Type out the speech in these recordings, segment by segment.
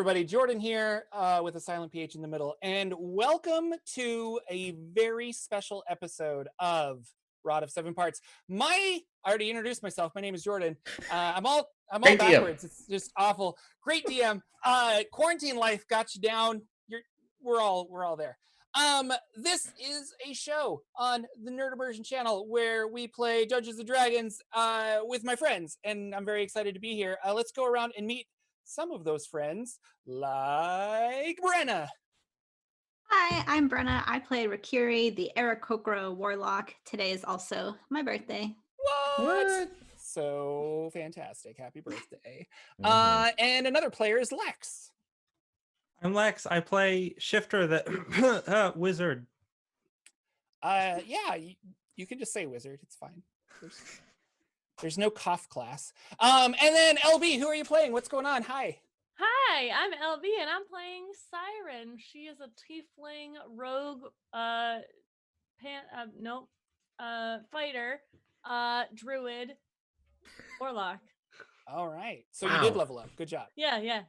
everybody, Jordan here with a silent PH in the middle, and welcome to a very special episode of Rod of Seven Parts. I already introduced myself. My name is Jordan. I'm all backwards. It's just awful. Great DM. Quarantine life got you down. We're all there. This is a show on the Nerd Immersion channel where we play Dungeons and Dragons with my friends, and I'm very excited to be here. Let's go around and meet some of those friends, like Brenna. Hi, I'm Brenna. I play Rakiri, the Aarakocra warlock. Today is also my birthday. What? So fantastic. Happy birthday. And another player is Lex. I'm Lex. I play Shifter, the wizard. Yeah, you can just say wizard. It's fine. There's no cough class. And then LB, who are you playing? What's going on? Hi. Hi, I'm LB and I'm playing Siren. She is a tiefling rogue fighter, druid, warlock. All right. So you did level up. Good job. Yeah.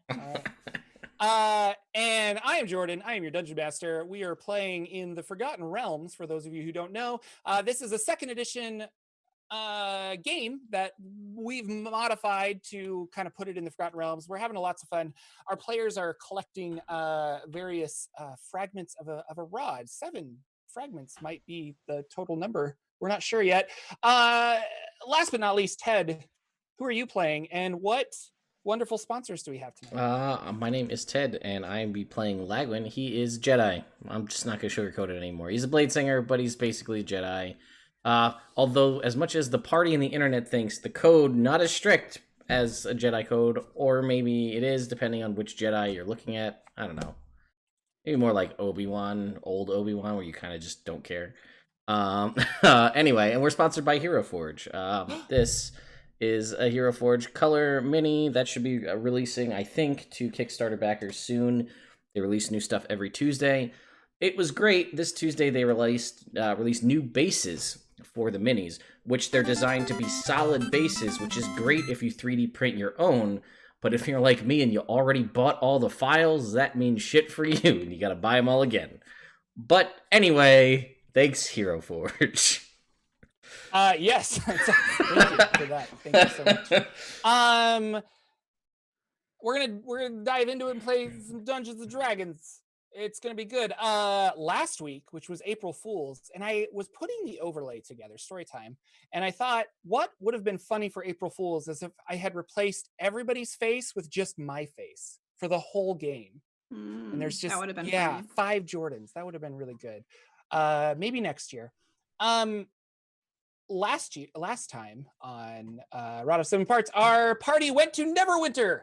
And I am Jordan. I am your Dungeon Master. We are playing in the Forgotten Realms, for those of you who don't know. This is a second edition game that we've modified to kind of put it in the Forgotten Realms. We're having lots of fun. Our players are collecting various fragments of a rod. 7 fragments might be the total number. We're not sure yet. Last but not least, Ted, who are you playing, and what wonderful sponsors do we have tonight? My name is Ted, and I'm be playing Lagwin. He is Jedi. I'm just not going to sugarcoat it anymore. He's a blade singer, but he's basically a Jedi. Although, as much as the party and the internet thinks the code not as strict as a Jedi code, or maybe it is, depending on which Jedi you're looking at. I don't know. Maybe more like Obi-Wan, old Obi-Wan, where you kind of just don't care. Anyway, and we're sponsored by Hero Forge. This is a Hero Forge color mini that should be releasing, I think, to Kickstarter backers soon. They release new stuff every Tuesday. It was great. This Tuesday they released new bases for the minis, which they're designed to be solid bases, which is great if you 3D print your own. But if you're like me and you already bought all the files, that means shit for you, and you gotta buy them all again. But anyway, thanks, Hero Forge. Yes. Thank you for that. Thank you so much. We're gonna dive into it and play some Dungeons and Dragons. It's gonna be good. Last week, which was April Fool's, and I was putting the overlay together, story time, and I thought, what would have been funny for April Fool's is if I had replaced everybody's face with just my face for the whole game. And there's just that would have been fun. fun. 5 Jordans. That would have been really good. Maybe next year. Last time on Rod of Seven Parts, our party went to Neverwinter.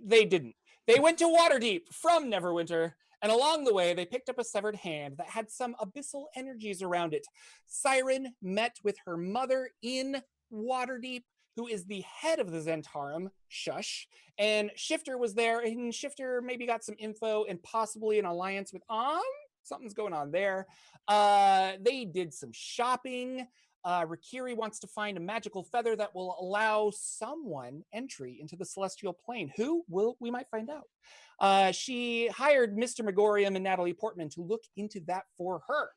They didn't. They went to Waterdeep from Neverwinter, and along the way, they picked up a severed hand that had some abyssal energies around it. Siren met with her mother in Waterdeep, who is the head of the Zentarum, Shush, and Shifter was there, and Shifter maybe got some info and possibly an alliance with something's going on there. They did some shopping. Rakiri wants to find a magical feather that will allow someone entry into the celestial plane. We might find out. She hired Mr. Megorium and Natalie Portman to look into that for her.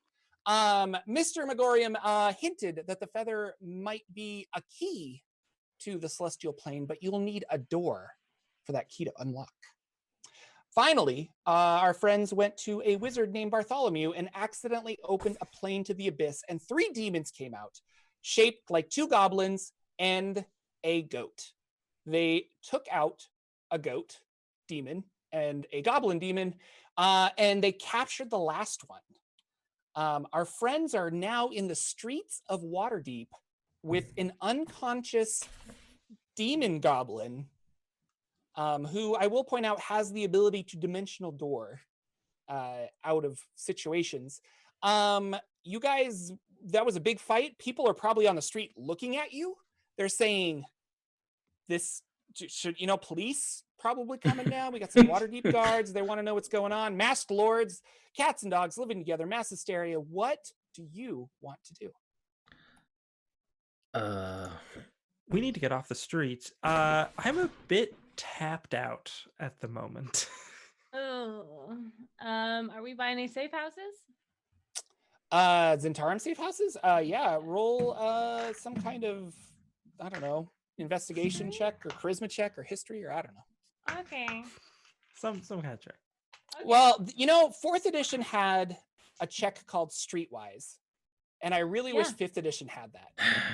Mr. Megorium hinted that the feather might be a key to the celestial plane, but you'll need a door for that key to unlock. Finally, our friends went to a wizard named Bartholomew and accidentally opened a plane to the abyss, and 3 demons came out, shaped like 2 goblins and a goat. They took out a goat demon and a goblin demon, and they captured the last one. Our friends are now in the streets of Waterdeep with an unconscious demon goblin, who I will point out has the ability to dimensional door out of situations. You guys, that was a big fight. People are probably on the street looking at you. They're saying, this should, police probably coming down. We got some Waterdeep guards. They want to know what's going on. Masked lords, cats and dogs living together, mass hysteria. What do you want to do? We need to get off the streets. I'm a bit tapped out at the moment. Oh, are we by any safe houses? Zentarum safe houses? Yeah, roll some kind of, I don't know, investigation check or charisma check or history or I don't know. Okay. Some kind of check. Okay. Well, you know, 4th edition had a check called Streetwise. And I really wish Yeah. 5th edition had that.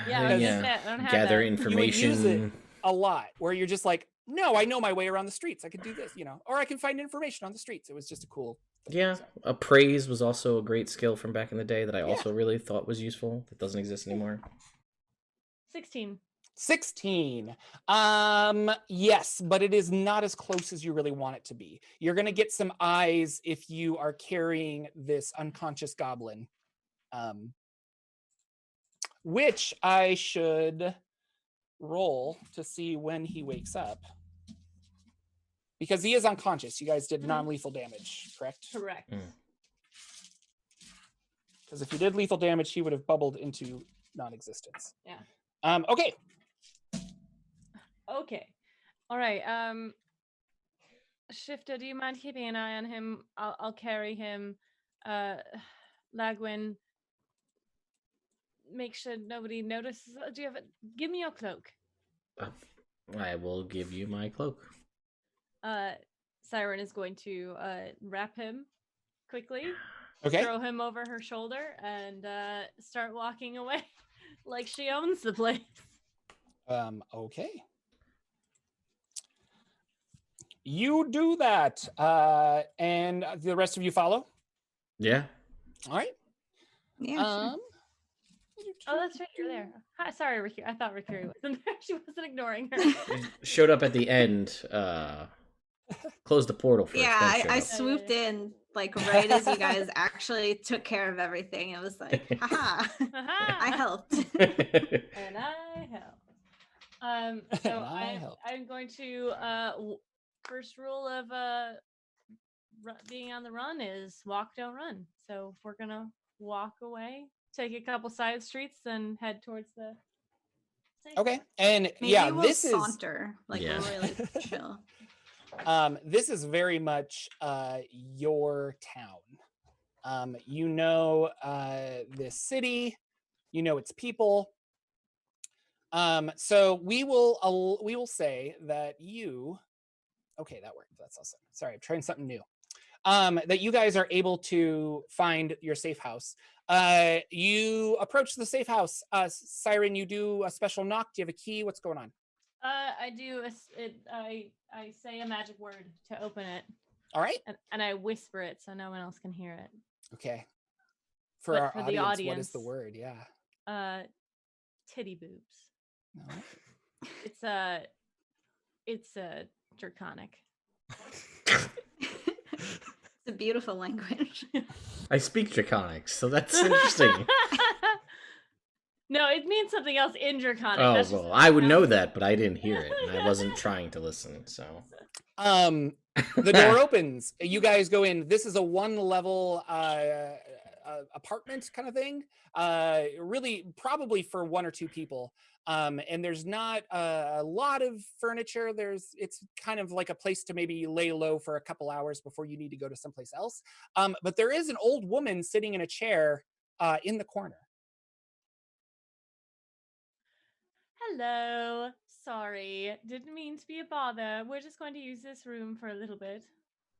Yeah, I was gonna say, I don't have Gather that. information. You would use it a lot where you're just like, no, I know my way around the streets. I could do this, you know, or I can find information on the streets. It was just a cool thing, Yeah, so. appraise was also a great skill from back in the day that I also really thought was useful. That doesn't exist anymore. 16. 16. Yes, but it is not as close as you really want it to be. You're going to get some eyes if you are carrying this unconscious goblin. Which I should roll to see when he wakes up. Because he is unconscious. You guys did non-lethal damage, correct? Correct. Because if you did lethal damage, he would have bubbled into non-existence. Yeah. Okay. Okay. All right. Shifter, do you mind keeping an eye on him? I'll carry him. Lagwin, make sure nobody notices. Do you have give me your cloak. I will give you my cloak. Siren is going to wrap him quickly, Okay. throw him over her shoulder, and start walking away like she owns the place. Okay. You do that. And the rest of you follow? Yeah. All right. Yeah. Oh, that's right. You're there. Hi, sorry, Ricky. I thought Ricky wasn't there. She wasn't ignoring her. Showed up at the end. Closed the portal first. Yeah, then showed I up. swooped in like right as you guys actually took care of everything. It was like, haha, I helped. And I help. So I'm going to first rule of being on the run is walk, don't run. So we're gonna walk away, take a couple side streets, and head towards the. Okay, and Maybe yeah, we'll this is saunter, like Yeah. we're really chill. this is very much your town. You know this city, you know its people. So we will say that you. Okay, that worked. That's awesome. Sorry, I'm trying something new. That you guys are able to find your safe house. You approach the safe house. Siren, you do a special knock. Do you have a key? What's going on? I do. I say a magic word to open it. All right. And I whisper it so no one else can hear it. Okay. For But our for the audience, what is the audience, word? Yeah. Titty boobs. No. It's a draconic. It's a beautiful language. I speak Draconic, so that's interesting. No, it means something else in draconic. Oh, That's just well, I would know that, but I didn't hear it, and I wasn't trying to listen, so. The door opens. You guys go in. This is a 1-level apartment kind of thing. Really, probably for 1 or 2 people. And there's not a lot of furniture. It's kind of like a place to maybe lay low for a couple hours before you need to go to someplace else. But there is an old woman sitting in a chair in the corner. Hello. Sorry. Didn't mean to be a bother. We're just going to use this room for a little bit.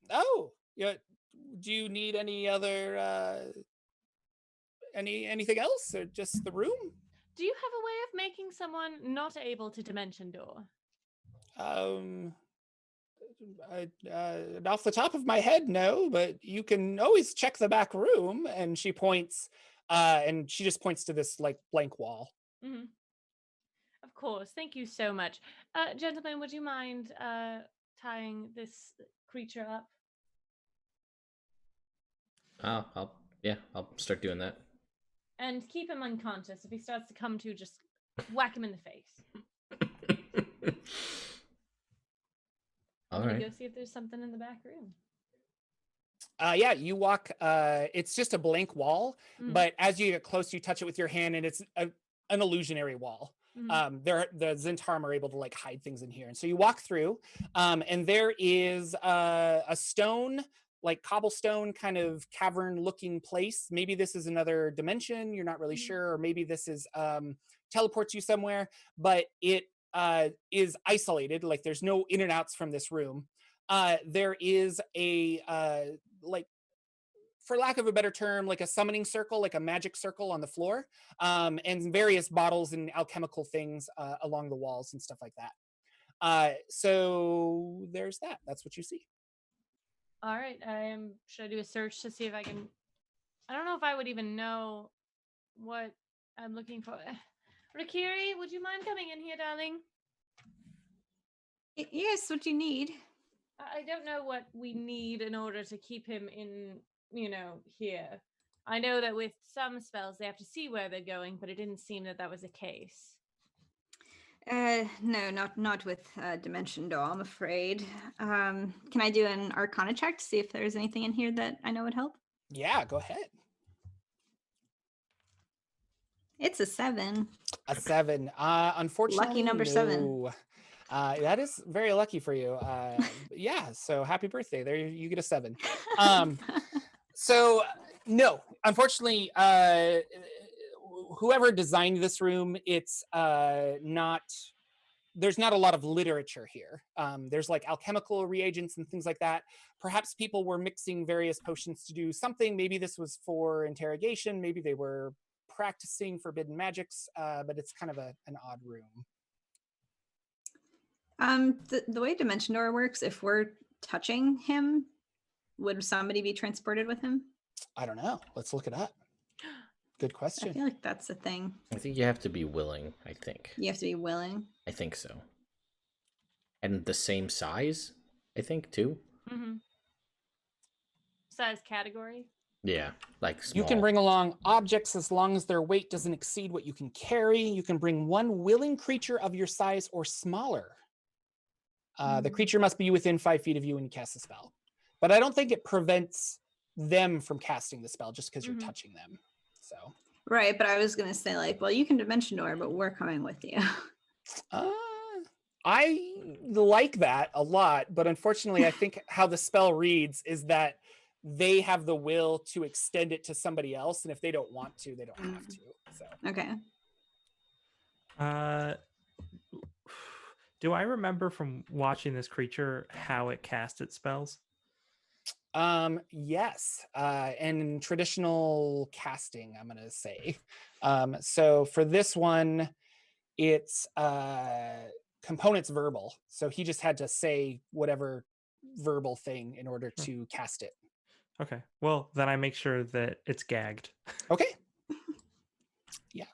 Oh, yeah. Do you need any other anything else, or just the room? Do you have a way of making someone not able to dimension door? Off the top of my head, no, but you can always check the back room. And she points, and she just points to this like blank wall. Mm-hmm. Of course. Thank you so much. Gentlemen, would you mind tying this creature up? I'll start doing that. And keep him unconscious. If he starts to come to, just whack him in the face. All I'm right. gonna go see if there's something in the back room. Yeah, you walk. It's just a blank wall, but as you get close, you touch it with your hand, and it's an illusionary wall. The Zintarm are able to like hide things in here. And so you walk through, and there is a stone, like cobblestone kind of cavern looking place. Maybe this is another dimension, you're not really sure, or maybe this is teleports you somewhere, but it is isolated. Like there's no in and outs from this room. There is a like, for lack of a better term, like a summoning circle, like a magic circle on the floor, and various bottles and alchemical things along the walls and stuff like that. So there's that. That's what you see. All right. Should I do a search to see if I can? I don't know if I would even know what I'm looking for. Rakiri, would you mind coming in here, darling? Yes, what do you need? I don't know what we need in order to keep him in, here. I know that with some spells they have to see where they're going, but it didn't seem that was the case. No, not with Dimension Door, I'm afraid. Can I do an Arcana check to see if there's anything in here that I know would help? Yeah, go ahead. It's a 7. A 7. Unfortunately, Lucky number 7. That is very lucky for you. Yeah, so happy birthday. There you get a 7. So no, unfortunately, whoever designed this room, it's not, there's not a lot of literature here. There's like alchemical reagents and things like that. Perhaps people were mixing various potions to do something. Maybe this was for interrogation. Maybe they were practicing forbidden magics, but it's kind of an odd room. The way Dimension Door works, if we're touching him, would somebody be transported with him? I don't know. Let's look it up. Good question. I feel like that's a thing. I think you have to be willing, I think. You have to be willing. I think so. And the same size, I think, too. Mm-hmm. Size category? Yeah, like small. You can bring along objects as long as their weight doesn't exceed what you can carry. You can bring one willing creature of your size or smaller. The creature must be within 5 feet of you when you cast the spell. But I don't think it prevents them from casting the spell just because you're touching them. So right, but I was gonna say like, well, you can Dimension Door, but we're coming with you. I like that a lot, but unfortunately, I think how the spell reads is that they have the will to extend it to somebody else, and if they don't want to, they don't have to. So Okay. Do I remember from watching this creature how it cast its spells? Yes, and in traditional casting, I'm gonna say. So for this one, it's components verbal. So he just had to say whatever verbal thing in order to cast it. Okay. Well, then I make sure that it's gagged. Okay. Yeah.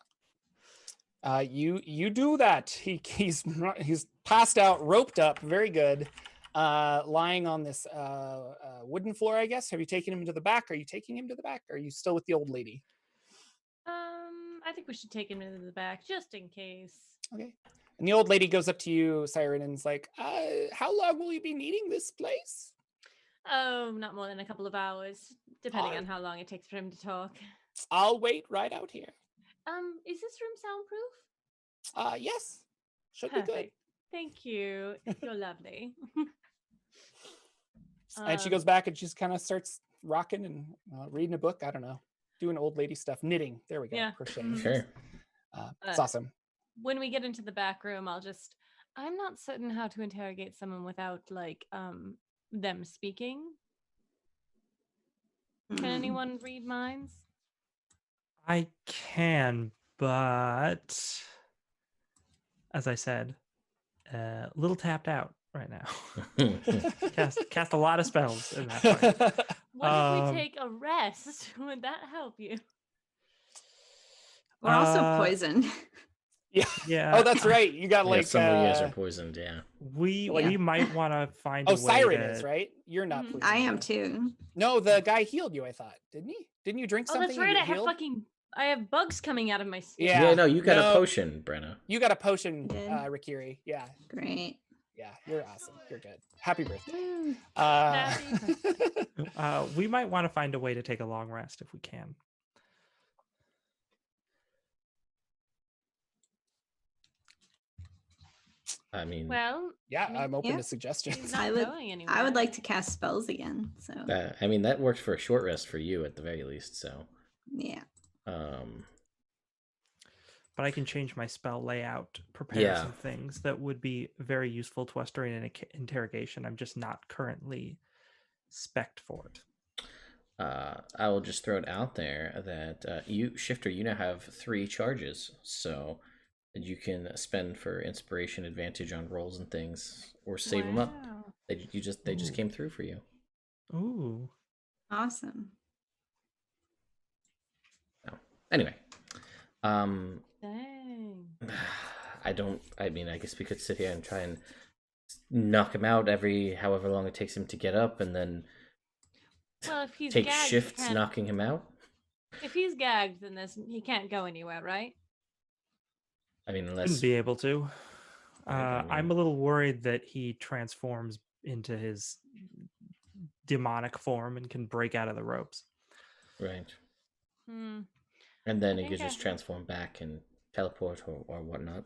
You do that. He's passed out, roped up, very good. Lying on this wooden floor, I guess. Have you taken him to the back? Are you taking him to the back? Or are you still with the old lady? I think we should take him into the back just in case. Okay. And the old lady goes up to you, Siren, and is like, how long will you be needing this place? Oh, not more than a couple of hours, depending on how long it takes for him to talk. I'll wait right out here. Is this room soundproof? Yes. Should Perfect. be good. Thank you. You're lovely. And she goes back and just kind of starts rocking and reading a book. I don't know. Doing old lady stuff. Knitting. There we go. Yeah. Crocheting. Sure. It's awesome. When we get into the back room, I'm not certain how to interrogate someone without them speaking. Can anyone read minds? I can, but as I said, a little tapped out right now. cast a lot of spells in that part. What if we take a rest? Would that help you? We're also poisoned. Yeah. Oh, that's right. You got like some of you guys are poisoned. Yeah. We might want to find. Oh, a way Siren to... is right. You're not. Poisoned, I am too. No, the guy healed you. I thought, didn't he? Didn't you drink something? Oh, that's right. I have bugs coming out of my skin. Yeah. No, you got a potion, Brenna. You got a potion, Rakiri. Yeah. Great. Yeah, you're awesome. You're good. Happy birthday. Happy birthday. We might want to find a way to take a long rest if we can. I mean, Well, Yeah, I mean, I'm open yeah. to he's suggestions. not I would- going anywhere. I would like to cast spells again. So that worked for a short rest for you at the very least. So, yeah. But I can change my spell layout, prepare Yeah. some things that would be very useful to us during an interrogation. I'm just not currently spec'd for it. I will just throw it out there that Shifter, you now have 3 charges, so that you can spend for inspiration advantage on rolls and things, or save them up. Wow. They just Ooh. came through for you. Ooh. Awesome. So, anyway, Dang. I mean, I guess we could sit here and try and knock him out every however long it takes him to get up, and then Well, if he's take gagged, he shifts can't- knocking him out. If he's gagged, then he can't go anywhere, right? I mean, Shouldn't unless be able to. I mean- I'm a little worried that he transforms into his demonic form and can break out of the ropes. right, Hmm. and then I he could think just transform back and teleport or whatnot.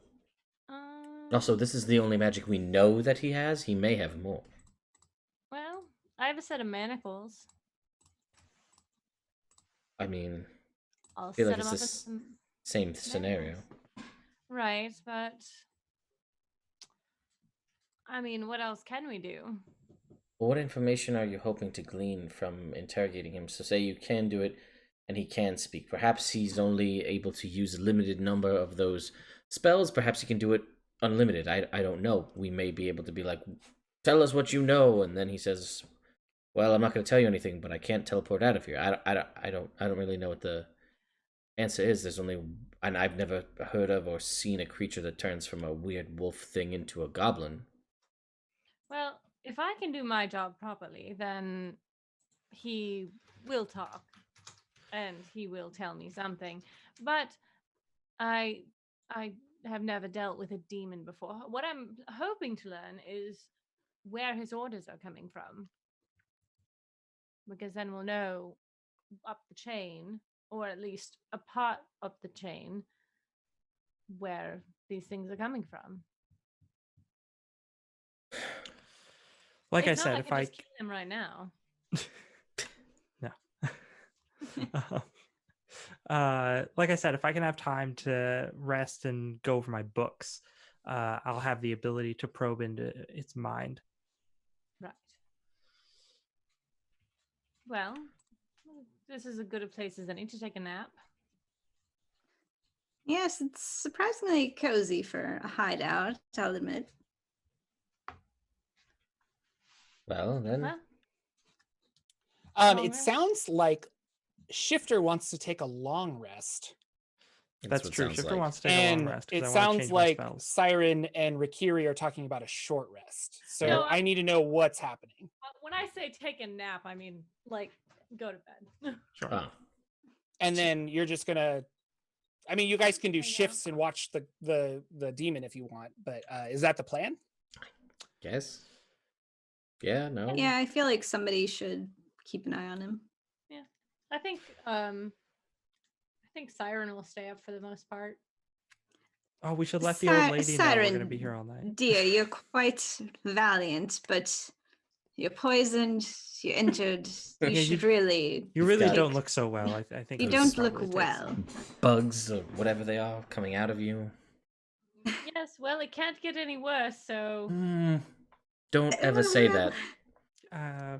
Um, Also, this is the only magic we know that he has. He may have more. Well, I have a set of manacles. I mean, I'll feel set like them it's up this- as some... same scenario. Right, but... I mean, what else can we do? What information are you hoping to glean from interrogating him? So say you can do it and he can speak. Perhaps he's only able to use a limited number of those spells. Perhaps he can do it unlimited. I don't know. We may be able to be like, tell us what you know. And then he says, well, I'm not going to tell you anything, but I can't teleport out of here. I don't really know what the answer is. There's only, and I've never heard of or seen a creature that turns from a weird wolf thing into a goblin. Well, if I can do my job properly, then he will talk and he will tell me something. But I have never dealt with a demon before. What I'm hoping to learn is where his orders are coming from. Because then we'll know up the chain, or at least a part up the chain, where these things are coming from. Like I If not, said, I if can I just kill him right now. like I said, if I can have time to rest and go over my books, I'll have the ability to probe into its mind. Right. Well, this is as good a place as any to take a nap. Yes, it's surprisingly cozy for a hideout, I'll admit. Well, then, Well, It Long rest. sounds like Shifter wants to take a long rest. That's what it true. sounds Shifter like. wants to take a long And rest. 'cause it I wanna sounds change my like spells. Siren and Rikiri are talking about a short rest. So No, I need to know what's happening. when I say take a nap, I mean like go to bed. Sure. Oh, And then you're just gonna, I mean, you guys can do Hang out. shifts and watch the demon if you want, but is that the plan? guess. Yeah, no. Yeah, I feel like somebody should keep an eye on him. I think Siren will stay up for the most part. Oh, we should let the old lady know we're going to Siren, be here all night. Dear, you're quite valiant, but you're poisoned, you're injured. You Yeah, should really. You really got- don't look so well. I think You it's don't probably look takes well. some- Bugs or whatever they are coming out of you. Yes, well, it can't get any worse, so Don't ever say that. Uh,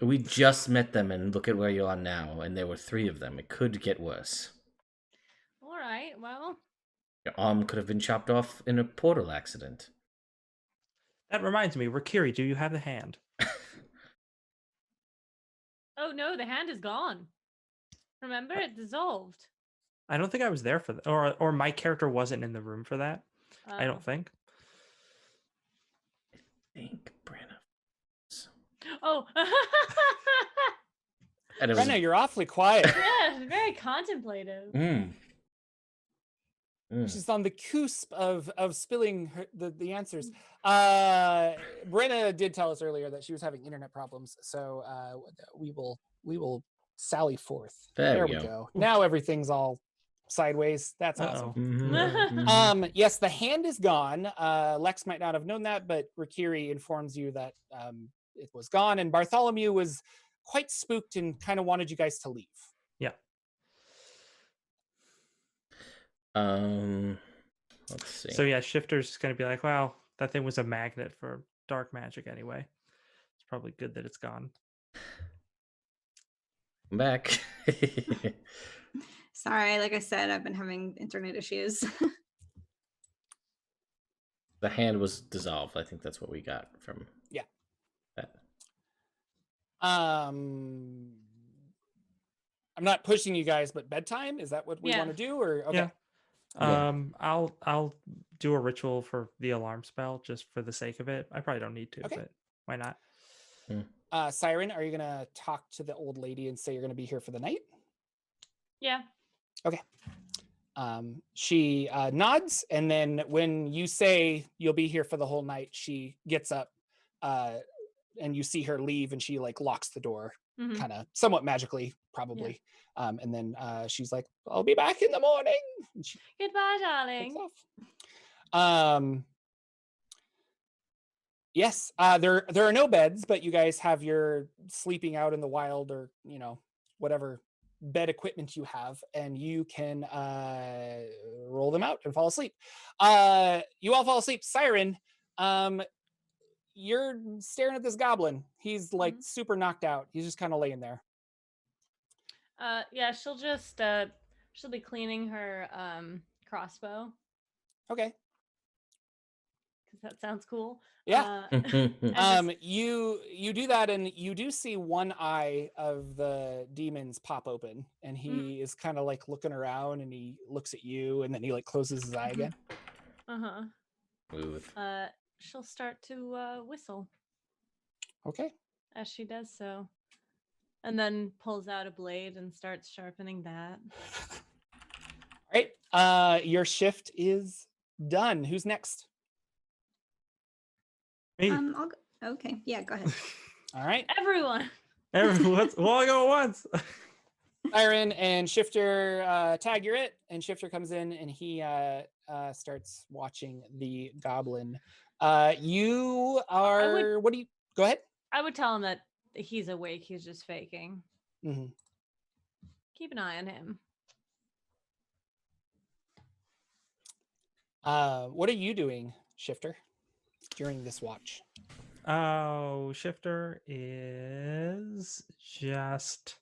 We just met them and look at where you are now, and there were 3 of them. It could get worse. all right. Well, Your arm could have been chopped off in a portal accident. that reminds me, Rikiri, do you have the hand? oh no, the hand is gone. Remember, it dissolved. I don't think I was there for that, or my character wasn't in the room for that. I Oh. don't think. I think Brenna. Oh, And it was, Brenna, you're awfully quiet. yeah, very contemplative. She's on the cusp of spilling the answers. Brenna did tell us earlier that she was having internet problems, so we will sally forth. There we we go. go. Now everything's all sideways. That's awesome. Uh-oh. Yes, the hand is gone. Lex might not have known that, but Rikiri informs you that it was gone, and Bartholomew was quite spooked and kind of wanted you guys to leave. Yeah. Let's see. So yeah, Shifter's just gonna be like, wow, that thing was a magnet for dark magic anyway. It's probably good that it's gone. I'm back. Sorry, like I said, I've been having internet issues. The hand was dissolved. I think that's what we got from that. I'm not pushing you guys, but bedtime, is that what we Yeah. want to do? Or okay. Yeah. I'll do a ritual for the alarm spell just for the sake of it. I probably don't need to, Okay. but why not? Siren, are you gonna talk to the old lady and say you're gonna be here for the night? Yeah. Okay. She nods, and then when you say you'll be here for the whole night, she gets up, and you see her leave, and she like locks the door, Mhm. kind of somewhat magically, probably. And then she's like, "I'll be back in the morning." And she Goodbye, takes darling. off. Yes, there are no beds, but you guys have your sleeping out in the wild, or whatever bed equipment you have, and you can roll them out and fall asleep. You all fall asleep. Siren, you're staring at this goblin. He's like super knocked out. He's just kind of laying there. Yeah, she'll just she'll be cleaning her crossbow Okay. because that sounds cool. Yeah. And just- You do that, and you do see one eye of the demons pop open, and he is kind of like looking around, and he looks at you, and then he like closes his eye again. Smooth. She'll start to whistle Okay. as she does so, and then pulls out a blade and starts sharpening that. All right. Your shift is done. Who's next? Me. I'll go. Okay, yeah, go ahead. All right. Everyone. Everyone's we'll all go at once. Siren and Shifter tag, you're it, and Shifter comes in, and he starts watching the goblin. You are. What do you? Go ahead. I would tell him that he's awake. He's just faking. Mm-hmm. Keep an eye on him. What are you doing, Shifter, during this watch? Oh, Shifter is just.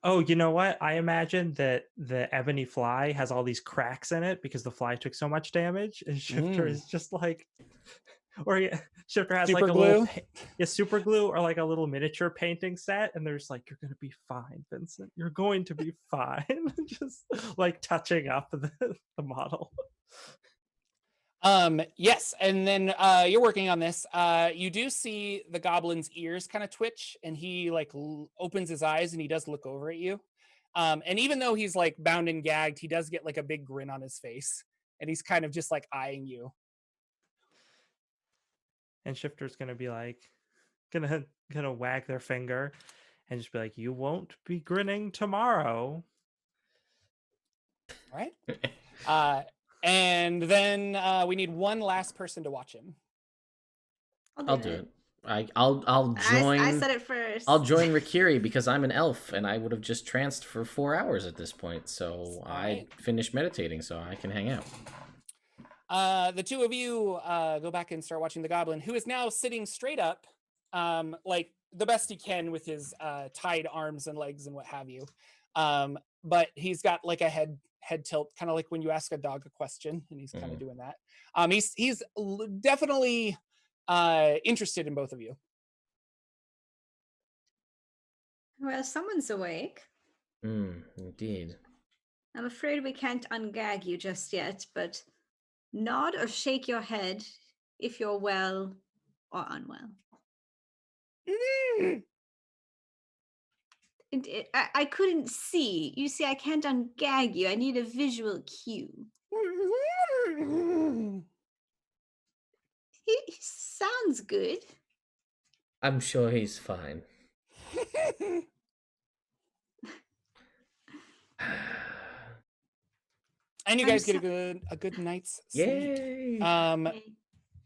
Oh, you know what? I imagine that the ebony fly has all these cracks in it because the fly took so much damage, and Shifter is just like, or Shifter has Super like a glue? little, super glue, or like a little miniature painting set, and there's like, "You're gonna be fine, Vincent. You're going to be fine." Just like touching up the model. Yes, and then you're working on this. You do see the goblin's ears kind of twitch, and he like opens his eyes, and he does look over at you. And even though he's like bound and gagged, he does get like a big grin on his face, and he's kind of just like eyeing you. And Shifter's gonna be like, gonna wag their finger, and just be like, "You won't be grinning tomorrow." All right. And then we need one last person to watch him. I'll do it. I'll join. I said it first. I'll join Rikiri because I'm an elf, and I would have just tranced for 4 hours at this point. So I finished meditating, so I can hang out. The two of you go back and start watching the goblin, who is now sitting straight up, like the best he can with his tied arms and legs and what have you. But he's got like a head tilt, kind of like when you ask a dog a question, and he's kind of doing that. He's definitely interested in both of you. Well, someone's awake. Indeed. I'm afraid we can't ungag you just yet, but nod or shake your head if you're well or unwell. I couldn't see. You see, I can't ungag you. I need a visual cue. He sounds good. I'm sure he's fine. And you I'm guys get so- a good night's sleep. Yay! Yay.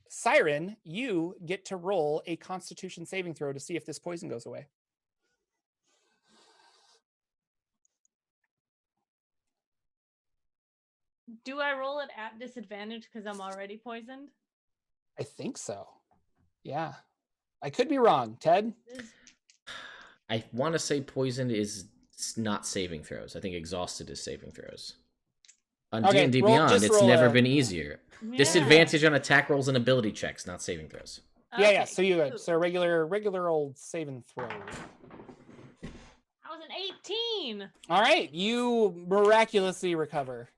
Siren, you get to roll a Constitution saving throw to see if this poison goes away. Do I roll it at disadvantage because I'm already poisoned? I think so. Yeah. I could be wrong. Ted? I want to say poisoned is not saving throws. I think exhausted is saving throws. On Okay, D&D roll- Beyond, just it's roll never a- been easier. Yeah. Disadvantage on attack rolls and ability checks, not saving throws. Yeah, Okay, so you cool. so regular old saving throw. I was an 18. All right, you miraculously recover.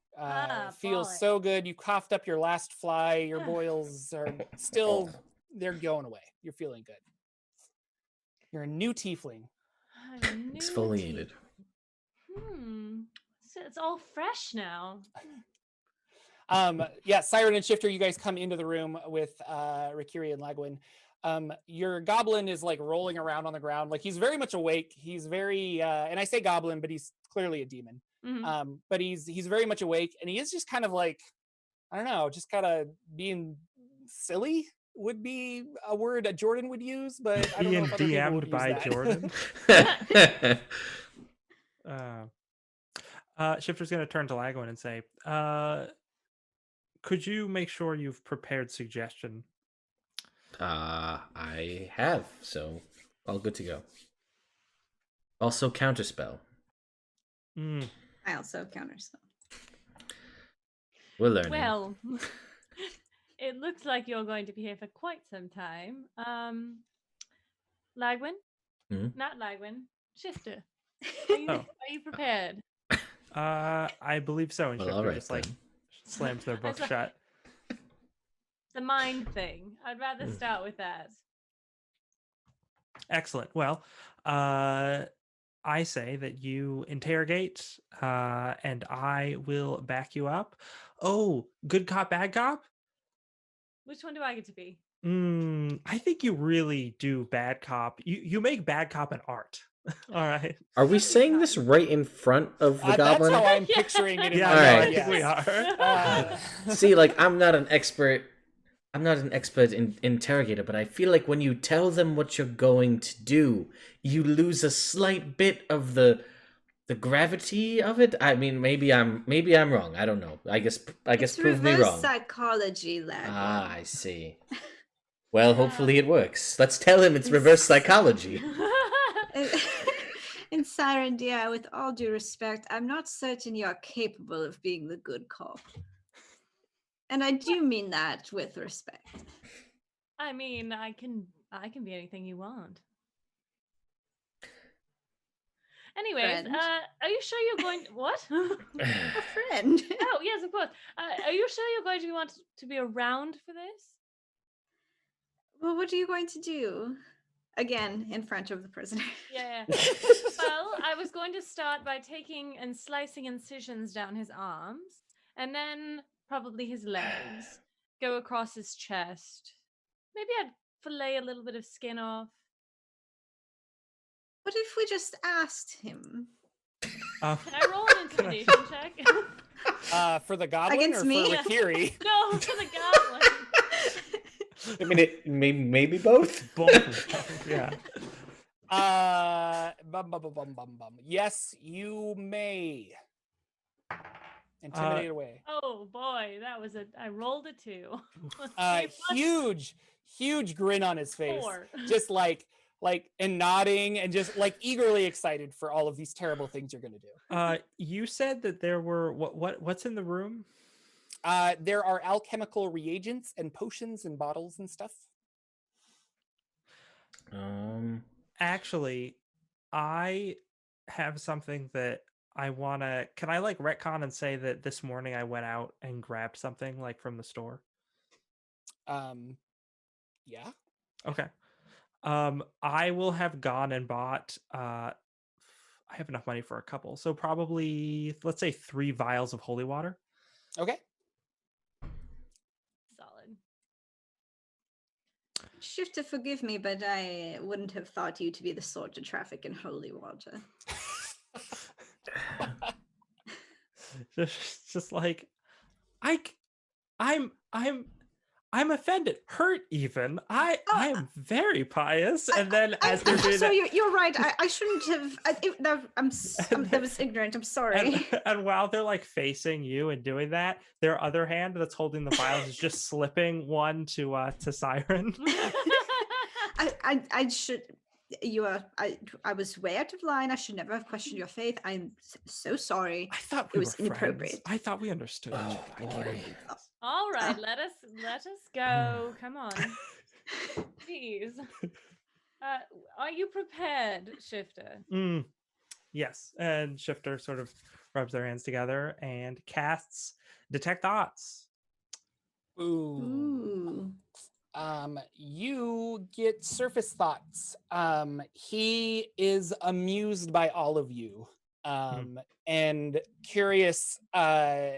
Feels boy. so good. You coughed up your last fly. Your boils are still, they're going away. You're feeling good. You're a new tiefling. I'm a new Exfoliated. So it's all fresh now. Yeah, Siren and Shifter, you guys come into the room with Rikiri and Lagwin. Your goblin is like rolling around on the ground. Like he's very much awake. He's very, and I say goblin, but he's clearly a demon. Mhm. But he's very much awake, and he is just kind of like, I don't know, just kind of being silly would be a word that Jordan would use, but I don't know Being if other people would DM'd use by that. Jordan. Shifter's going to turn to Lagwin and say, could you make sure you've prepared suggestion? I have, so all good to go. Also counterspell. I also counterspell. We're learning. Well, it looks like you're going to be here for quite some time. Lagwin? Not Lagwin. Shifter. Are you prepared? I believe so. And Well, Shifter all right, just like then. slams their book like- shut. The mind thing. I'd rather start with that. Excellent. Well, I say that you interrogate, and I will back you up. Oh, good cop, bad cop? Which one do I get to be? I think you really do bad cop. You make bad cop an art. All right. Are we saying this right in front of the That's goblin? how I'm picturing it in Yeah, my no, head, I think we yes. are. See, like I'm not an expert interrogator, but I feel like when you tell them what you're going to do, you lose a slight bit of the gravity of it. I mean, maybe I'm wrong. I don't know. I guess It's prove me reverse wrong. psychology, lad. Ah, I see. Well, hopefully it works. Let's tell him it's reverse psychology. And Siren, dear, with all due respect, I'm not certain you're capable of being the good cop. And I do mean that with respect. I mean, I can be anything you want. Anyways, Friend. are you sure you're going? What? A friend. Oh yes, of course. Are you sure you're going to want to be around for this? Well, what are you going to do? Again, in front of the prisoner. Yeah. Well, I was going to start by taking and slicing incisions down his arms, and then probably his legs, go across his chest. Maybe I'd fillet a little bit of skin off. What if we just asked him? Can I roll an intimidation check? For the goblin Against or me? for Rikiri? No, for the goblin. I mean, it maybe both. Both. Yeah. Yes, you may. Intimidate away. Oh boy, I rolled a 2. Let's see, Huge grin on his face. 4. Just like and nodding and just like eagerly excited for all of these terrible things you're gonna do. You said that there were what's in the room? There are alchemical reagents and potions and bottles and stuff. Actually, I have something that I wanna. Can I like retcon and say that this morning I went out and grabbed something like from the store? Yeah. Okay. I will have gone and bought. I have enough money for a couple, so probably let's say 3 vials of holy water. Okay. Solid. Shifter, forgive me, but I wouldn't have thought you to be the sort to traffic in holy water. just like, I'm I'm offended, hurt even. I'm very pious. And then as they're doing so that, you're right. I shouldn't have. That was ignorant. I'm sorry. and while they're like facing you and doing that, their other hand that's holding the vials is just slipping one to Siren. I should. I was way out of line. I should never have questioned your faith. I'm so sorry. I thought it was inappropriate. I thought we understood. Oh, boy. All right, let us go. Come on. Please. Are you prepared, Shifter? Yes. And Shifter sort of rubs their hands together and casts Detect Thoughts. Ooh. You get surface thoughts. He is amused by all of you. And curious about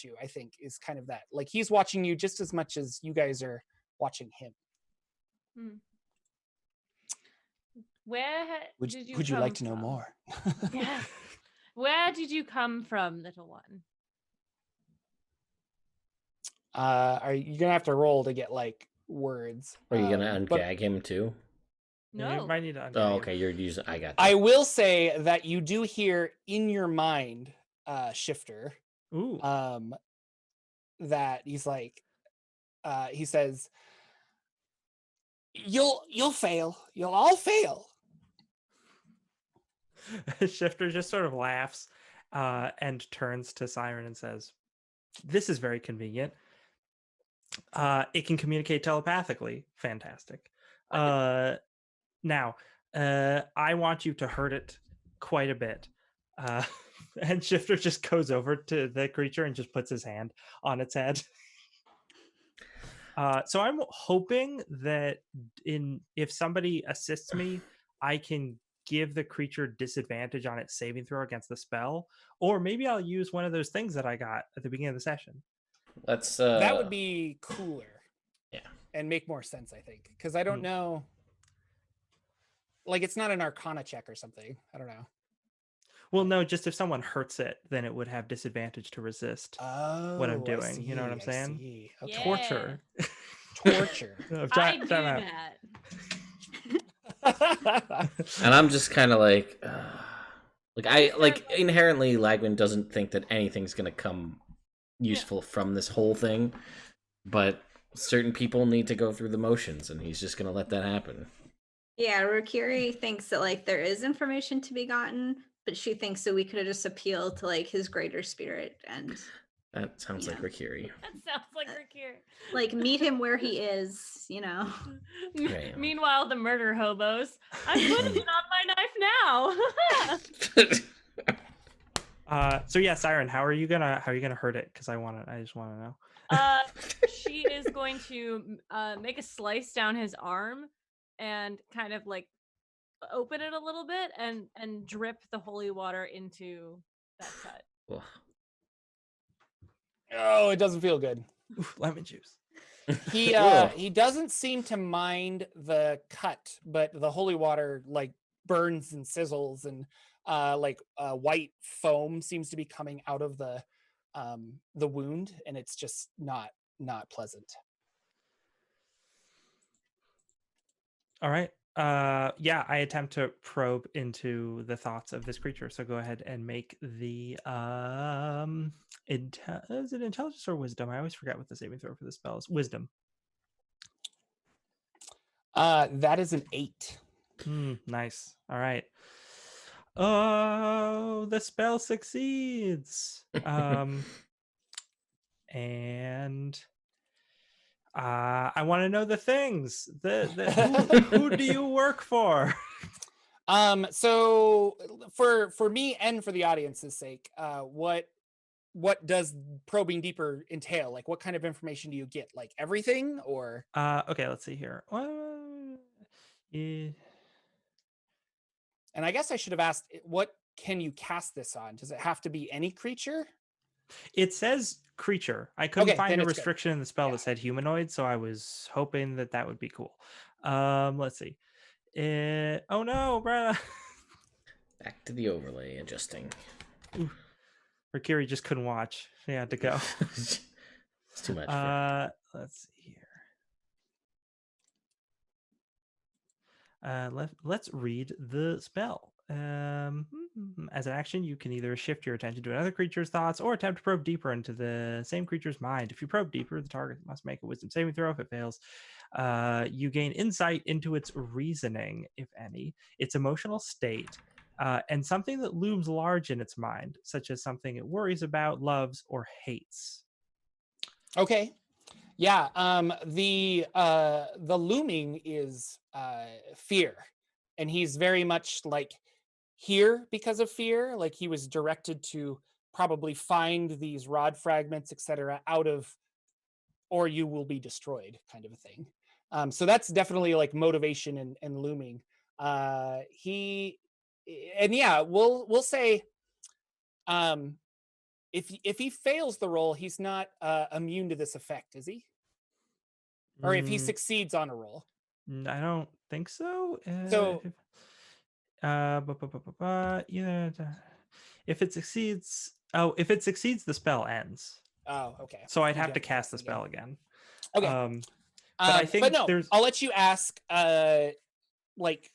you, I think, is kind of that. Like, he's watching you just as much as you guys are watching him. Where would you like to know more? Yeah. Where did you come from, little one? Are you gonna have to roll to get like words? Are you gonna ungag him too? No. You might need to ungag Oh, him. okay. You're using. I got. You. I will say that you do hear in your mind, Shifter. Ooh. That he's like, he says, "You'll fail. You'll all fail." Shifter just sort of laughs and turns to Siren and says, "This is very convenient. It can communicate telepathically. Fantastic. Now, I want you to hurt it quite a bit." And Shifter just goes over to the creature and just puts his hand on its head. So I'm hoping that if somebody assists me, I can give the creature disadvantage on its saving throw against the spell, or maybe I'll use one of those things that I got at the beginning of the session. Let's. That would be cooler. Yeah. And make more sense, I think, because I don't know. Like, it's not an Arcana check or something. I don't know. Well, no, just if someone hurts it, then it would have disadvantage to resist what I'm doing. You know what I'm saying? Okay. Torture. Torture. I do that. And I'm just kind of like inherently, Lagwin doesn't think that anything's gonna come useful from this whole thing, but certain people need to go through the motions, and he's just gonna let that happen. Yeah, Rokiri thinks that like there is information to be gotten, but she thinks that we could have just appealed to like his greater spirit and that sounds like Rokiri. That sounds like Rokiri. Like meet him where he is, you know. Right. Meanwhile, the murder hobos. I'm putting it on my knife now. So yeah, Siren, how are you gonna hurt it? Because I just want to know. She is going to make a slice down his arm and kind of like open it a little bit and drip the holy water into that cut. Ugh. Oh, it doesn't feel good. Oof, lemon juice. He doesn't seem to mind the cut, but the holy water like burns and sizzles, and white foam seems to be coming out of the wound, and it's just not pleasant. All right. Yeah, I attempt to probe into the thoughts of this creature. So go ahead and make the is it intelligence or wisdom? I always forget what the saving throw for the spell is. Wisdom. That is an 8. Nice. All right. Oh, the spell succeeds. And I want to know the things. Who do you work for? So for me and for the audience's sake, what does probing deeper entail? Like, what kind of information do you get? Like everything, or? Okay, let's see here. And I guess I should have asked, what can you cast this on? Does it have to be any creature? It says creature. I couldn't find a restriction in the spell Yeah. that said humanoid, so I was hoping that would be cool. Let's see. Oh no, Brenna. Back to the overlay, adjusting. Rikiri just couldn't watch. He had to go. It's too much. For Let's see here. Let's read the spell. As an action, you can either shift your attention to another creature's thoughts or attempt to probe deeper into the same creature's mind. If you probe deeper, the target must make a wisdom saving throw. If it fails, you gain insight into its reasoning, if any, its emotional state, and something that looms large in its mind, such as something it worries about, loves, or hates. Okay. Yeah. The looming is fear, and he's very much like here because of fear. Like he was directed to probably find these rod fragments, etc., out of, or you will be destroyed, kind of a thing. So that's definitely like motivation and looming. We'll say, if he fails the roll, he's not immune to this effect, is he? Or if he succeeds on a roll. I don't think so. So yeah, if it succeeds, if it succeeds, the spell ends. Oh, okay. So I'd You have do to cast the spell again. Okay. But I think there's. I'll let you ask like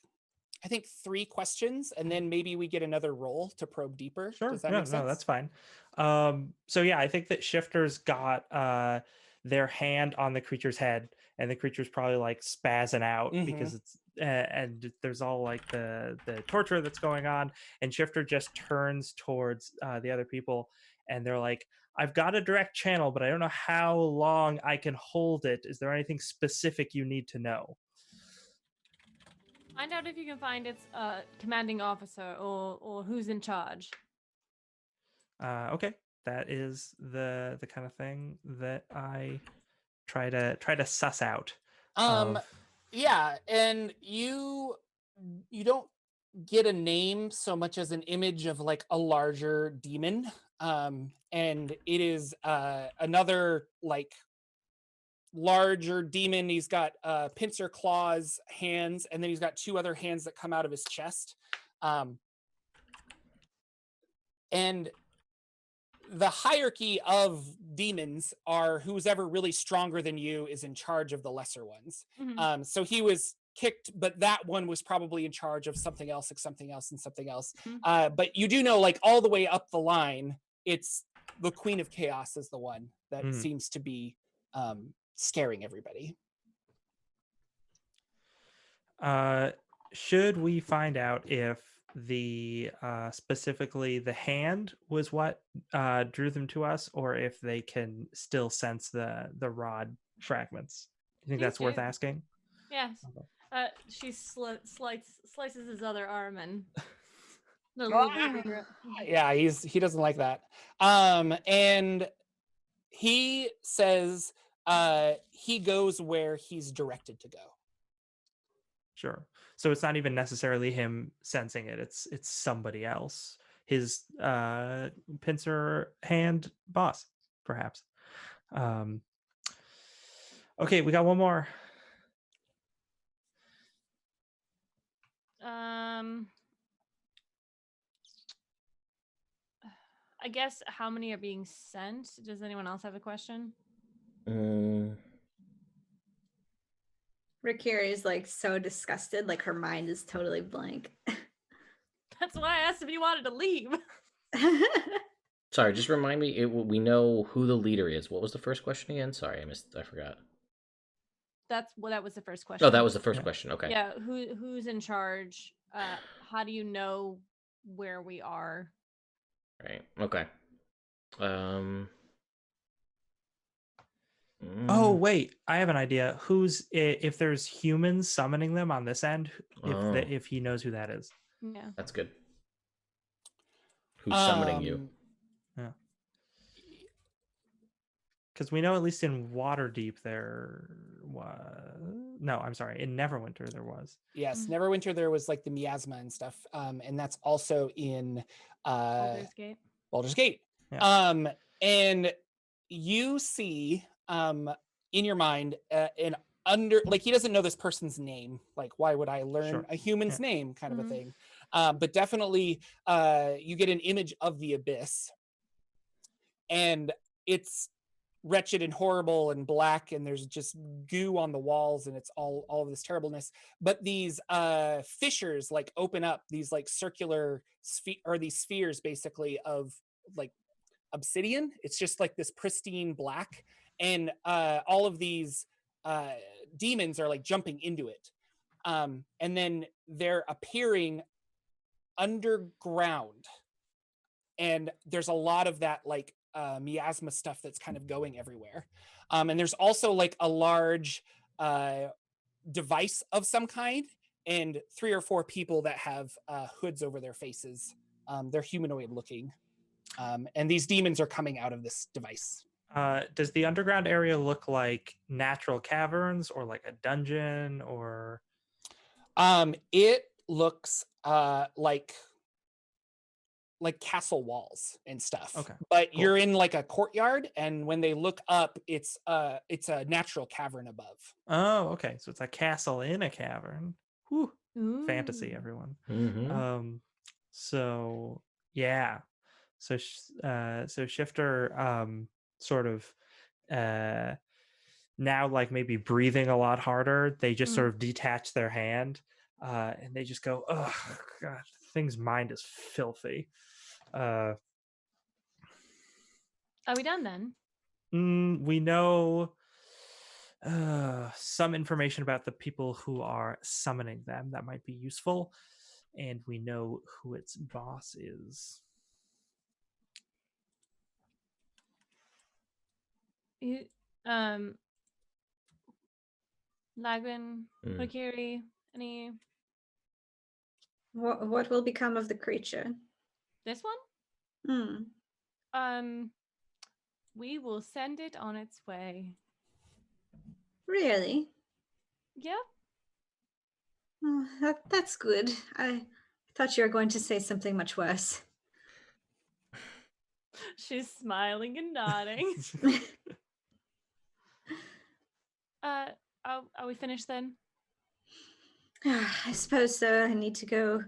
I think 3 questions, and then maybe we get another roll to probe deeper. Sure. Does that make sense? No, that's fine. So yeah, I think that Shifter's got their hand on the creature's head, and the creature's probably like spazzing out because it's and there's all like the torture that's going on, and Shifter just turns towards the other people, and they're like, I've got a direct channel, but I don't know how long I can hold it. Is there anything specific you need to know? Find out if you can find its commanding officer or who's in charge. Okay, that is the kind of thing that I try to suss out. Yeah, and you don't get a name so much as an image of like a larger demon, and it is another like larger demon. He's got pincer claws hands, and then he's got 2 other hands that come out of his chest, and the hierarchy of demons are who's ever really stronger than you is in charge of the lesser ones. So he was kicked, but that one was probably in charge of something else, like something else and something else. But you do know, like all the way up the line, it's the Queen of Chaos is the one that seems to be scaring everybody. Should we find out if the specifically the hand was what drew them to us, or if they can still sense the rod fragments? Do you think that's worth asking? Yes. She slices his other arm and yeah, he doesn't like that. And he says he goes where he's directed to go. Sure. So it's not even necessarily him sensing it. It's somebody else. His pincer hand boss, perhaps. Okay, we got one more. I guess how many are being sent? Does anyone else have a question? Rikiri is like so disgusted, like her mind is totally blank. That's why I asked if you wanted to leave. Sorry, just remind me. We know who the leader is. What was the first question again? Sorry, I forgot. That was the first question. Oh, that was the first question. Okay. Yeah, who's in charge? How do you know where we are? Right. Okay. Oh wait, I have an idea. Who's if there's humans summoning them on this end? If he knows who that is. Yeah, that's good. Who's summoning you? Yeah. Because we know at least in Waterdeep there was in Neverwinter there was. Yes, Neverwinter there was like the miasma and stuff, and that's also in Baldur's Gate. Baldur's Gate. Yeah. And you see in your mind like he doesn't know this person's name. Like, why would I learn a human's name, kind of a thing? But definitely, you get an image of the abyss, and it's wretched and horrible and black, and there's just goo on the walls, and it's all of this terribleness. But these fissures like open up, these like circular these spheres basically of like obsidian. It's just like this pristine black, and all of these demons are like jumping into it, and then they're appearing underground, and there's a lot of that like miasma stuff that's kind of going everywhere, and there's also like a large device of some kind, and 3 or 4 people that have hoods over their faces. They're humanoid looking, and these demons are coming out of this device. Does the underground area look like natural caverns or like a dungeon or? It looks like castle walls and stuff. Okay, but cool. You're in like a courtyard, and when they look up, it's a natural cavern above. Oh, okay. So it's a castle in a cavern. Whew. Fantasy, Ooh. everyone. Mm-hmm. So yeah. So Shifter sort of now like maybe breathing a lot harder. They just sort of detach their hand, and they just go, "Oh God, thing's mind is filthy." Are we done then? We know some information about the people who are summoning them that might be useful, and we know who its boss is. You, Lagwin, Hokiri, any? What will become of the creature? This one? Hmm. We will send it on its way. Really? Yep. Oh, that's good. I thought you were going to say something much worse. She's smiling and nodding. Are we finished then? I suppose so. I need to go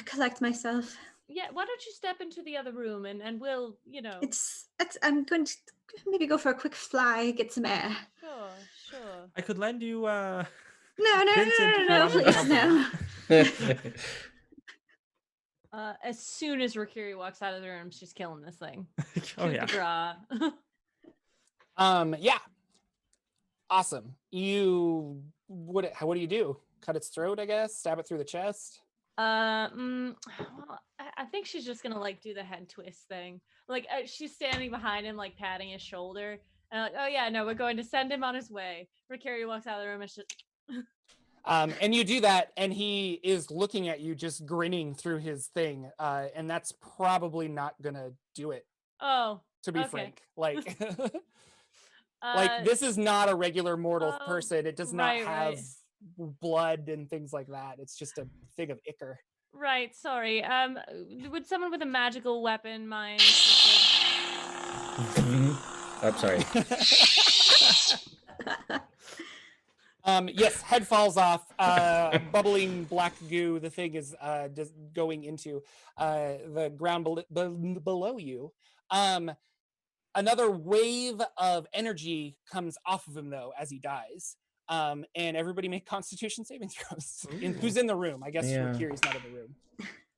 collect myself. Yeah, why don't you step into the other room and we'll, It's I'm going to maybe go for a quick fly, get some air. Sure. I could lend you No, Vincent if you're please, no. As soon as Rikiri walks out of the room, she's killing this thing. Oh yeah. Yeah. Awesome. What do you do? Cut its throat, I guess? Stab it through the chest? Well, I think she's just gonna like do the head twist thing. Like she's standing behind him, like patting his shoulder, and like, oh yeah, no, we're going to send him on his way. Rikiri walks out of the room and she's and you do that, and he is looking at you, just grinning through his thing, and that's probably not gonna do it. Oh, to be okay. frank, like, like this is not a regular mortal person. It does not have blood and things like that. It's just a thing of ichor. Right. Sorry. Would someone with a magical weapon mind? I'm sorry. Yes, head falls off. Bubbling black goo. The thing is just going into the ground below you. Another wave of energy comes off of him though as he dies. And everybody make Constitution saving throws. Who's in the room? I guess Rikiri's not in the room.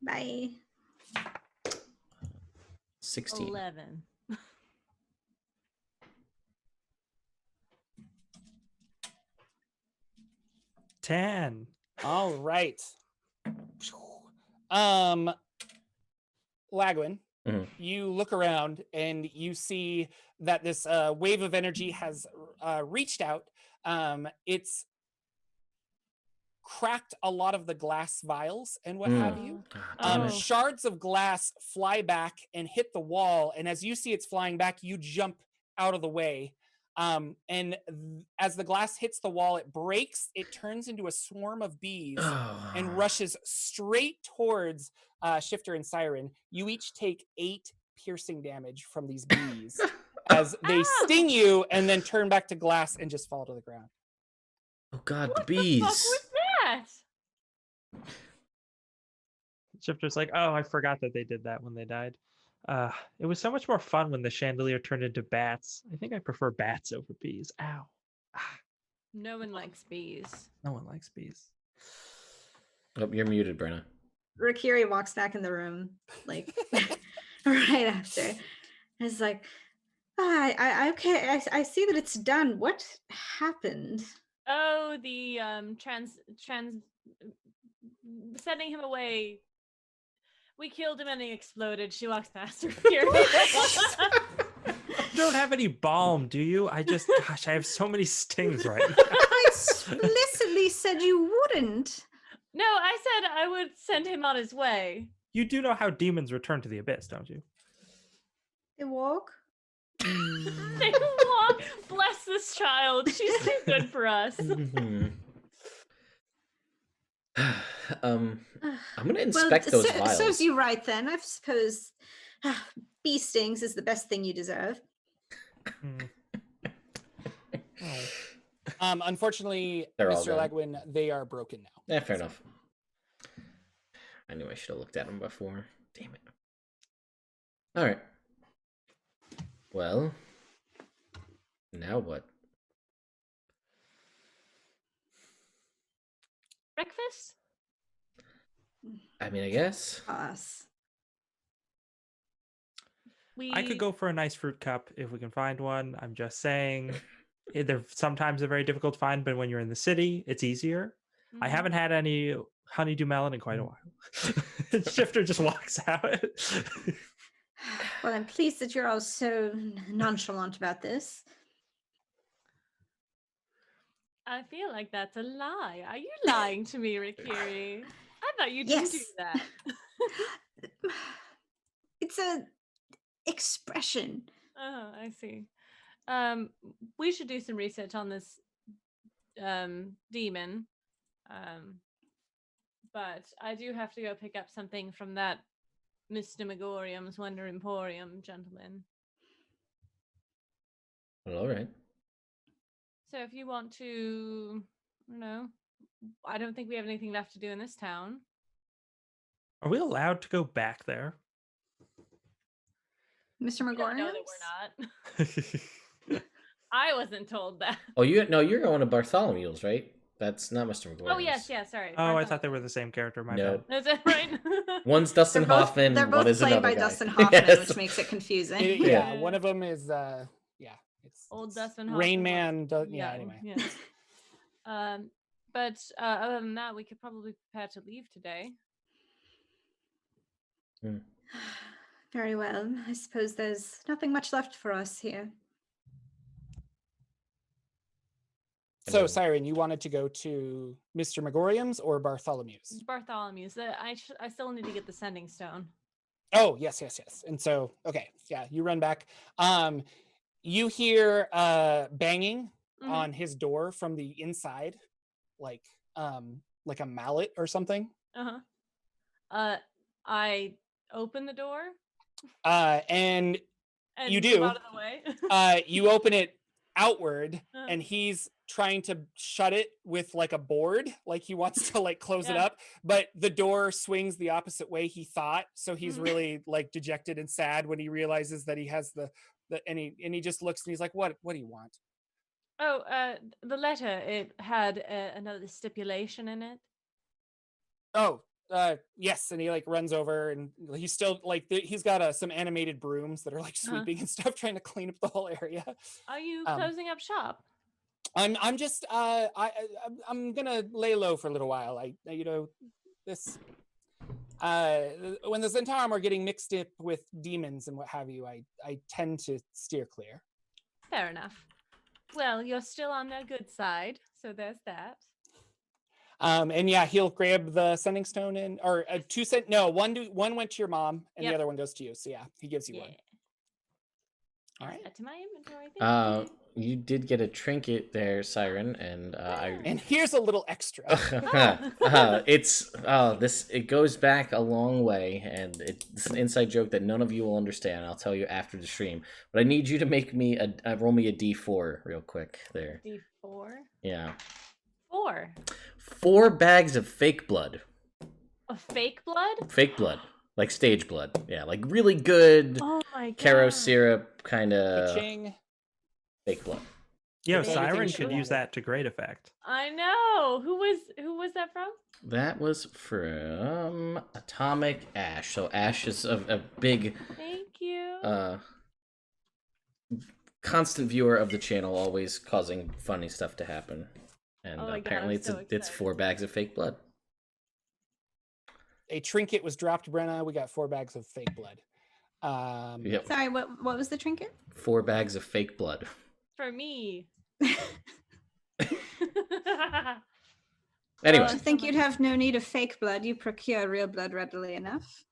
Bye. 16. 11. Ten. All right. Lagwin, you look around and you see that this wave of energy has reached out. It's cracked a lot of the glass vials and what have you. Shards of glass fly back and hit the wall, and as you see it's flying back, you jump out of the way. And as the glass hits the wall, it breaks, it turns into a swarm of bees and rushes straight towards Shifter and Siren. You each take 8 piercing damage from these bees as they sting you and then turn back to glass and just fall to the ground. Oh God, What the bees! What was that? Shifter's like, oh, I forgot that they did that when they died. It was so much more fun when the chandelier turned into bats. I think I prefer bats over bees. Ow. Ah, No one likes bees. no one likes bees. Oh, you're muted, Brenna. Rakiri walks back in the room, like right after. It's like, okay, I see that it's done. What happened? Oh, the sending him away. We killed him and he exploded. She walks past her here. You don't have any balm, do you? Gosh, I have so many stings right now. I explicitly said you wouldn't. No, I said I would send him on his way. You do know how demons return to the abyss, don't you? They walk. They walk. Bless this child. She's too good for us. I'm gonna inspect those vials. Serves you right then. I suppose bee stings is the best thing you deserve. Unfortunately, They're all Mr. done. Lagwin, they are broken now. Yeah, fair enough. I knew I should have looked at them before. Damn it. All right. Well, now what? Breakfast? I mean, I guess. Us. I could go for a nice fruit cup if we can find one. I'm just saying. They're sometimes they're very difficult to find, but when you're in the city, it's easier. I haven't had any honeydew melon in quite a while. Shifter just walks out. Well, I'm pleased that you're all so nonchalant about this. I feel like that's a lie. Are you lying to me, Rikiri? I thought you didn't do Yes. that. It's a expression. Oh, I see. We should do some research on this demon. But I do have to go pick up something from that Mr. Megorium's Wonder Emporium gentleman. Well, all right. So if you want to, I don't think we have anything left to do in this town. Are we allowed to go back there? Mr. We don't know McGorn? that we're not. I wasn't told that. Oh, you're going to Bartholomew's, right? That's not Mr. McGuire. Oh yes, sorry. Oh, I thought they were the same character. My No. bad. Is that right? One's Dustin Hoffman. They're one both is played another by guy. Dustin Hoffman, Yes. which makes it confusing. Yeah, Yeah. one of them is it's Old it's Dustin Hoffman. Rain Man. Yeah, Anyway. Yeah. But other than that, we could probably prepare to leave today. Very well. I suppose there's nothing much left for us here. So, Siren, you wanted to go to Mr. Megorium's or Bartholomew's? Bartholomew's. I still need to get the sending stone. Oh, yes. And so, okay, yeah, you run back. You hear banging on his door from the inside, like a mallet or something. I open the door. And you do. Move out of the way. You open it outward, and he's trying to shut it with like a board, like he wants to like close it up, but the door swings the opposite way he thought, so he's really like dejected and sad when he realizes that he has the and he just looks and he's like, what do you want? Oh, the letter, it had another stipulation in it. Oh, yes. And he like runs over, and he's still like he's got some animated brooms that are like sweeping and stuff, trying to clean up the whole area. Are you closing up shop? I'm just I'm gonna lay low for a little while. This when the Zentarum are getting mixed up with demons and what have you, I tend to steer clear. Fair enough. Well, you're still on their good side, so there's that. And yeah, he'll grab the sending stone or one went to your mom and the other one goes to you. So yeah, he gives you one. All right. Add to my inventory. Thank you. You did get a trinket there, Siren, and and here's a little extra. It goes back a long way, and it's an inside joke that none of you will understand. I'll tell you after the stream. But I need you to make me roll me a D4 real quick there. D4. Yeah. 4. 4 bags of fake blood. Of fake blood? Fake blood. like stage blood. Yeah, like really good Oh my god. Caro syrup kind of Ka-ching. fake blood. Yo, With everything Siren she could use wanted. that to great effect. I know. Who was that from? That was from Atomic Ash. So Ash is a big Thank you. constant viewer of the channel, always causing funny stuff to happen. And Oh my God, apparently I'm so it's 4 bags of fake blood. A trinket was dropped, Brenna. We got 4 bags of fake blood. Yep. Sorry, what was the trinket? 4 bags of fake blood. For me. Anyway, I think you'd have no need of fake blood. You procure real blood readily enough.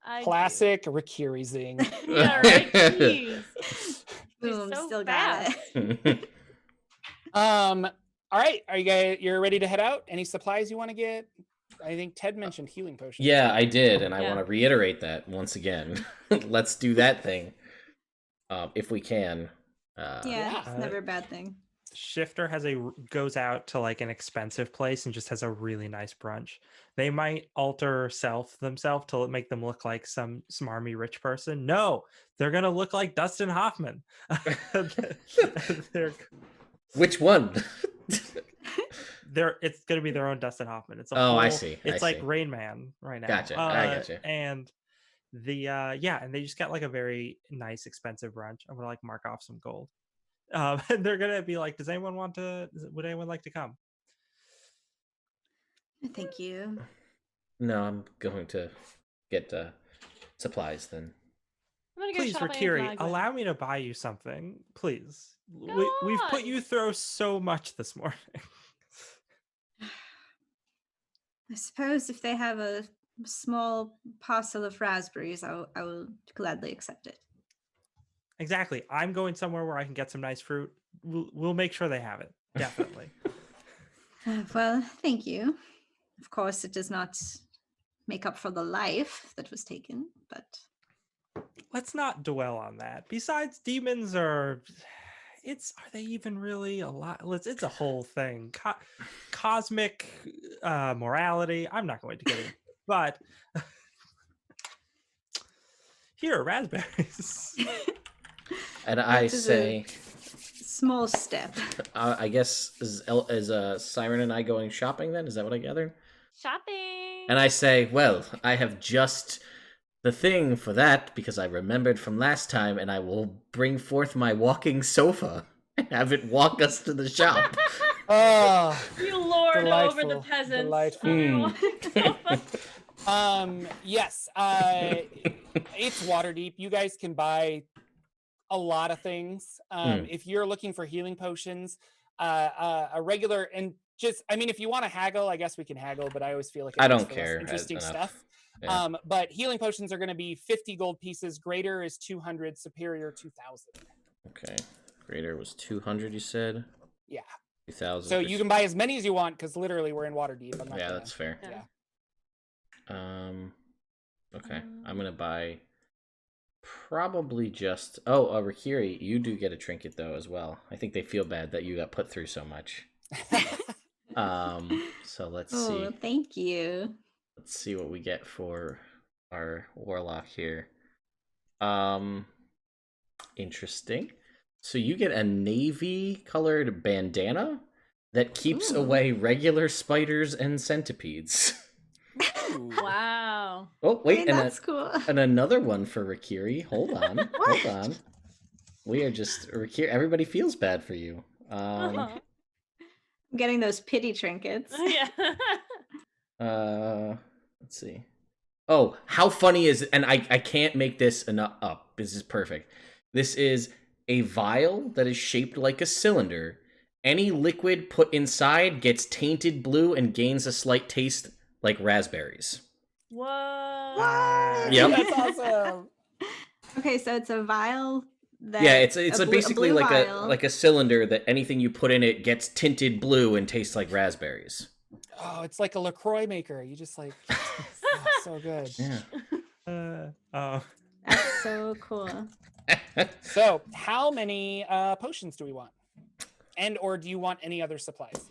I do. Classic Rikiri zing. Yeah, right. Jeez. Boom, so still fast. got it. All right, are you guys? You're ready to head out? Any supplies you want to get? I think Ted mentioned healing potions. yeah, I did, and I Yeah. want to reiterate that once again. Let's do that thing, if we can. Yeah, it's Uh, never a bad thing. Shifter goes out to like an expensive place and just has a really nice brunch. They might alter themselves to make them look like some smarmy rich person. No, they're gonna look like Dustin Hoffman. they're Which one? it's gonna be their own Dustin Hoffman. It's a Oh, I whole- see, It's I like see. Rain Man right now. Gotcha, I gotcha. And the and they just got like a very nice expensive brunch. I'm gonna like mark off some gold. And they're gonna be like, would anyone like to come? Thank you. No, I'm going to get supplies then. I'm gonna go Please, shopping at Rikiri, Lagwin. allow me to buy you something. Please. Go We've put on. you through so much this morning. I suppose if they have a small parcel of raspberries, I will gladly accept it. Exactly. I'm going somewhere where I can get some nice fruit. We'll make sure they have it. Definitely. Well, thank you. Of course, it does not make up for the life that was taken, but Let's not dwell on that. Besides, demons are they even really a lot? It's a whole thing. Cosmic morality. I'm not going to get it, but here are raspberries. And I This is say, small step. I guess is Siren and I going shopping then? Is that what I gathered? Shopping. And I say, well, I have just the thing for that because I remembered from last time, and I will bring forth my walking sofa and have it walk us to the shop. Oh, You lord over Delightful, the peasants. delightful. Hmm. yes. It's Waterdeep. You guys can buy a lot of things. If you're looking for healing potions, a regular and just, I mean, if you want to haggle, I guess we can haggle, but I always feel like it I makes don't for less care interesting enough. stuff. Yeah. But healing potions are going to be 50 gold pieces. Greater is 200. Superior 2,000. Okay. Greater was 200, you said? Yeah. 2,000. So you can buy as many as you want because literally we're in Waterdeep. I'm not Yeah, gonna- that's fair. Yeah. Okay. I'm gonna buy probably just Rikiri, you do get a trinket though as well. I think they feel bad that you got put through so much. So let's see. Thank you. Let's see what we get for our warlock here. Interesting. So you get a navy colored bandana that keeps Ooh. away regular spiders and centipedes. Ooh. Wow. Oh, I wait, mean, and, that's cool. and another one for Rikiri. Hold on. What? Hold on. We are just Rikiri. Everybody feels bad for you. I'm getting those pity trinkets. Yeah. Let's see. Oh, how funny is it? And I can't make this enough up. This is perfect. This is a vial that is shaped like a cylinder. Any liquid put inside gets tainted blue and gains a slight taste like raspberries. Whoa. What? Yep. That's awesome. Okay, so it's a vial that Yeah, it's basically blue like vial. a cylinder that anything you put in it gets tinted blue and tastes like raspberries. Oh, it's like a LaCroix maker. You just like, oh, so good. Yeah. That's so cool. So, how many potions do we want? And or do you want any other supplies?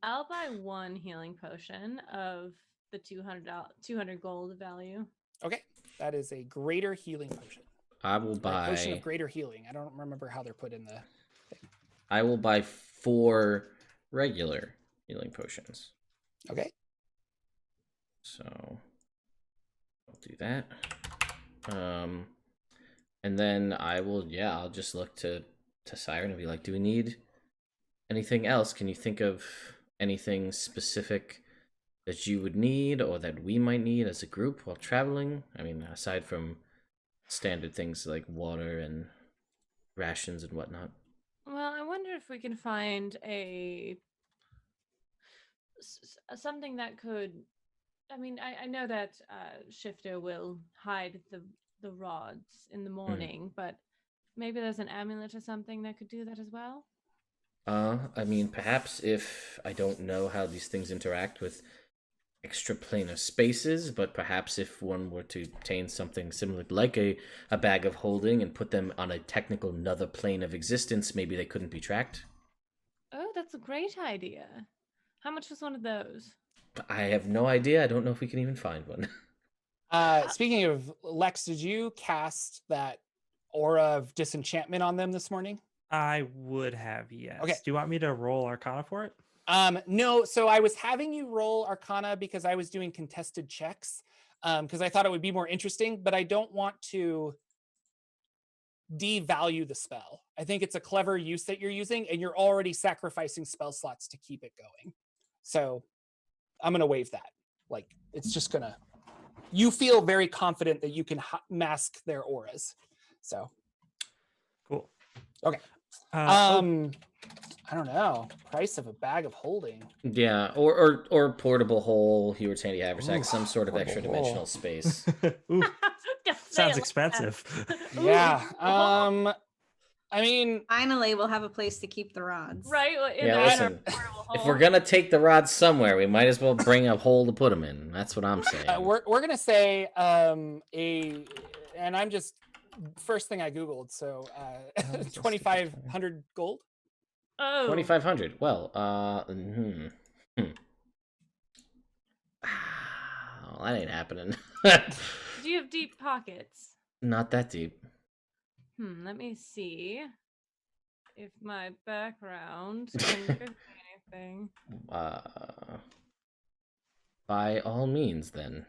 I'll buy 1 healing potion of the 200 gold value. Okay, that is a greater healing potion. I will Or a potion buy. of greater healing. I don't remember how they're put in the thing. I will buy 4 regular healing potions. Okay. So I'll do that. And then I'll just look to Siren and be like, do we need anything else? Can you think of anything specific that you would need or that we might need as a group while traveling? I mean, aside from standard things like water and rations and whatnot. Well, I wonder if we can find something that could. I mean, I know that Shifter will hide the rods in the morning, but maybe there's an amulet or something that could do that as well. I mean, perhaps if I don't know how these things interact with extraplanar spaces, but perhaps if one were to obtain something similar, like a bag of holding, and put them on a technical another plane of existence, maybe they couldn't be tracked. Oh, that's a great idea. How much was one of those? I have no idea. I don't know if we can even find one. Speaking of Lex, did you cast that aura of disenchantment on them this morning? I would have, yes. Okay. Do you want me to roll Arcana for it? No, so I was having you roll Arcana because I was doing contested checks, because I thought it would be more interesting, but I don't want to devalue the spell. I think it's a clever use that you're using, and you're already sacrificing spell slots to keep it going. So I'm going to waive that. Like, it's just going to... You feel very confident that you can mask their auras. So. Cool. Okay. Oh, I don't know. Price of a bag of holding. Yeah, or portable hole, Hewart's handy haversack, Ooh, some sort of portable extra dimensional hole. space. ooh, Just say sounds it like expensive. that. Yeah. Ooh, I mean, Finally, we'll have a place to keep the rods. right. In Yeah, the listen, portable If hole. we're gonna take the rods somewhere, we might as well bring a hole to put them in. That's what I'm saying. we're gonna say and I'm just first thing I googled. So 2,500 gold. Oh, 2,500. Well, Well, that ain't happening. do you have deep pockets? Not that deep. Let me see if my background can give me anything. By all means, then.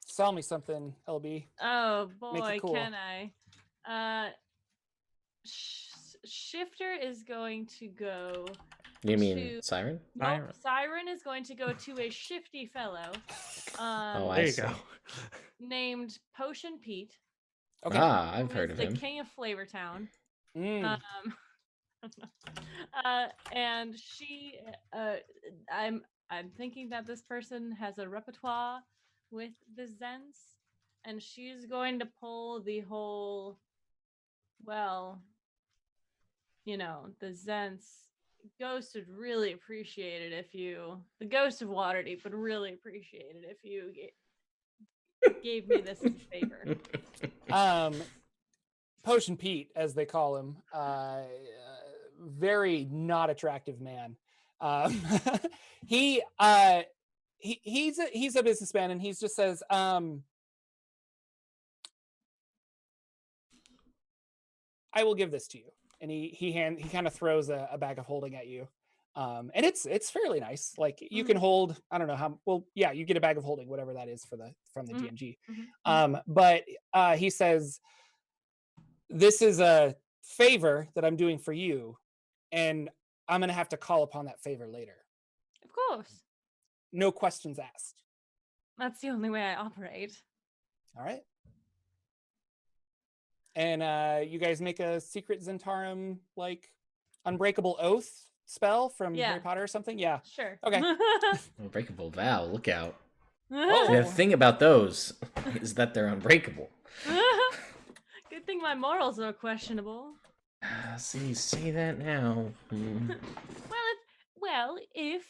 Sell me something, LB. Oh Make it boy, cool. can I? Shifter is going to go. You mean to- Siren? Nope, Siren. Siren is going to go to a shifty fellow. Oh, I there you see. go. Named Potion Pete. Okay. Ah, I've who heard is of the him. king of Flavortown. Mm. And she, I'm thinking that this person has a repertoire with the Zens, and she's going to pull the whole. Well, the Zens ghost would really appreciate it if you, the ghost of Waterdeep would really appreciate it if you gave me this as a favor. Potion Pete, as they call him, very not attractive man. He's a businessman, and he just says, I will give this to you. And he kind of throws a bag of holding at you. And it's fairly nice. Like, you can hold, I don't know how, well, yeah, you get a bag of holding, whatever that is from the DMG. But he says, this is a favor that I'm doing for you, and I'm going to have to call upon that favor later. Of course. No questions asked. That's the only way I operate. All right. And you guys make a secret Zentarum, like, unbreakable oath spell from Harry Potter or something? Yeah. Sure. Okay. Unbreakable vow. Look out. Oh. The thing about those is that they're unbreakable. Good thing my morals are questionable. See, you say that now. Well, if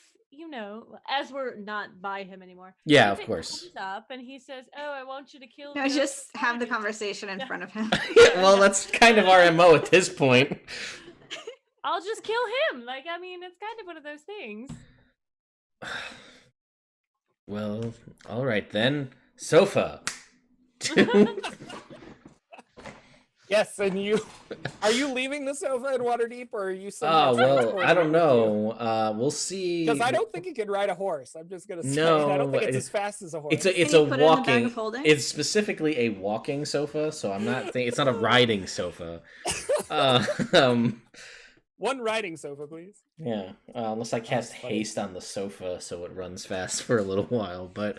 as we're not by him anymore. Yeah, if of it course. comes up and he says, "Oh, I want you to kill." No, the just have the Waterdeep." conversation in front of him. Well, that's kind of our MO at this point. I'll just kill him. Like, I mean, it's kind of one of those things. Well, all right then. Sofa. Yes, and are you leaving the sofa in Waterdeep, or are you Oh somehow well, I don't know. We'll see. Because I don't think it can ride a horse. I'm just gonna say, No, and I don't think it's as fast as a horse. It's Can a you put it in the bag walking. of holding? It's specifically a walking sofa, so I'm not. It's not a riding sofa. Um, One riding sofa, please. yeah. Unless I cast funny. haste on the sofa, so it runs fast for a little while, but.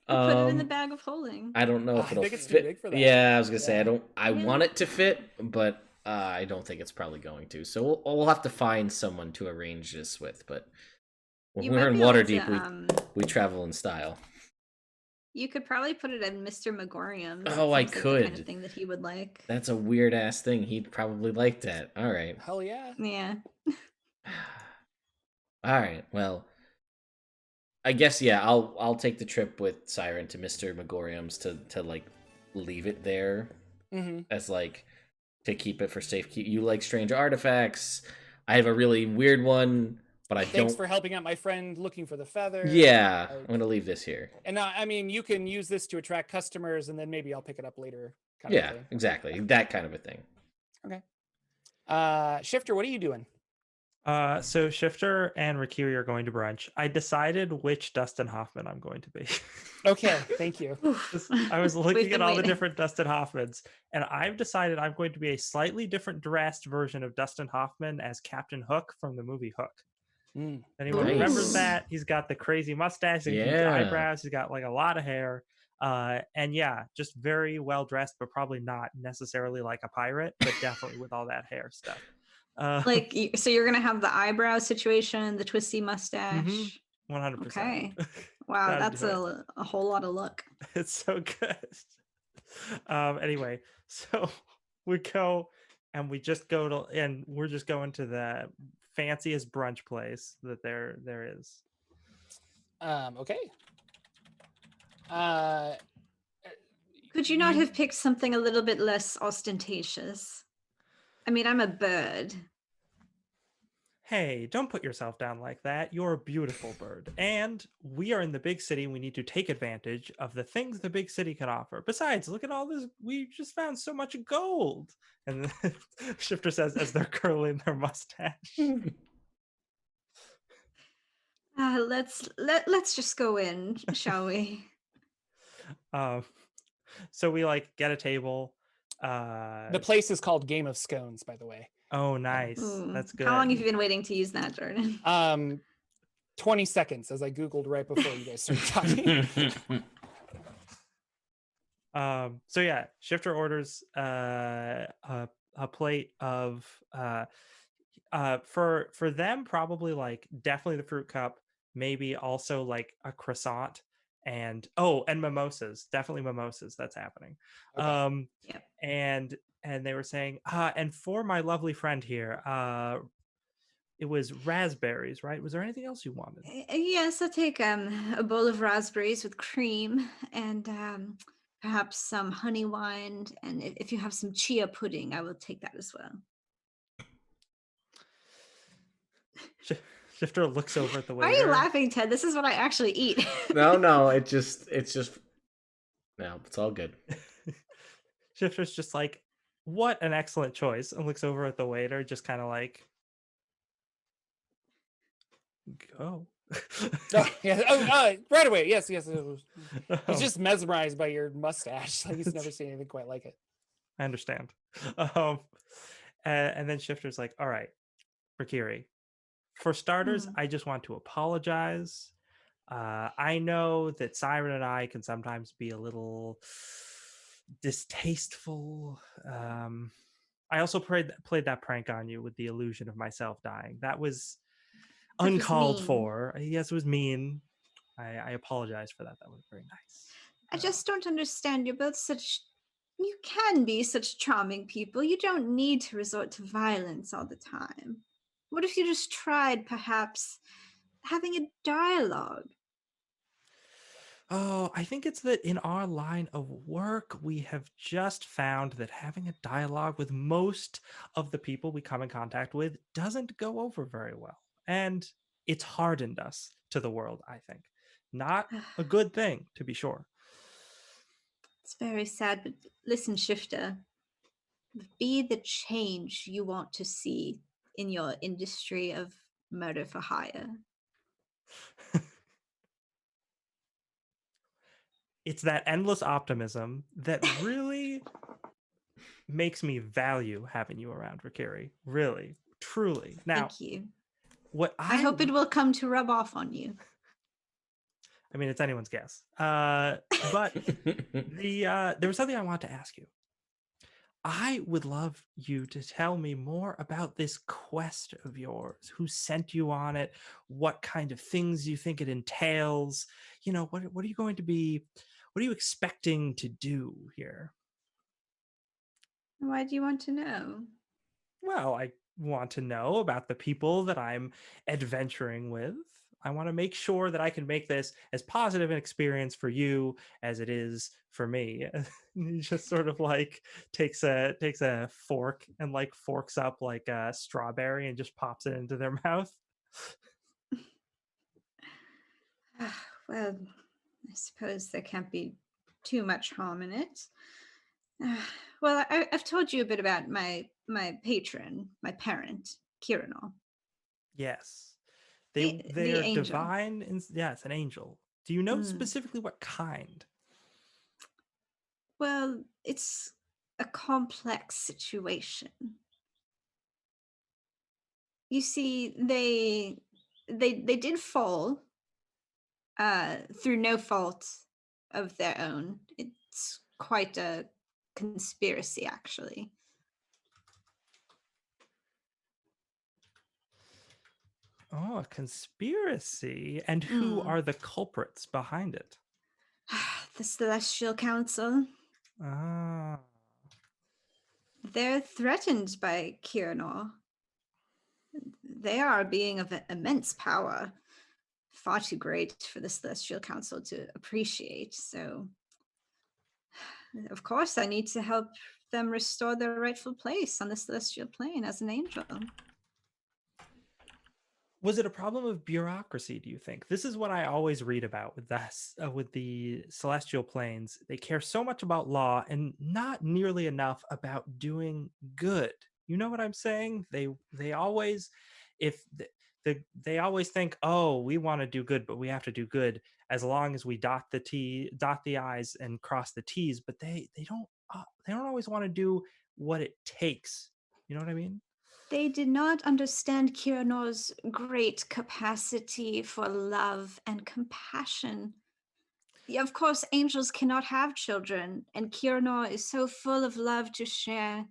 You put it in the bag of holding. I don't know if I it'll think it's too fit. big for that. Yeah, I was gonna say Yeah. I want it to fit, but I don't think it's probably going to. So we'll have to find someone to arrange this with. But when You we're might in be able Waterdeep, we travel in style. You could probably put it in Mr. Megorium's. Oh, I Seems like the could. kind of thing that he would like. That's a weird ass thing. He'd probably like that. All right. Hell yeah. Yeah. All right. Well, I guess yeah. I'll take the trip with Siren to Mr. Megorium's to like leave it there as like to keep it for safekeep. You like strange artifacts. I have a really weird one, but I Thanks don't. for helping out my friend looking for the feather. Yeah, I'm gonna leave this here. And I mean, you can use this to attract customers, and then maybe I'll pick it up later. Kind Yeah, of thing. exactly. That kind of a thing. Okay. Shifter, what are you doing? So Shifter and Rikiri are going to brunch. I decided which Dustin Hoffman I'm going to be. Okay, thank you. I was We've looking at been all the waiting. different Dustin Hoffmans, and I've decided I'm going to be a slightly different dressed version of Dustin Hoffman as Captain Hook from the movie Hook. Mm. Anyone Nice. remembers that? He's got the crazy mustache and huge Yeah. eyebrows. He's got like a lot of hair. And yeah, just very well dressed, but probably not necessarily like a pirate, but definitely with all that hair stuff. Like, so you're gonna have the eyebrow situation, the twisty mustache. 100%. Okay. Wow, Gotta that's do a whole lot of look. It's so good. Anyway, so we go and we just go to, and we're just going to the fanciest brunch place that there is. Okay. Could you not have picked something a little bit less ostentatious? I mean, I'm a bird. Hey, don't put yourself down like that. You're a beautiful bird. And we are in the big city. We need to take advantage of the things the big city can offer. Besides, look at all this. We just found so much gold. And then Shifter says as they're curling their mustache. Let's just go in, shall we? So we like get a table. The place is called Game of Scones, by the way. Oh, nice. Ooh. That's good. How long have you been waiting to use that, Jordan? 20 seconds, as I Googled right before you guys started talking. So yeah, Shifter orders a plate of for them probably like definitely the fruit cup, maybe also like a croissant and mimosas, definitely mimosas. That's happening. Okay. Yep. And they were saying and for my lovely friend here, it was raspberries, right? Was there anything else you wanted? Yes, I'll take a bowl of raspberries with cream and perhaps some honey wine. And if you have some chia pudding, I will take that as well. Shifter looks over at the waiter. Why are you laughing, Ted? This is what I actually eat. No, it's just no, it's all good. Shifter's just like, what an excellent choice, and looks over at the waiter, just kind of like, go. Right away. Yes. He's just mesmerized by your mustache. Like he's never seen anything quite like it. I understand. And then Shifter's like, all right, Rikiri, for starters, I just want to apologize. I know that Siren and I can sometimes be a little distasteful. I also played that prank on you with the illusion of myself dying. That was uncalled for. Yes, it was mean. I apologize for that. That was very nice. I just don't understand. You're both you can be such charming people. You don't need to resort to violence all the time. What if you just tried perhaps having a dialogue? Oh, I think it's that in our line of work, we have just found that having a dialogue with most of the people we come in contact with doesn't go over very well. And it's hardened us to the world, I think. Not a good thing, to be sure. It's very sad, but listen, Shifter, be the change you want to see in your industry of murder for hire. It's that endless optimism that really makes me value having you around, Rakiri. Really, truly. Now, Thank you. what I hope it will come to rub off on you. I mean, it's anyone's guess. But there was something I wanted to ask you. I would love you to tell me more about this quest of yours. Who sent you on it? What kind of things you think it entails? You know, what are you going to be? What are you expecting to do here? Why do you want to know? Well, I want to know about the people that I'm adventuring with. I want to make sure that I can make this as positive an experience for you as it is for me. He just sort of like takes a fork and like forks up like a strawberry and just pops it into their mouth. Well, I suppose there can't be too much harm in it. Well, I've told you a bit about my patron, my parent, Kiranor. Yes. The They're angel. divine and yes, an angel. Do you know Mm. specifically what kind? Well, it's a complex situation. You see, they did fall through no fault of their own. It's quite a conspiracy, actually. Oh, a conspiracy. And who are the culprits behind it? The Celestial Council. Ah. They're threatened by Kiranor. They are a being of immense power, far too great for the Celestial Council to appreciate. So, of course, I need to help them restore their rightful place on the Celestial Plane as an angel. Was it a problem of bureaucracy, do you think? This is what I always read about with this, with the celestial planes. They care so much about law and not nearly enough about doing good. You know what I'm saying? They always, if they always think, oh, we want to do good, but we have to do good as long as we dot the i's and cross the t's. But they don't always want to do what it takes. You know what I mean? They did not understand Kiranor's great capacity for love and compassion. Yeah, of course, angels cannot have children, and Kiranor is so full of love to share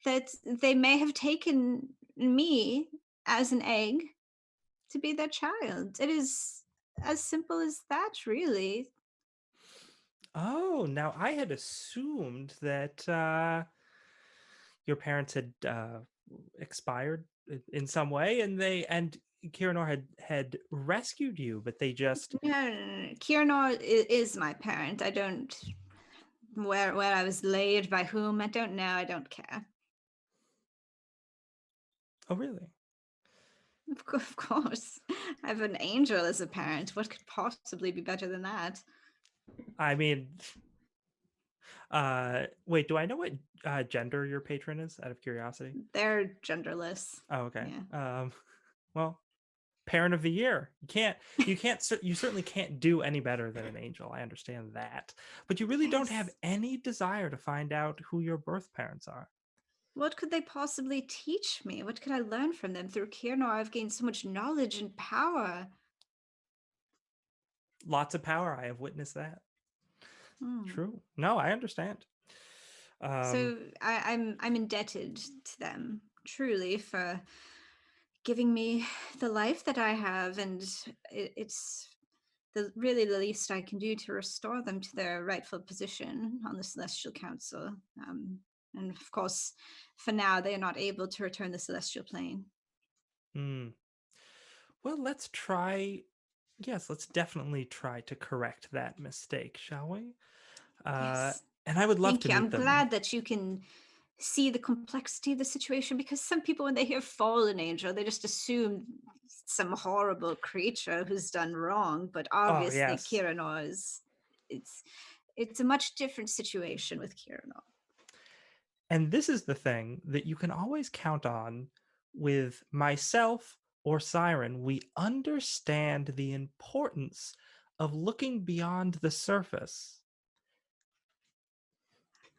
that they may have taken me as an egg to be their child. It is as simple as that, really. Oh, now I had assumed that your parents had expired in some way, and Kiranor had rescued you, but they just No. Kiranor is my parent. I don't where I was laid by whom. I don't know. I don't care. oh really? Of course, I have an angel as a parent. What could possibly be better than that? I mean, wait, do I know what gender your patron is? Out of curiosity. They're genderless. Oh, okay. Yeah. Well, parent of the year. You certainly can't do any better than an angel. I understand that, but you really don't have Yes. any desire to find out who your birth parents are. What could they possibly teach me? What could I learn from them? Through Kiranor, I've gained so much knowledge and power. Lots of power. I have witnessed that. Hmm. True. No, I understand. So I'm indebted to them truly for giving me the life that I have, and it's really the least I can do to restore them to their rightful position on the Celestial Council. And of course, for now, they are not able to return the Celestial Plane. Well, let's try yes, let's definitely try to correct that mistake, shall we? Yes. And I would love Thank to you. meet I'm them. glad that you can see the complexity of the situation, because some people, when they hear fallen angel, they just assume some horrible creature who's done wrong. But obviously, yes. Kiranor is it's a much different situation with Kiranor. And this is the thing that you can always count on with myself or Siren. We understand the importance of looking beyond the surface.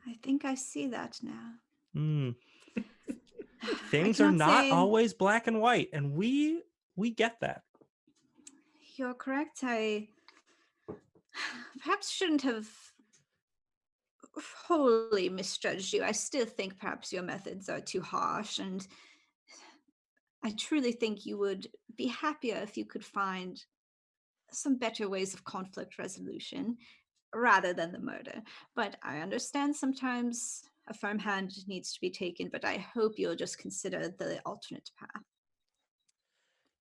I think I see that now. Mm. I Things are cannot not say always black and white, and we get that. you're correct. I perhaps shouldn't have wholly misjudged you. I still think perhaps your methods are too harsh, and I truly think you would be happier if you could find some better ways of conflict resolution rather than the murder. But I understand sometimes a firm hand needs to be taken, but I hope you'll just consider the alternate path.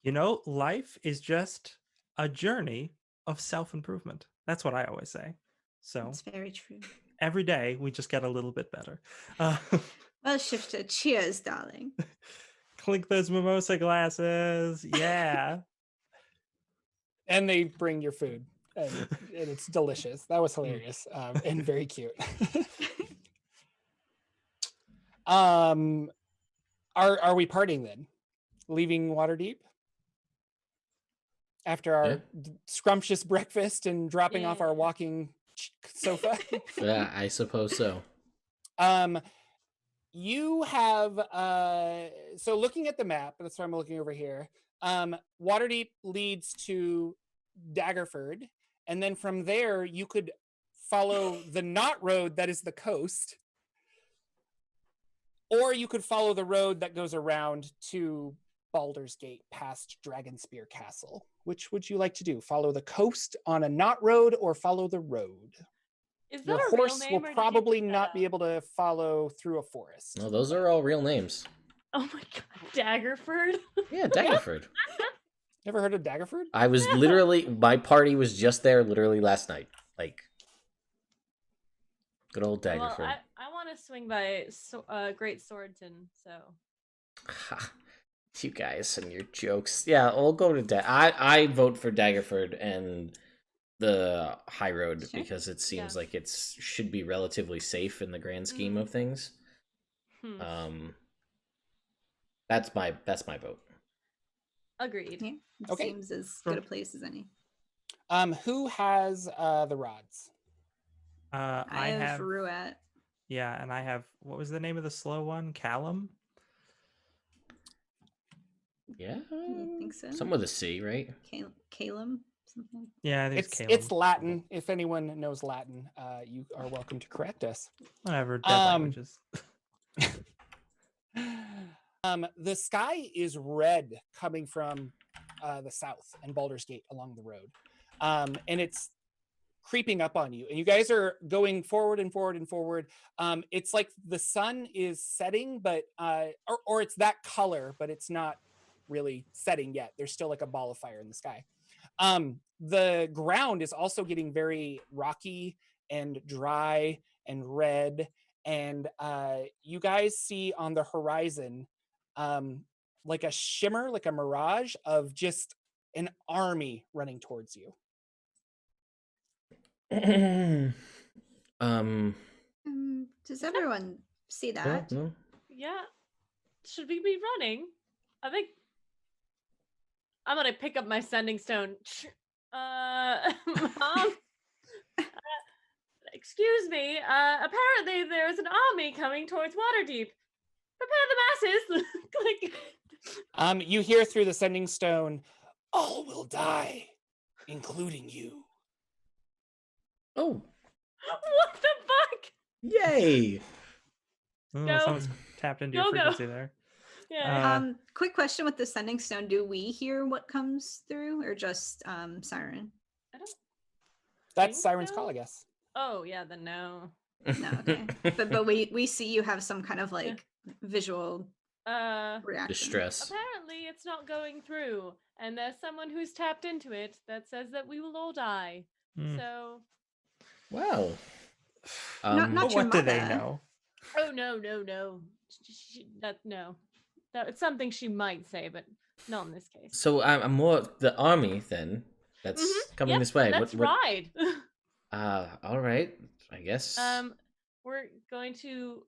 You know, life is just a journey of self-improvement. That's what I always say. So It's very true. every day we just get a little bit better. Well, Shifter, cheers, darling. Clink those mimosa glasses. Yeah. And they bring your food, and it's delicious. That was hilarious, and very cute. Are we partying then? Leaving Waterdeep after our scrumptious breakfast and dropping off our walking sofa? Yeah, I suppose so. You have so looking at the map, that's why I'm looking over here. Waterdeep leads to Daggerford, and then from there you could follow the knot road that is the coast, or you could follow the road that goes around to Baldur's Gate past Dragonspear Castle. Which would you like to do? Follow the coast on a knot road or follow the road? Is that Your a real horse name, will or did you probably make that not up? be able to follow through a forest. No, those are all real names. Oh my god, Daggerford. Yeah, Daggerford. Never heard of Daggerford? I was literally, my party was just there literally last night. Like, good old Daggerford. Well, I want to swing by Great Swordton, so. You guys and your jokes. Yeah, we'll go to I vote for Daggerford and the High Road because it seems like it should be relatively safe in the grand scheme of things. That's my vote. Agreed. Yeah, it Okay. seems as good a place as any. Who has the rods? I have Ruat. Yeah, and I have, what was the name of the slow one? Callum? Yeah, I think so. Some with a C, right? Calum, something. Yeah, It's Latin. If anyone knows Latin, you are welcome to correct us. Whatever, dead languages. The sky is red coming from the south and Baldur's Gate along the road, and it's creeping up on you, and you guys are going forward and forward and forward. It's like the sun is setting, but or it's that color, but it's not really setting yet. There's still like a ball of fire in the sky. The ground is also getting very rocky and dry and red, and you guys see on the horizon like a shimmer, like a mirage of just an army running towards you. Does everyone see that? No. Yeah. Should we be running? I think I'm gonna pick up my sending stone. Mom, excuse me. Apparently there's an army coming towards Waterdeep. Prepare the masses. Click. You hear through the sending stone, all will die, including you. Oh. What the fuck? Yay! Oh, someone's tapped into your frequency there. Yeah. Quick question with the sending stone: do we hear what comes through, or just Siren? I don't. That's Siren's call, I guess. Oh yeah, then no. No, okay. but we see you have some kind of like visual reaction. Distress. Apparently, it's not going through, and there's someone who's tapped into it that says that we will all die. Hmm. So, Well, Not But your what do they mother. know? oh no, it's something she might say, but not in this case. so I'm more the army then. That's coming Yep, this way. let's what? ride. All right. I guess. We're going to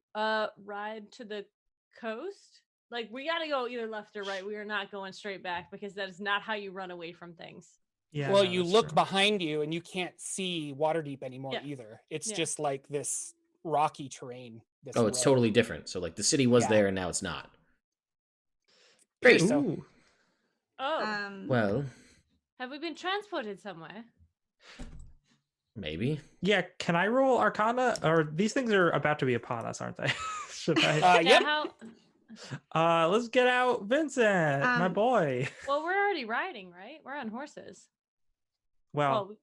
ride to the coast. Like, we gotta go either left or right. We are not going straight back because that is not how you run away from things. Yeah. Well, no, you that's look true. behind you and you can't see Waterdeep anymore Yeah. either. It's Yeah. just like this rocky terrain. This Oh, it's road. totally different. So like the city was Yeah. there and now it's not. Very Great. so. Ooh. Oh, Well, have we been transported somewhere? maybe. Yeah. Can I roll Arcana? Or these things are about to be upon us, aren't they? Should I? Yep. How? Let's get out, Vincent, my Um, boy. Well, we're already riding, right? We're on horses. Well, Well,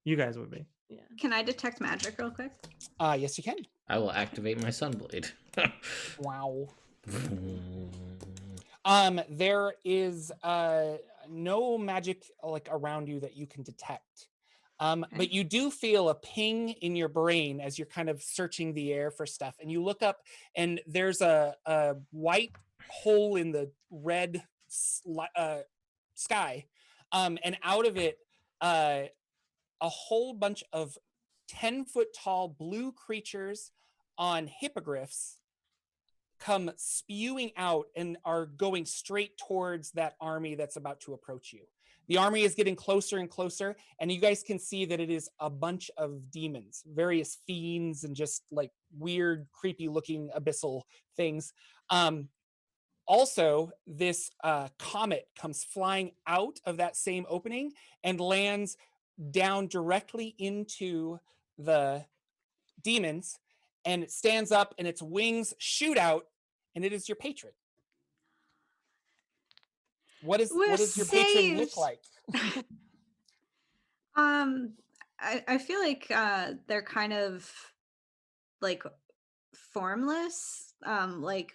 you guys would be. yeah. Can I detect magic real quick? Yes, you can. I will activate my Sunblade. Wow. There is no magic like around you that you can detect. But you do feel a ping in your brain as you're kind of searching the air for stuff, and you look up and there's a white hole in the red sky, and out of it a whole bunch of 10-foot tall blue creatures on hippogriffs come spewing out and are going straight towards that army that's about to approach you. The army is getting closer and closer, and you guys can see that it is a bunch of demons, various fiends and just like weird, creepy looking abyssal things. Also, this comet comes flying out of that same opening and lands down directly into the demons, and it stands up and its wings shoot out, and it is your patron. What does your patron look saved. like? I feel like they're kind of like formless, like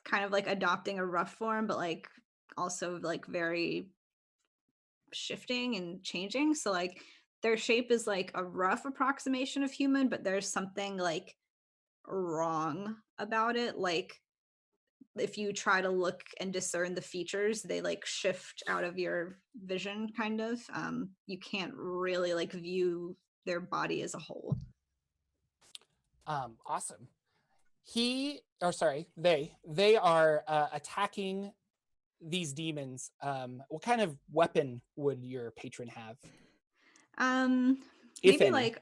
kind of like adopting a rough form, but like also like very shifting and changing. So like their shape is like a rough approximation of human, but there's something like wrong about it. Like if you try to look and discern the features, they like shift out of your vision kind of. You can't really like view their body as a whole. Awesome. They are attacking these demons. What kind of weapon would your patron have? If Maybe any.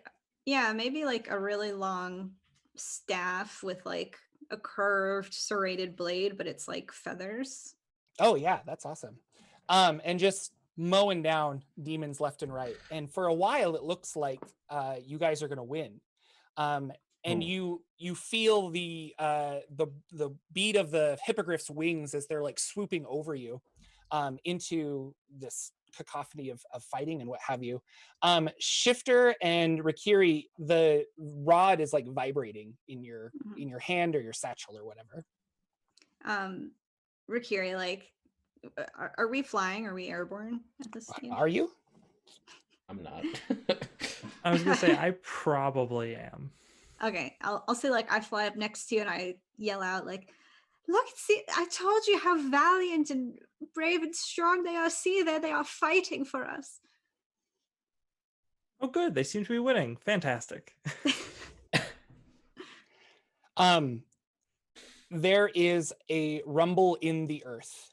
maybe like a really long staff with like a curved serrated blade, but it's like feathers. Oh yeah, that's awesome. And just mowing down demons left and right. And for a while, it looks like you guys are going to win. And you feel the beat of the hippogriff's wings as they're like swooping over you into this cacophony of fighting and what have you. Shifter and Rikiri, the rod is like vibrating in your hand or your satchel or whatever. Rikiri, like, are we flying? Are we airborne at this stage? Are you? I'm not. I was gonna say I probably am. Okay, I'll say like I fly up next to you and I yell out like, "Look, see! I told you how valiant and brave and strong they are. See there, they are fighting for us." Oh, good. They seem to be winning. Fantastic. There is a rumble in the earth,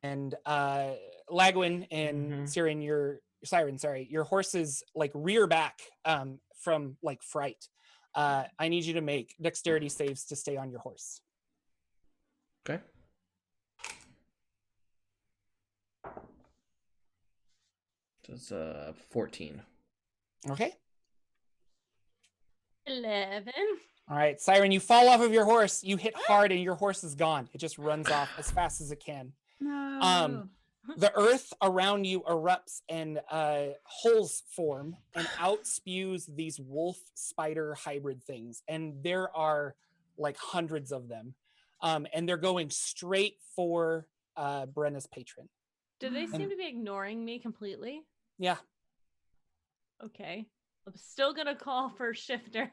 and Lagwin and Siren, your horses like rear back from like fright. I need you to make dexterity saves to stay on your horse. Okay. That's 14. Okay. 11. All right, Siren, you fall off of your horse. You hit hard, and your horse is gone. It just runs off as fast as it can. No. The earth around you erupts, and holes form, and out spews these wolf spider hybrid things, and there are like hundreds of them. and they're going straight for Brenna's patron. Do they seem And- to be ignoring me completely? Yeah. Okay. I'm still gonna call for Shifter.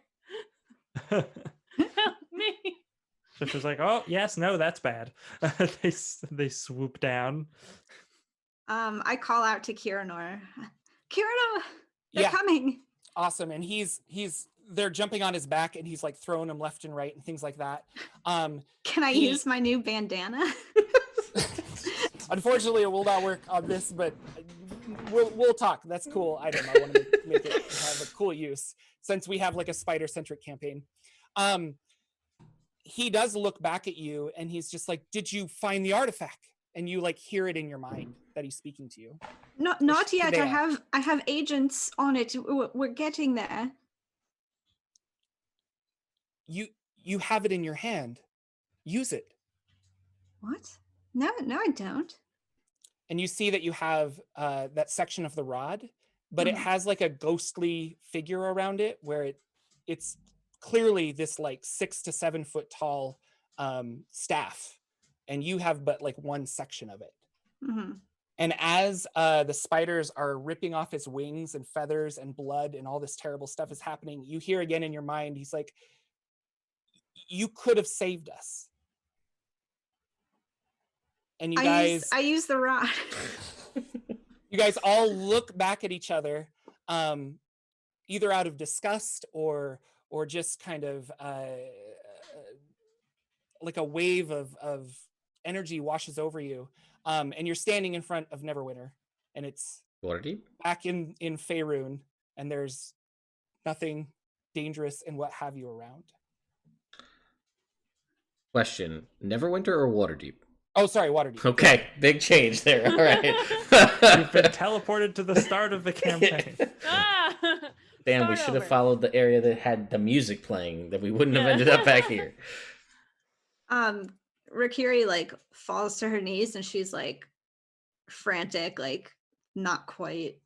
Shifter's Help me. like, oh yes, no, that's bad. They swoop down. I call out to Kiranor. Kiranor, they're Yeah. coming. Awesome. And they're jumping on his back, and he's like throwing him left and right and things like that. Can I use my new bandana? Unfortunately, it will not work on this, but we'll talk. That's a cool item. I want to make it have a cool use since we have like a spider-centric campaign. He does look back at you, and he's just like, "Did you find the artifact?" And you like hear it in your mind that he's speaking to you. Not yet. There. I have agents on it. We're getting there. You have it in your hand. Use it. What? No, I don't. And you see that you have that section of the rod, but it has like a ghostly figure around it where it's clearly this like 6 to 7 foot tall staff, and you have but like one section of it. Mm-hmm. And as the spiders are ripping off his wings and feathers and blood and all this terrible stuff is happening, you hear again in your mind, he's like, "You could have saved us." And I use the rod. you guys all look back at each other, either out of disgust or just kind of like a wave of energy washes over you. And you're standing in front of Neverwinter, and it's Waterdeep? back in Faerun, and there's nothing dangerous and what have you around. Question: Neverwinter or Waterdeep? Oh, sorry, Waterdeep. Okay, big change there. All right. You've been teleported to the start of the campaign. Ah! Damn, we Start should have over. followed the area that had the music playing. That we wouldn't have ended up back here. Rakiri like falls to her knees, and she's like frantic, like not quite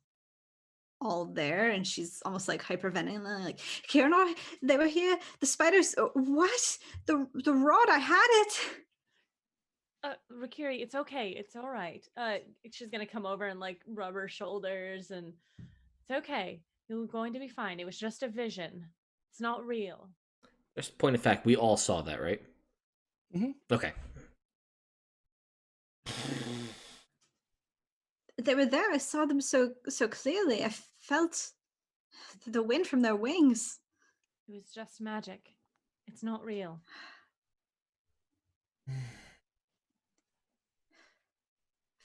all there, and she's almost like hyperventilating, like, Kiranor, they were here. The spiders. What? The rod? I had it. Rakiri, it's okay. It's all right. She's gonna come over and like rub her shoulders, and it's okay. You're going to be fine. It was just a vision. It's not real. Just point of fact, we all saw that, right? Mhm. Okay. They were there. I saw them so clearly. I felt the wind from their wings. It was just magic. It's not real.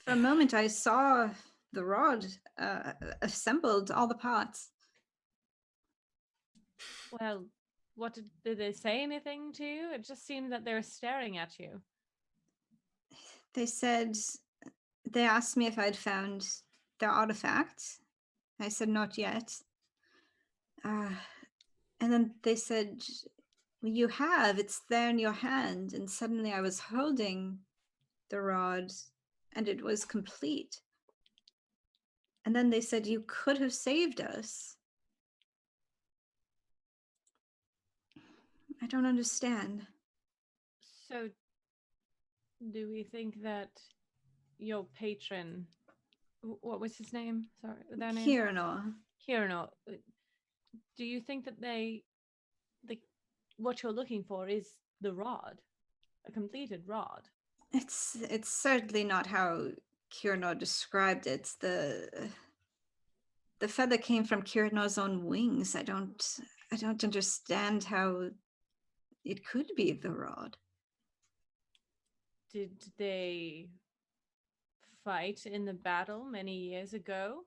For a moment, I saw the rod assembled all the parts. Well, what did they say anything to you? It just seemed that they were staring at you. They said, they asked me if I'd found their artifact. I said, not yet. And then they said, well, you have, it's there in your hand. And suddenly I was holding the rod, and it was complete. And then they said, you could have saved us. I don't understand. So, do we think that your patron, what was his name? Sorry, their name? Kiranor. Hirano. Do you think that what you're looking for is the rod, a completed rod? It's certainly not how Kiranor described it. The feather came from Kiranor's own wings. I don't understand how it could be the rod. Did they fight in the battle many years ago?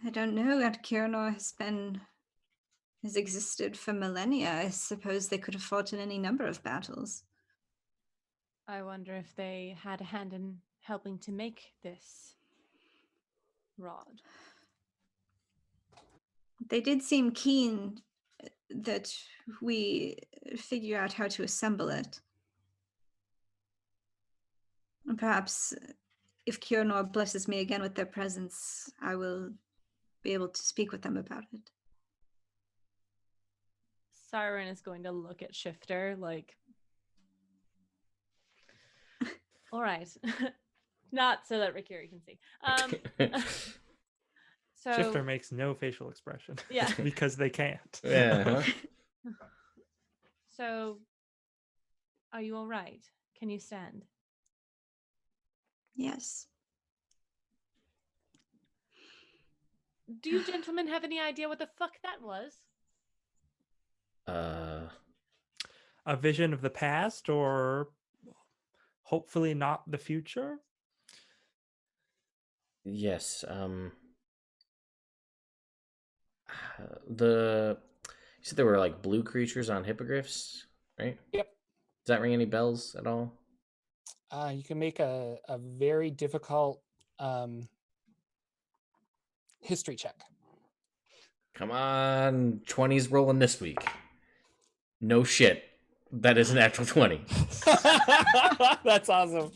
I don't know. And Kiranor has existed for millennia. I suppose they could have fought in any number of battles. I wonder if they had a hand in helping to make this rod. They did seem keen that we figure out how to assemble it. And perhaps if Kiranor blesses me again with their presence, I will be able to speak with them about it. Siren is going to look at Shifter like, All right. Not so that Rikiri can see. So Shifter makes no facial expression. Yeah. Because they can't. Yeah. Huh? So, are you all right? Can you stand? Yes. Do you gentlemen have any idea what the fuck that was? A vision of the past, or hopefully not the future? Yes. You said there were like blue creatures on hippogriffs, right? Yep. Does that ring any bells at all? You can make a very difficult history check. Come on, 20's rolling this week. No shit. That is an actual 20. That's awesome.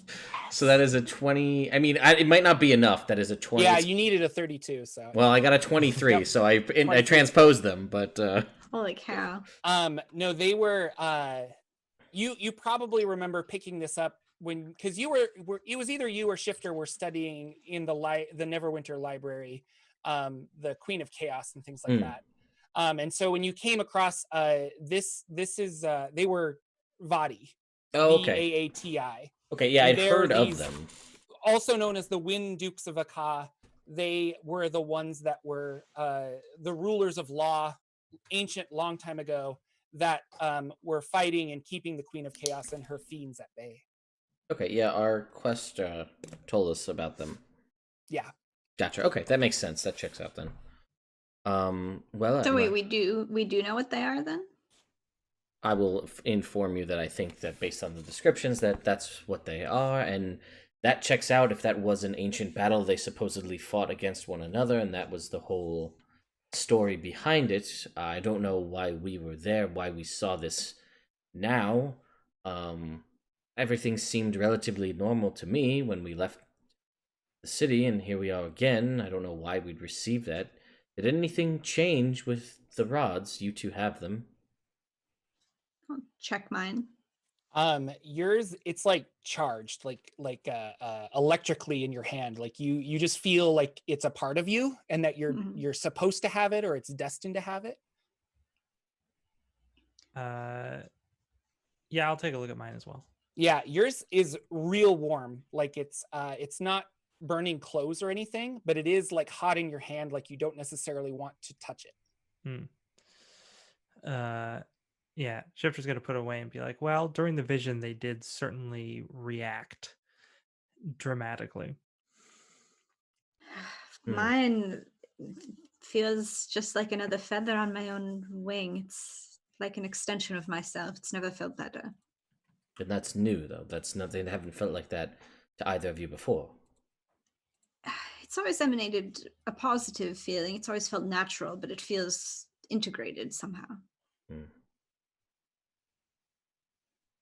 So that is a 20. I mean, it might not be enough. That is a 20. Yeah, you needed a 32, so. Well, I got a 23, Yep. so I 23. transposed them, but Holy cow. No, they were you probably remember picking this up because you were it was either you or Shifter were studying in the Neverwinter library, the Queen of Chaos and things like that. And so when you came across this is they were Vadi. oh, okay. V-A-A-T-I. Okay, yeah, And I'd they're heard of these- them. Also known as the Wind Dukes of Akka. They were the ones that were the rulers of law, ancient, long time ago, that were fighting and keeping the Queen of Chaos and her fiends at bay. Okay, yeah, our quest told us about them. Yeah. Gotcha. Okay, that makes sense. That checks out then. Well, So wait, we do know what they are then? I will inform you that I think that based on the descriptions that that's what they are, and that checks out. If that was an ancient battle, they supposedly fought against one another, and that was the whole story behind it. I don't know why we were there, why we saw this now. Everything seemed relatively normal to me when we left the city, and here we are again. I don't know why we'd receive that. Did anything change with the rods? You two have them. I'll check mine. Yours, it's like charged, like electrically in your hand. Like you just feel like it's a part of you, and that you're supposed to have it, or it's destined to have it. Yeah, I'll take a look at mine as well. Yeah, yours is real warm. Like it's not burning clothes or anything, but it is like hot in your hand. Like you don't necessarily want to touch it. Yeah, Shifter's going to put it away and be like, well, during the vision, they did certainly react dramatically. Mine feels just like another feather on my own wing. It's like an extension of myself. It's never felt better. And that's new, though. That's not, they haven't felt like that to either of you before. It's always emanated a positive feeling. It's always felt natural, but it feels integrated somehow.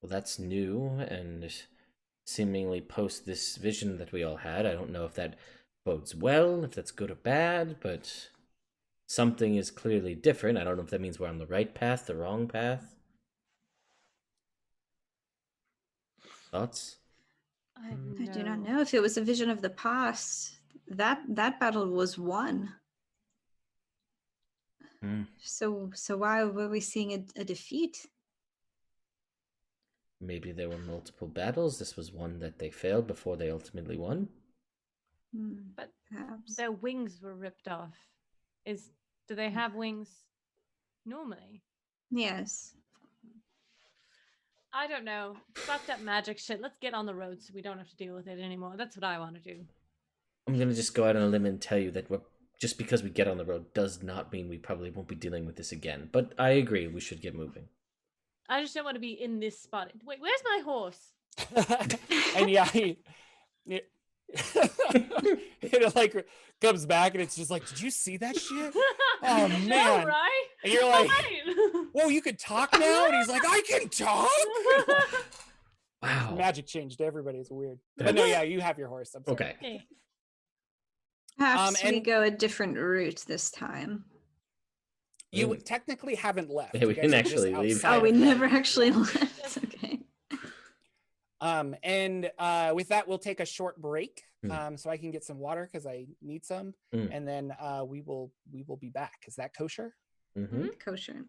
Well, that's new, and seemingly post this vision that we all had. I don't know if that bodes well, if that's good or bad, but something is clearly different. I don't know if that means we're on the right path, the wrong path. Thoughts? I do not know if it was a vision of the past. That battle was won. So why were we seeing a defeat? Maybe there were multiple battles. This was one that they failed before they ultimately won. But Perhaps. their wings were ripped off. Do they have wings normally? Yes. I don't know. Fucked up magic shit. Let's get on the road so we don't have to deal with it anymore. That's what I want to do. I'm going to just go out on a limb and tell you that just because we get on the road does not mean we probably won't be dealing with this again. But I agree, we should get moving. I just don't want to be in this spot. Wait, where's my horse? And yeah, it like comes back and it's just like, did you see that shit? Oh man! No, right? And you're like, right. whoa, you can talk now? And he's like, I can talk. Wow. Magic changed everybody. It's weird. But no, yeah, you have your horse. I'm sorry. Okay. Perhaps we and- go a different route this time. You technically haven't left. Yeah, You we guys didn't are just actually leave. outside Oh, we of the- never actually left. Okay. And with that, we'll take a short break Mm. so I can get some water because I need some, and then we will be back. Is that kosher? Mm-hmm. Kosher.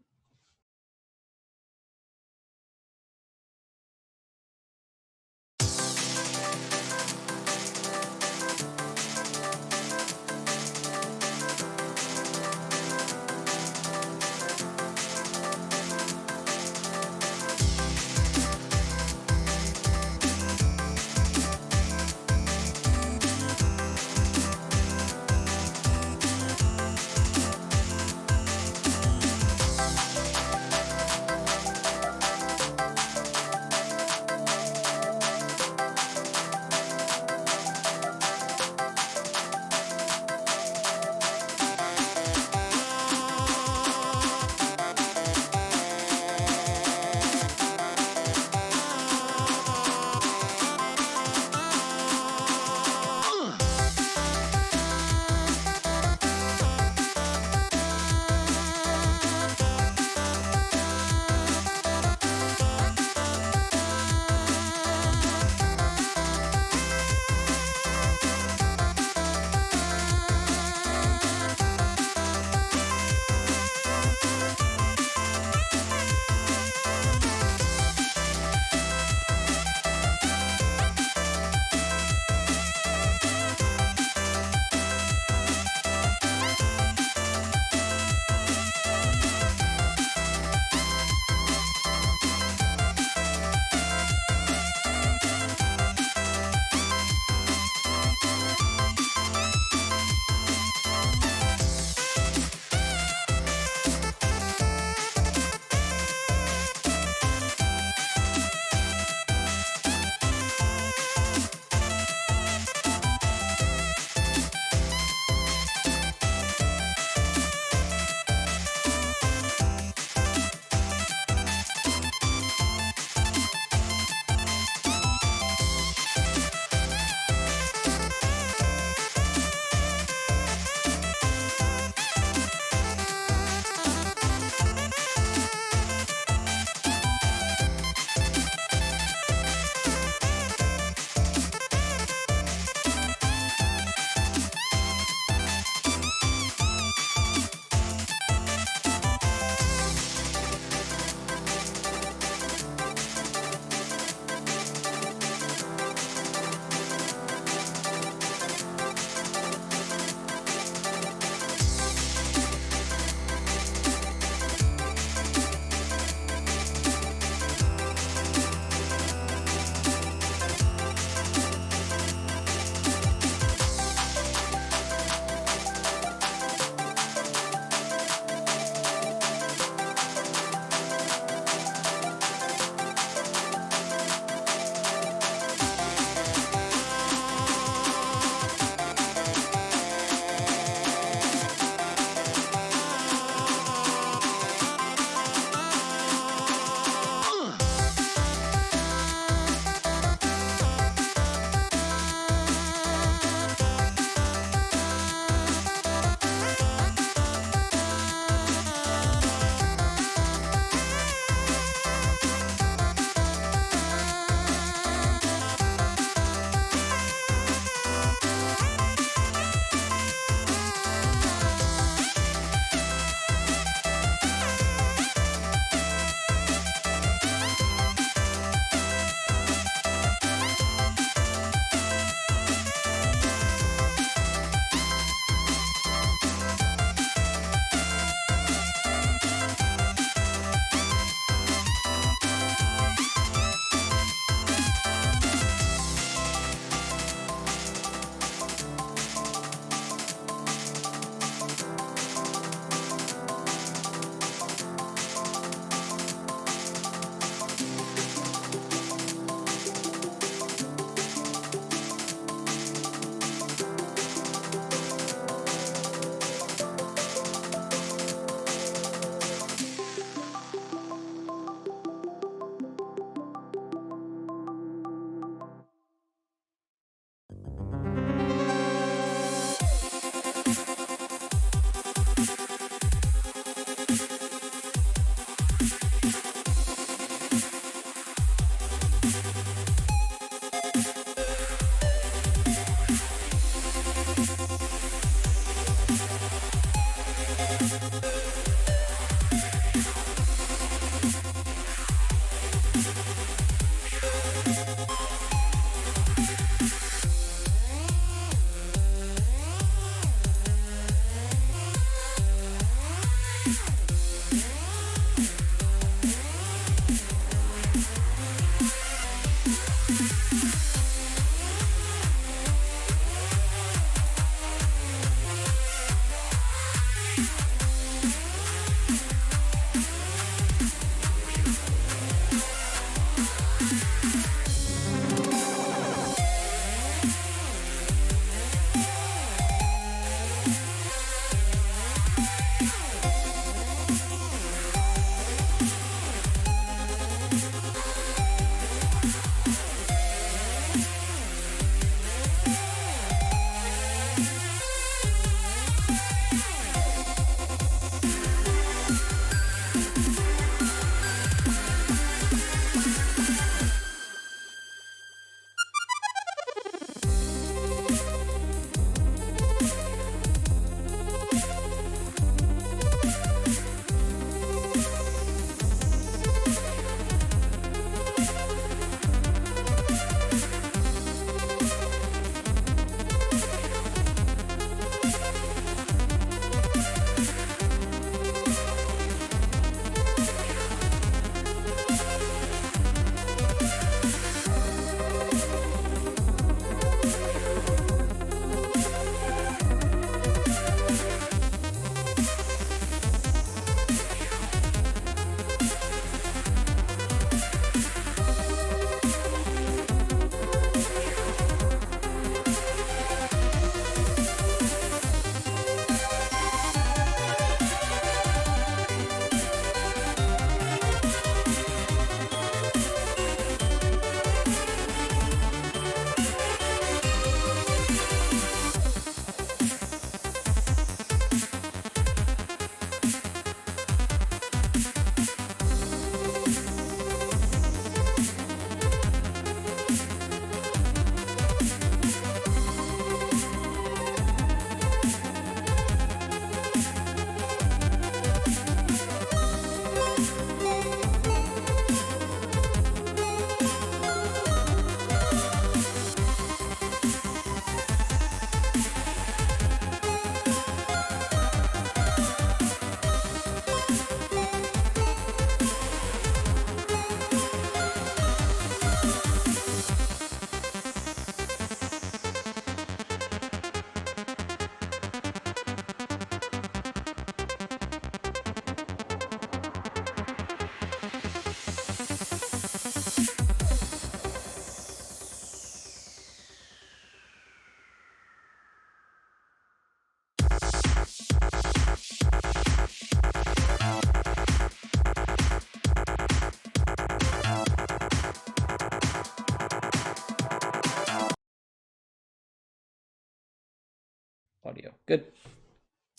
audio. Good.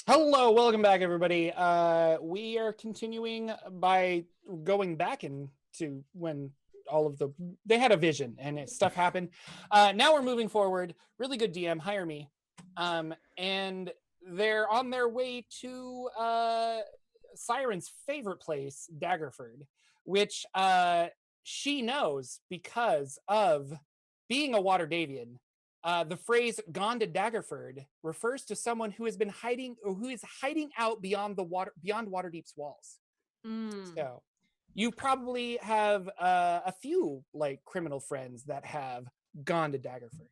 Hello, welcome back, everybody. We are continuing by going back into when all of they had a vision and stuff happened. Now we're moving forward. Really good DM, hire me. And they're on their way to Siren's favorite place, Daggerford, which she knows because of being a Waterdavian. The phrase "gone to Daggerford" refers to someone who has been hiding, or who is hiding out beyond Waterdeep's walls. So, you probably have a few like criminal friends that have gone to Daggerford.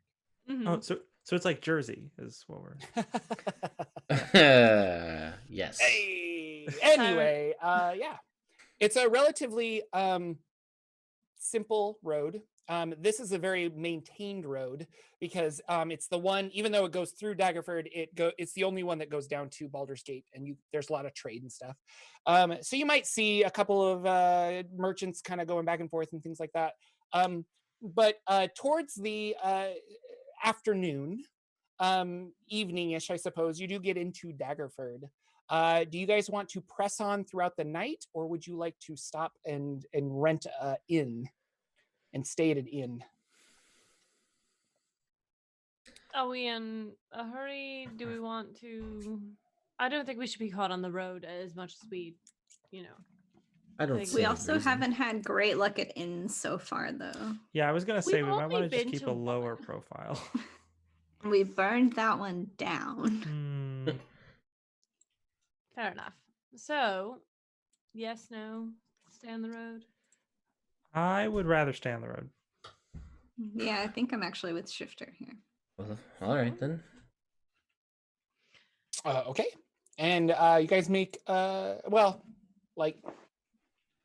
Oh, so it's like Jersey is what we're. Yes. Hey! Anyway, yeah, it's a relatively simple road. This is a very maintained road because it's the one, even though it goes through Daggerford, it's the only one that goes down to Baldur's Gate, and there's a lot of trade and stuff. So you might see a couple of merchants kind of going back and forth and things like that. But towards the afternoon, evening-ish, I suppose, you do get into Daggerford. Do you guys want to press on throughout the night, or would you like to stop and rent an inn and stay at an inn? Are we in a hurry? Do we want to? I don't think we should be caught on the road as much as we, I don't We see We any also reason. haven't had great luck at inns so far, though. Yeah, I was gonna say we might only want to just been keep to a lower one. profile. We burned that one down. Fair enough. So, yes, no, stay on the road. I would rather stay on the road. Yeah, I think I'm actually with Shifter here. Well, all right then. Okay, and you guys make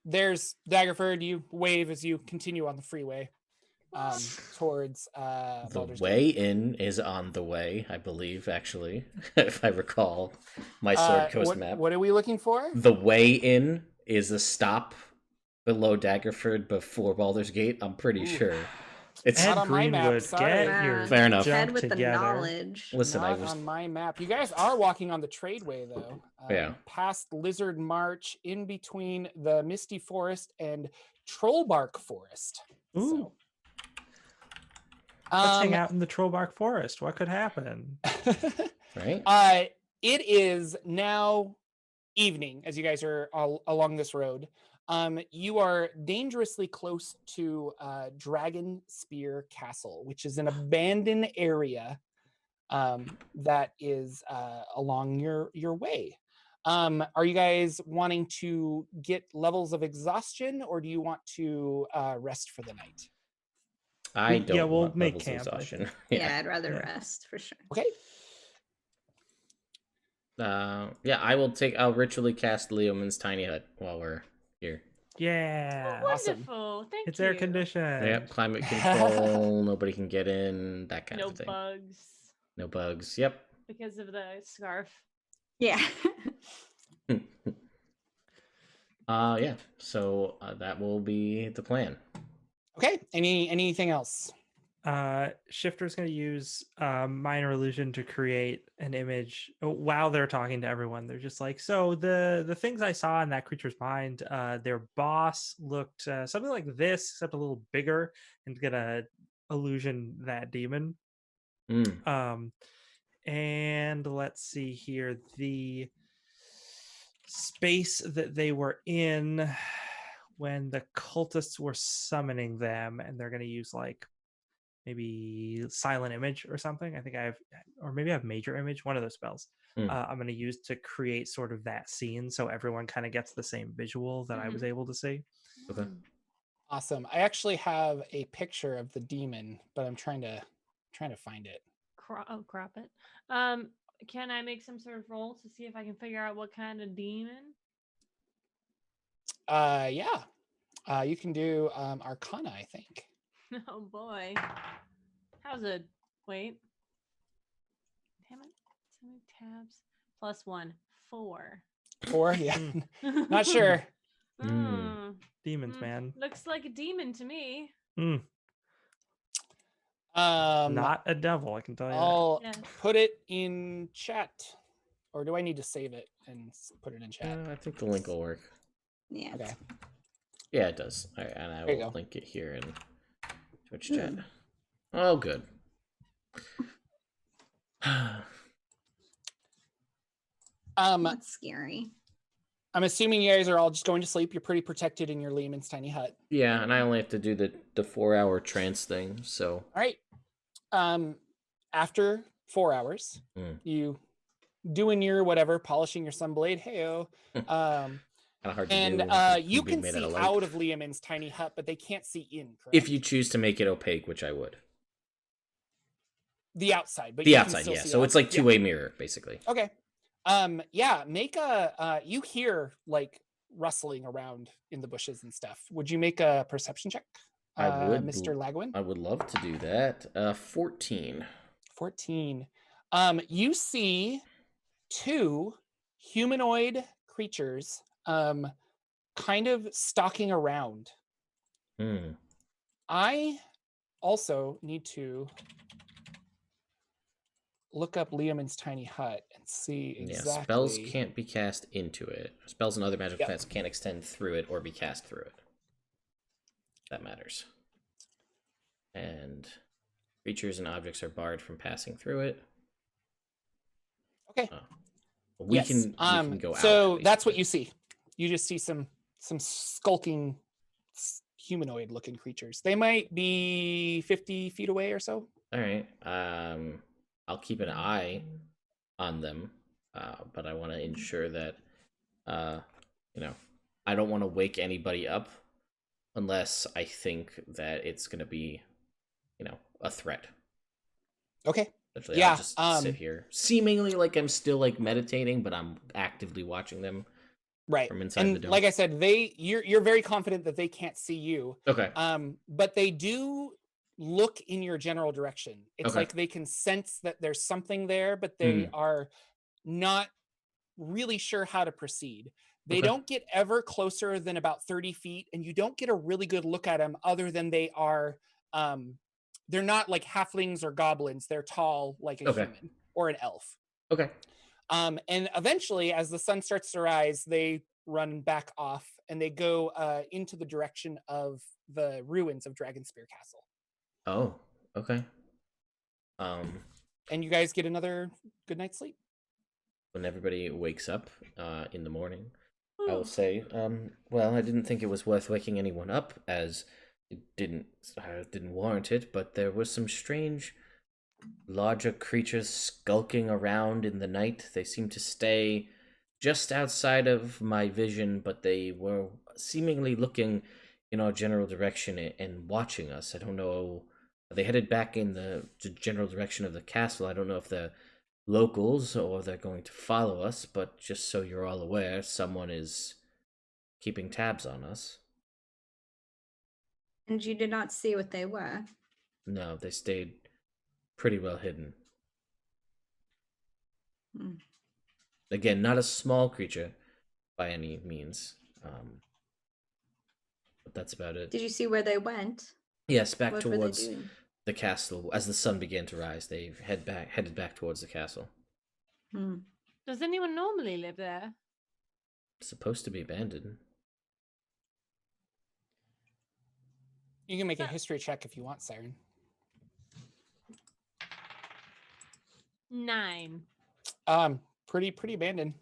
there's Daggerford. You wave as you continue on the freeway towards The Baldur's way Gate. in is on the way, I believe, actually, if I recall my Sword Coast map. What are we looking for? The way in is a stop below Daggerford before Baldur's Gate. I'm pretty sure. It's Not Ed on my map, Greenwood, sorry. get your Fair enough. Head junk with the together. knowledge. Listen, I Not was on my map. You guys are walking on the Tradeway, though. Yeah. Past Lizard March, in between the Misty Forest and Trollbark Forest. Ooh. So, Let's hang out in the Trollbark Forest. What could happen? right. It is now evening as you guys are all along this road. You are dangerously close to Dragon Spear Castle, which is an abandoned area that is along your way. Are you guys wanting to get levels of exhaustion, or do you want to rest for the night? I don't we'll want make levels of camp, I exhaustion. think. Yeah, I'd rather rest for sure. Okay. I'll ritually cast Leoman's tiny hut while we're here. Yeah. Awesome. Wonderful. Thank It's you. air conditioned. Yep, climate control, nobody can get in, that kind No of thing. bugs No bugs. Yep. because of the scarf. Yeah. Yeah. So that will be the plan. Okay. Anything else? Shifter's going to use minor illusion to create an image while they're talking to everyone. They're just like, so the things I saw in that creature's mind, their boss looked something like this, except a little bigger, and gonna illusion that demon. And let's see here, the space that they were in when the cultists were summoning them, and they're going to use like maybe silent image or something. I think maybe I have major image, one of those spells. I'm going to use to create sort of that scene so everyone kind of gets the same visual that I was able to see. Okay. Awesome. I actually have a picture of the demon, but I'm trying to find it. Crop it. Can I make some sort of roll to see if I can figure out what kind of demon? Yeah. You can do Arcana, I think. Oh boy. How's it? Wait. Damn it. So many tabs. +1. 4. 4, yeah. Not sure. Demons, man. Looks like a demon to me. Not a devil, I can tell you. I'll Yes. put it in chat, or do I need to save it and put it in chat? I think the link will work. Yeah. Okay. Yeah, it does. All right, and I There you will go. link it here in Twitch chat. Oh, good. That's scary. I'm assuming you guys are all just going to sleep. You're pretty protected in your Lehman's tiny hut. Yeah, and I only have to do the 4-hour trance thing, so. All right. After 4 hours, you doing your whatever, polishing your sunblade. Heyo. Kind of hard to And do. with you being can made see light. out of Lehman's tiny hut, but they can't see in. Correct? If you choose to make it opaque, which I would. The outside, but The you can outside, still yeah. see So out. it's like Yeah. two-way mirror, basically. Okay. Yeah, make a you hear like rustling around in the bushes and stuff. Would you make a perception check? I would, Mr. Lagwin. I would love to do that. 14. 14. You see 2 humanoid creatures kind of stalking around. Hmm. I also need to look up Liamon's tiny hut and see exactly. Yeah, spells can't be cast into it. Spells and other magical effects can't extend through it or be cast through it. That matters. And creatures and objects are barred from passing through it. Okay. We can go out. So that's what basically. you see. You just see some skulking humanoid looking creatures. They might be 50 feet away or so. All right. I'll keep an eye on them, but I want to ensure that, I don't want to wake anybody up unless I think that it's going to be, a threat. Okay. Essentially, Yeah, I'll just sit here, seemingly like I'm still like meditating, but I'm actively watching them. Right. From inside And the dome. like I said, you're very confident that they can't see you. Okay. But they do look in your general direction. It's Okay. like they can sense that there's something there, but they are not really sure how to proceed. They Okay. don't get ever closer than about 30 feet, and you don't get a really good look at them other than they are they're not like halflings or goblins. They're tall like a human or an elf. Okay. And eventually, as the sun starts to rise, they run back off and they go into the direction of the ruins of Dragonspear Castle. Oh, okay. And you guys get another good night's sleep. When everybody wakes up in the morning, I will say, well, I didn't think it was worth waking anyone up, as it didn't warrant it, but there was some strange larger creatures skulking around in the night. They seemed to stay just outside of my vision, but they were seemingly looking in our general direction and watching us. I don't know. They headed back in the general direction of the castle. I don't know if they're locals or they're going to follow us, but just so you're all aware, someone is keeping tabs on us. And you did not see what they were? No, they stayed pretty well hidden. Again, not a small creature by any means, but that's about it. Did you see where they went? Yes, back What were they towards doing? the castle. As the sun began to rise, they headed back towards the castle. Does anyone normally live there? It's supposed to be abandoned. You can make a history check if you want, Siren. 9. Pretty abandoned.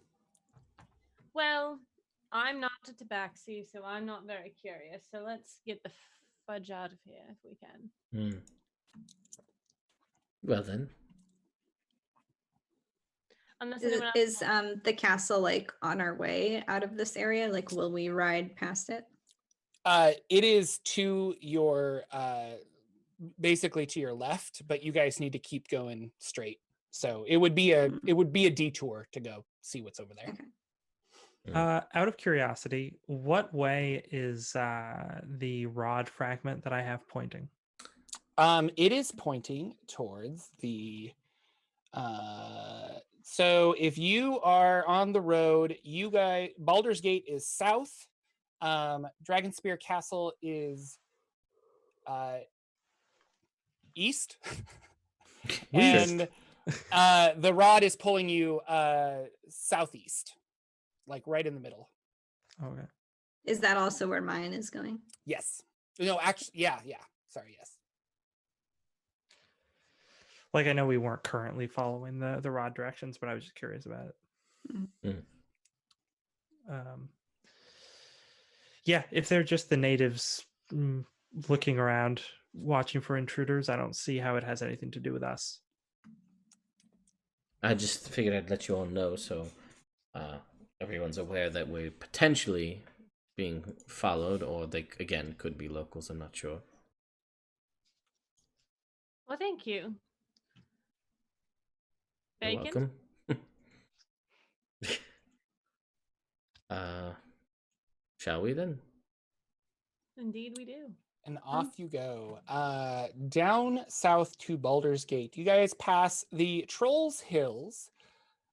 Well, I'm not a tabaxi, so I'm not very curious. So let's get the fudge out of here if we can. Well then. Unless anyone else Is the castle like on our way out of this area? Like, will we ride past it? It is to your basically to your left, but you guys need to keep going straight. So it would be a detour to go see what's over there. Okay. Out of curiosity, what way is the rod fragment that I have pointing? It is pointing towards the so if you are on the road, you guys, Baldur's Gate is south. Dragonspear Castle is east. Weird. And the rod is pulling you southeast, like right in the middle. Okay. Is that also where mine is going? Yes. No, actually, yeah. Sorry, yes. Like, I know we weren't currently following the rod directions, but I was just curious about it. Mm. Yeah, if they're just the natives looking around, watching for intruders, I don't see how it has anything to do with us. I just figured I'd let you all know so everyone's aware that we're potentially being followed, or they, again, could be locals. I'm not sure. Well, thank you. You're Bacon? welcome. Shall we then? Indeed, we do. And off you go. Down south to Baldur's Gate. You guys pass the Troll's Hills,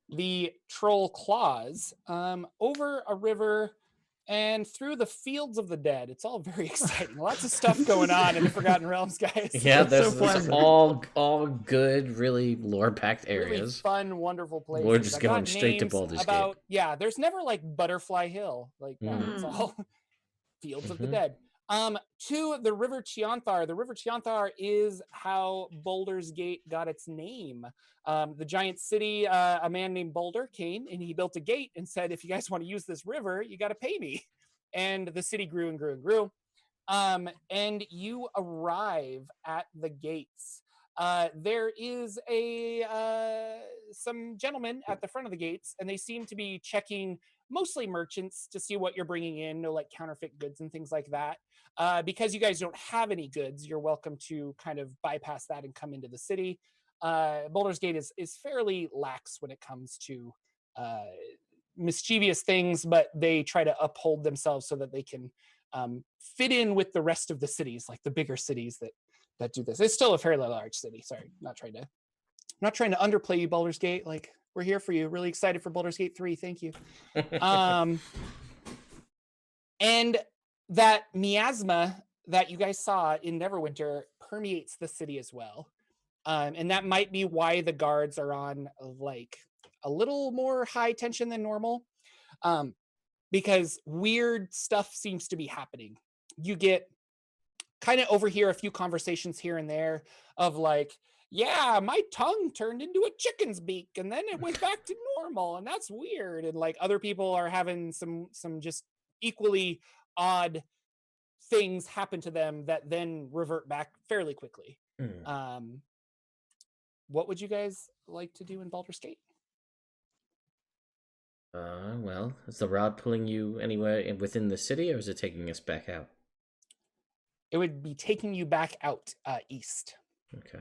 the Troll Claws, over a river, and through the Fields of the Dead. It's all very exciting. Lots of stuff going on in the Forgotten Realms, guys. Yeah, there's pleasant. all good, really lore-packed Really areas. fun, wonderful places. We're just I going got straight to names Baldur's Gate. about, yeah, there's never like Butterfly Hill. Like, no, it's Mm. all Fields of the Mhm. Dead. To the River Cheonthar. The River Cheonthar is how Baldur's Gate got its name. The giant city, a man named Boulder came and he built a gate and said, if you guys want to use this river, you got to pay me. And the city grew and grew and grew. And you arrive at the gates. There is some gentlemen at the front of the gates, and they seem to be checking mostly merchants to see what you're bringing in, no like counterfeit goods and things like that. Because you guys don't have any goods, you're welcome to kind of bypass that and come into the city. Baldur's Gate is fairly lax when it comes to mischievous things, but they try to uphold themselves so that they can fit in with the rest of the cities, like the bigger cities that do this. It's still a fairly large city. Sorry, not trying to underplay you, Baldur's Gate. Like, we're here for you. Really excited for Baldur's Gate 3. Thank you. And that miasma that you guys saw in Neverwinter permeates the city as well. And that might be why the guards are on like a little more high tension than normal. Because weird stuff seems to be happening. You get kind of overhear a few conversations here and there of like, yeah, my tongue turned into a chicken's beak and then it went back to normal and that's weird. And like other people are having some just equally odd things happen to them that then revert back fairly quickly. What would you guys like to do in Baldur's Gate? Well, is the rod pulling you anywhere within the city, or is it taking us back out? It would be taking you back out east. Okay.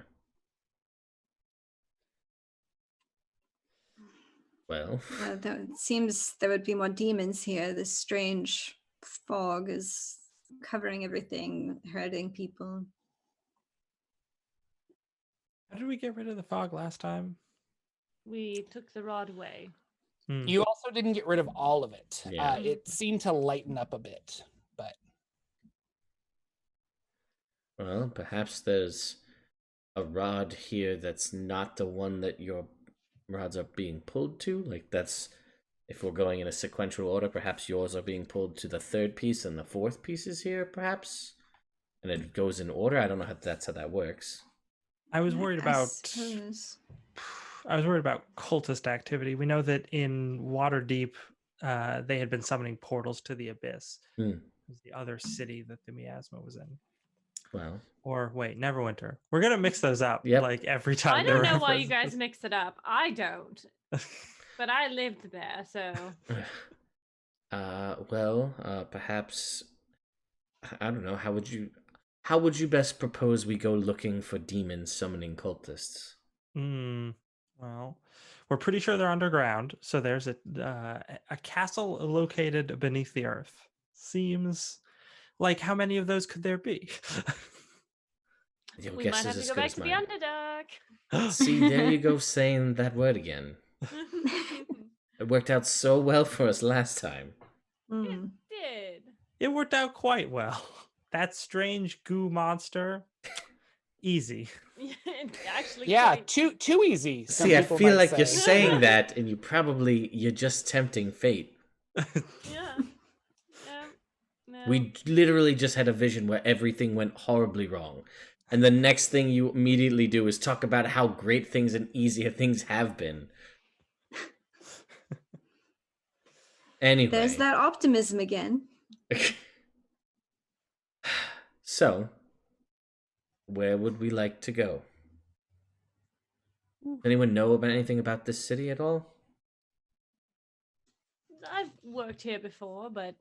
Well, It seems there would be more demons here. This strange fog is covering everything, hurting people. How did we get rid of the fog last time? We took the rod away. You also didn't get rid of all of it. Yeah. It seemed to lighten up a bit, but well, perhaps there's a rod here that's not the one that your rods are being pulled to. Like, that's, if we're going in a sequential order, perhaps yours are being pulled to the third piece and the fourth piece is here, perhaps? And it goes in order? I don't know how that's how that works. I was worried about suppose. cultist activity. We know that in Waterdeep, they had been summoning portals to the abyss. It was the other city that the miasma was in. Well, or wait, Neverwinter. We're gonna mix those up like every time. I don't know why you guys mix it up. I don't, but I lived there, so. Perhaps I don't know. How would you best propose we go looking for demons summoning cultists? Well, we're pretty sure they're underground. So there's a castle located beneath the earth. Seems like, how many of those could there be? We might have to go back to the Underdark. See, there you go, saying that word again. It worked out so well for us last time. It did. It worked out quite well. That strange goo monster, Easy. Actually, Yeah, quite. too easy. some See, I people feel might like you're say. saying that, and you're just tempting fate. Yeah. Yeah. No. We literally just had a vision where everything went horribly wrong. And the next thing you immediately do is talk about how great things and easier things have been. Anyway. There's that optimism again. So, where would we like to go? Does anyone know about anything about this city at all? I've worked here before, but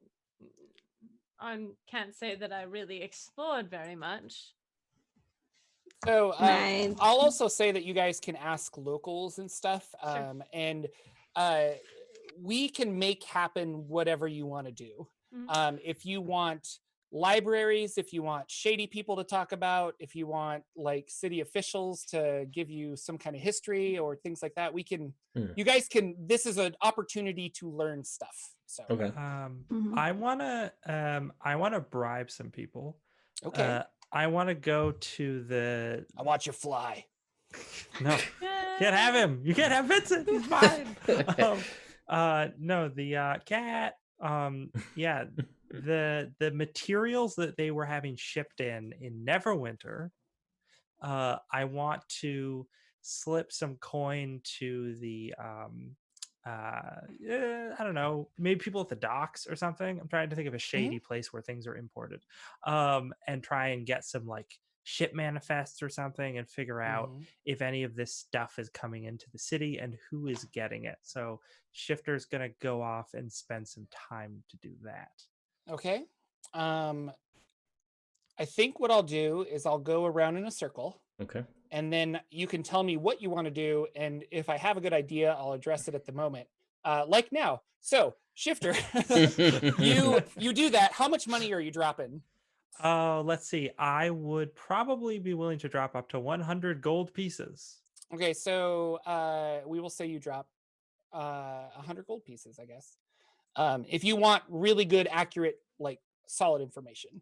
I can't say that I really explored very much. So Right. I'll also say that you guys can ask locals and stuff, Sure. and we can make happen whatever you want to do. Mhm. If you want libraries, if you want shady people to talk about, if you want like city officials to give you some kind of history or things like that, we can. You guys can. This is an opportunity to learn stuff. So Okay. Mhm. I wanna bribe some people. okay, I wanna go to the I want your fly. no. Can't have him. You can't have Vincent. He's mine. No, the cat. Yeah, the materials that they were having shipped in Neverwinter. I want to slip some coin to the I don't know, maybe people at the docks or something. I'm trying to think of a shady place where things are imported, and try and get some like ship manifests or something and figure out if any of this stuff is coming into the city and who is getting it. So Shifter's gonna go off and spend some time to do that. Okay. I think what I'll do is I'll go around in a circle. Okay. And then you can tell me what you want to do, and if I have a good idea, I'll address it at the moment. Like now. So, Shifter, you do that. How much money are you dropping? Let's see. I would probably be willing to drop up to 100 gold pieces. Okay, so we will say you drop 100 gold pieces, I guess. If you want really good, accurate, like solid information.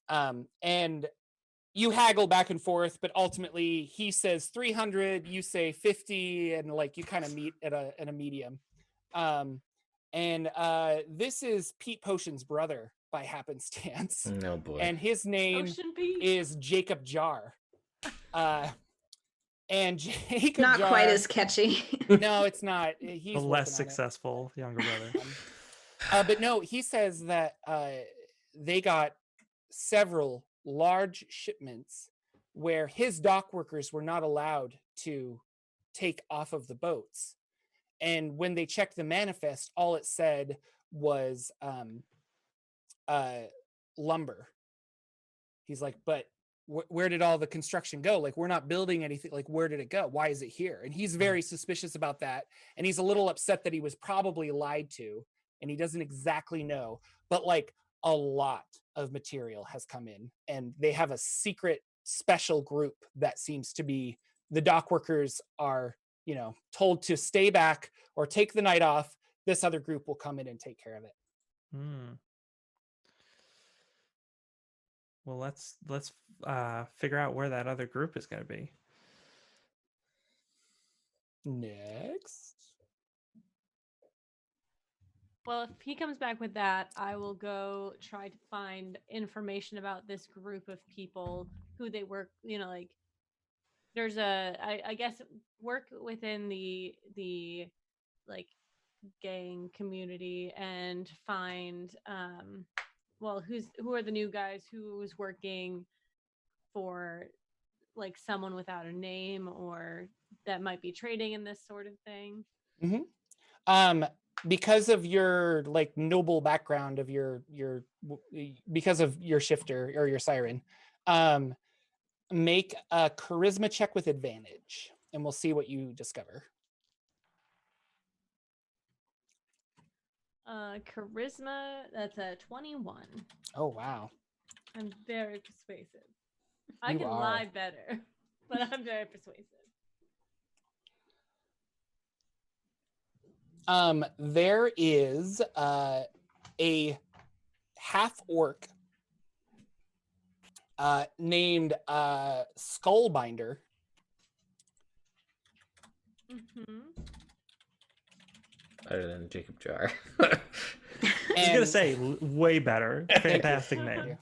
And you haggle back and forth, but ultimately he says 300, you say 50, and like you kind of meet at a medium. And this is Pete Potion's brother by happenstance. Oh boy. And his name Ocean Pete. is Jacob Jar. And Jacob Not Jar, quite as catchy. no, it's not. He's The less working on it. successful younger brother. But no, he says that they got several large shipments where his dock workers were not allowed to take off of the boats. And when they checked the manifest, all it said was lumber. He's like, but where did all the construction go? Like, we're not building anything. Like, where did it go? Why is it here? And he's very suspicious about that. And he's a little upset that he was probably lied to, and he doesn't exactly know. But like, a lot of material has come in, and they have a secret special group that seems to be the dock workers are, told to stay back or take the night off. This other group will come in and take care of it. Well, let's figure out where that other group is going to be. Next. Well, if he comes back with that, I will go try to find information about this group of people, who they work, like there's I guess work within the like gang community and find who are the new guys, who's working for like someone without a name or that might be trading in this sort of thing. Because of your like noble background of because of your shifter or your siren, make a charisma check with advantage, and we'll see what you discover. Charisma, that's a 21. Oh wow. I'm very persuasive. I can lie better, but I'm very persuasive. There is a half orc named Skullbinder. Mm-hmm. Better than Jacob Jar. I was gonna And- say way better. Fantastic name.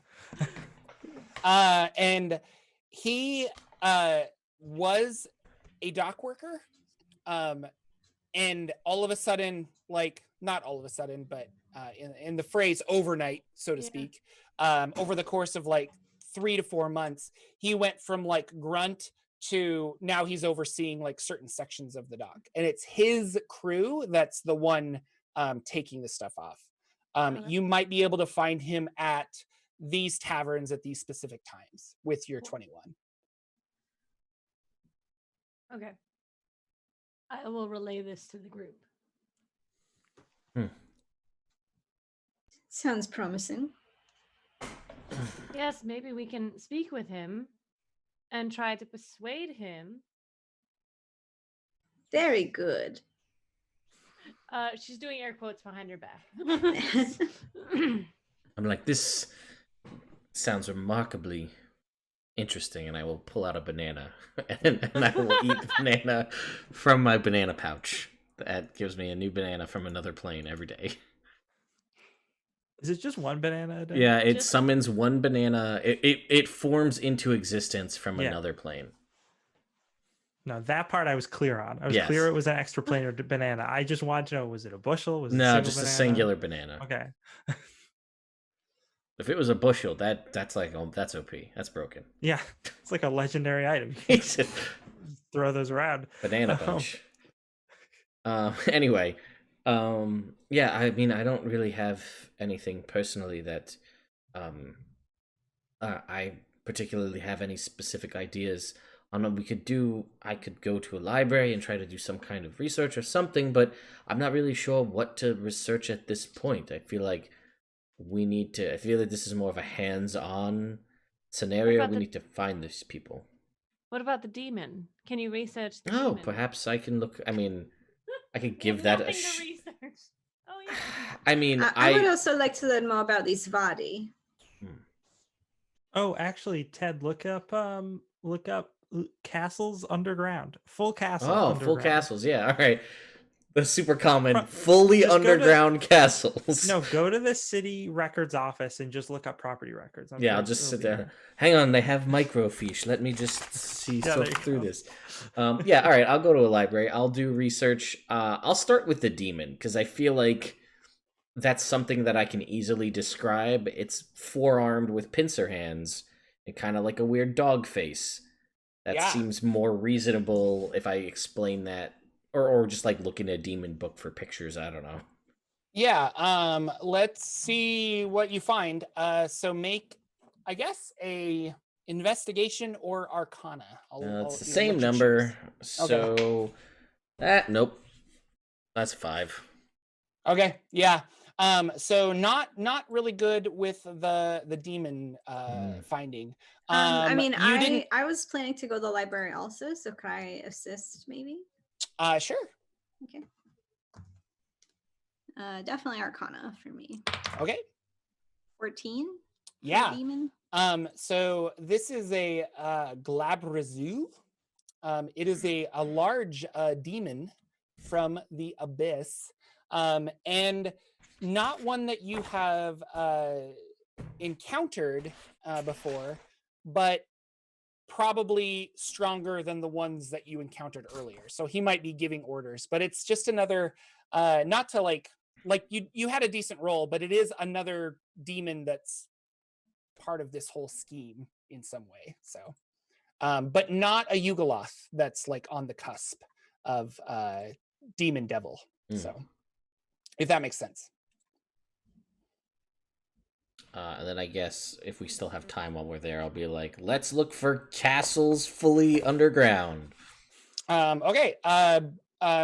And he was a dock worker. And all of a sudden, like not all of a sudden, but in the phrase overnight, so to Yeah. speak, over the course of like 3 to 4 months, he went from like grunt to now he's overseeing like certain sections of the dock, and it's his crew that's the one taking the stuff off. Okay. You might be able to find him at these taverns at these specific times with your 21. Okay. I will relay this to the group. Sounds promising. Yes, maybe we can speak with him and try to persuade him. Very good. She's doing air quotes behind her back. I'm like, this sounds remarkably interesting, and I will pull out a banana, and I will eat the banana from my banana pouch. That gives me a new banana from another plane every day. Is it just one banana a day? Yeah, it Just- summons one banana. It forms into existence from Yeah. another plane. No, that part I was clear on. I was Yes. clear it was an extra plane or banana. I just wanted to know, was it a bushel? Was it No, single just a banana? singular banana. Okay. If it was a bushel, that's like, oh, that's OP. That's broken. Yeah, it's like a legendary item. You can Banana throw those around. bunch. Anyway, yeah, I mean, I don't really have anything personally that I particularly have any specific ideas on what we could do. I could go to a library and try to do some kind of research or something, but I'm not really sure what to research at this point. I feel like this is more of a hands-on scenario. about We the- need to find these people. What about the demon? Can you research the Oh, demon? perhaps I can look. I mean, I could give There's that a. nothing to research. Oh yeah. I mean, I would also like to learn more about these Vadi. Oh, actually, Ted, look up castles underground. Full castle. Oh, underground. full castles. Yeah, all right. The super common, Pro- fully just go to- underground castles. No, go to the city records office and just look up property records. I'm Yeah, sure I'll just it'll sit be there. Hang on, they have microfiche. Let me just see Yeah, sort there you through go. this. Yeah, all right. I'll go to a library. I'll do research. I'll start with the demon because I feel like that's something that I can easily describe. It's four-armed with pincer hands and kind of like a weird dog face. That Yeah. seems more reasonable if I explain that, or just like look in a demon book for pictures. I don't know. Yeah, let's see what you find. So make, I guess, a investigation or arcana. It's the you know, same what you number. choose. So nope. That's 5. Okay, yeah. So not really good with the demon finding. I mean, you didn't. I was planning to go to the library also, so could I assist maybe? Sure. Okay. Definitely Arcana for me. Okay. 14. for Yeah. Demon. So this is a Glabrazu. It is a large demon from the abyss, and not one that you have encountered before, but probably stronger than the ones that you encountered earlier. So he might be giving orders, but it's just another, not to like you had a decent roll, but it is another demon that's part of this whole scheme in some way. So, but not a Yugoloth that's like on the cusp of demon devil. So, if that makes sense. And then I guess if we still have time while we're there, I'll be like, let's look for castles fully underground. Okay.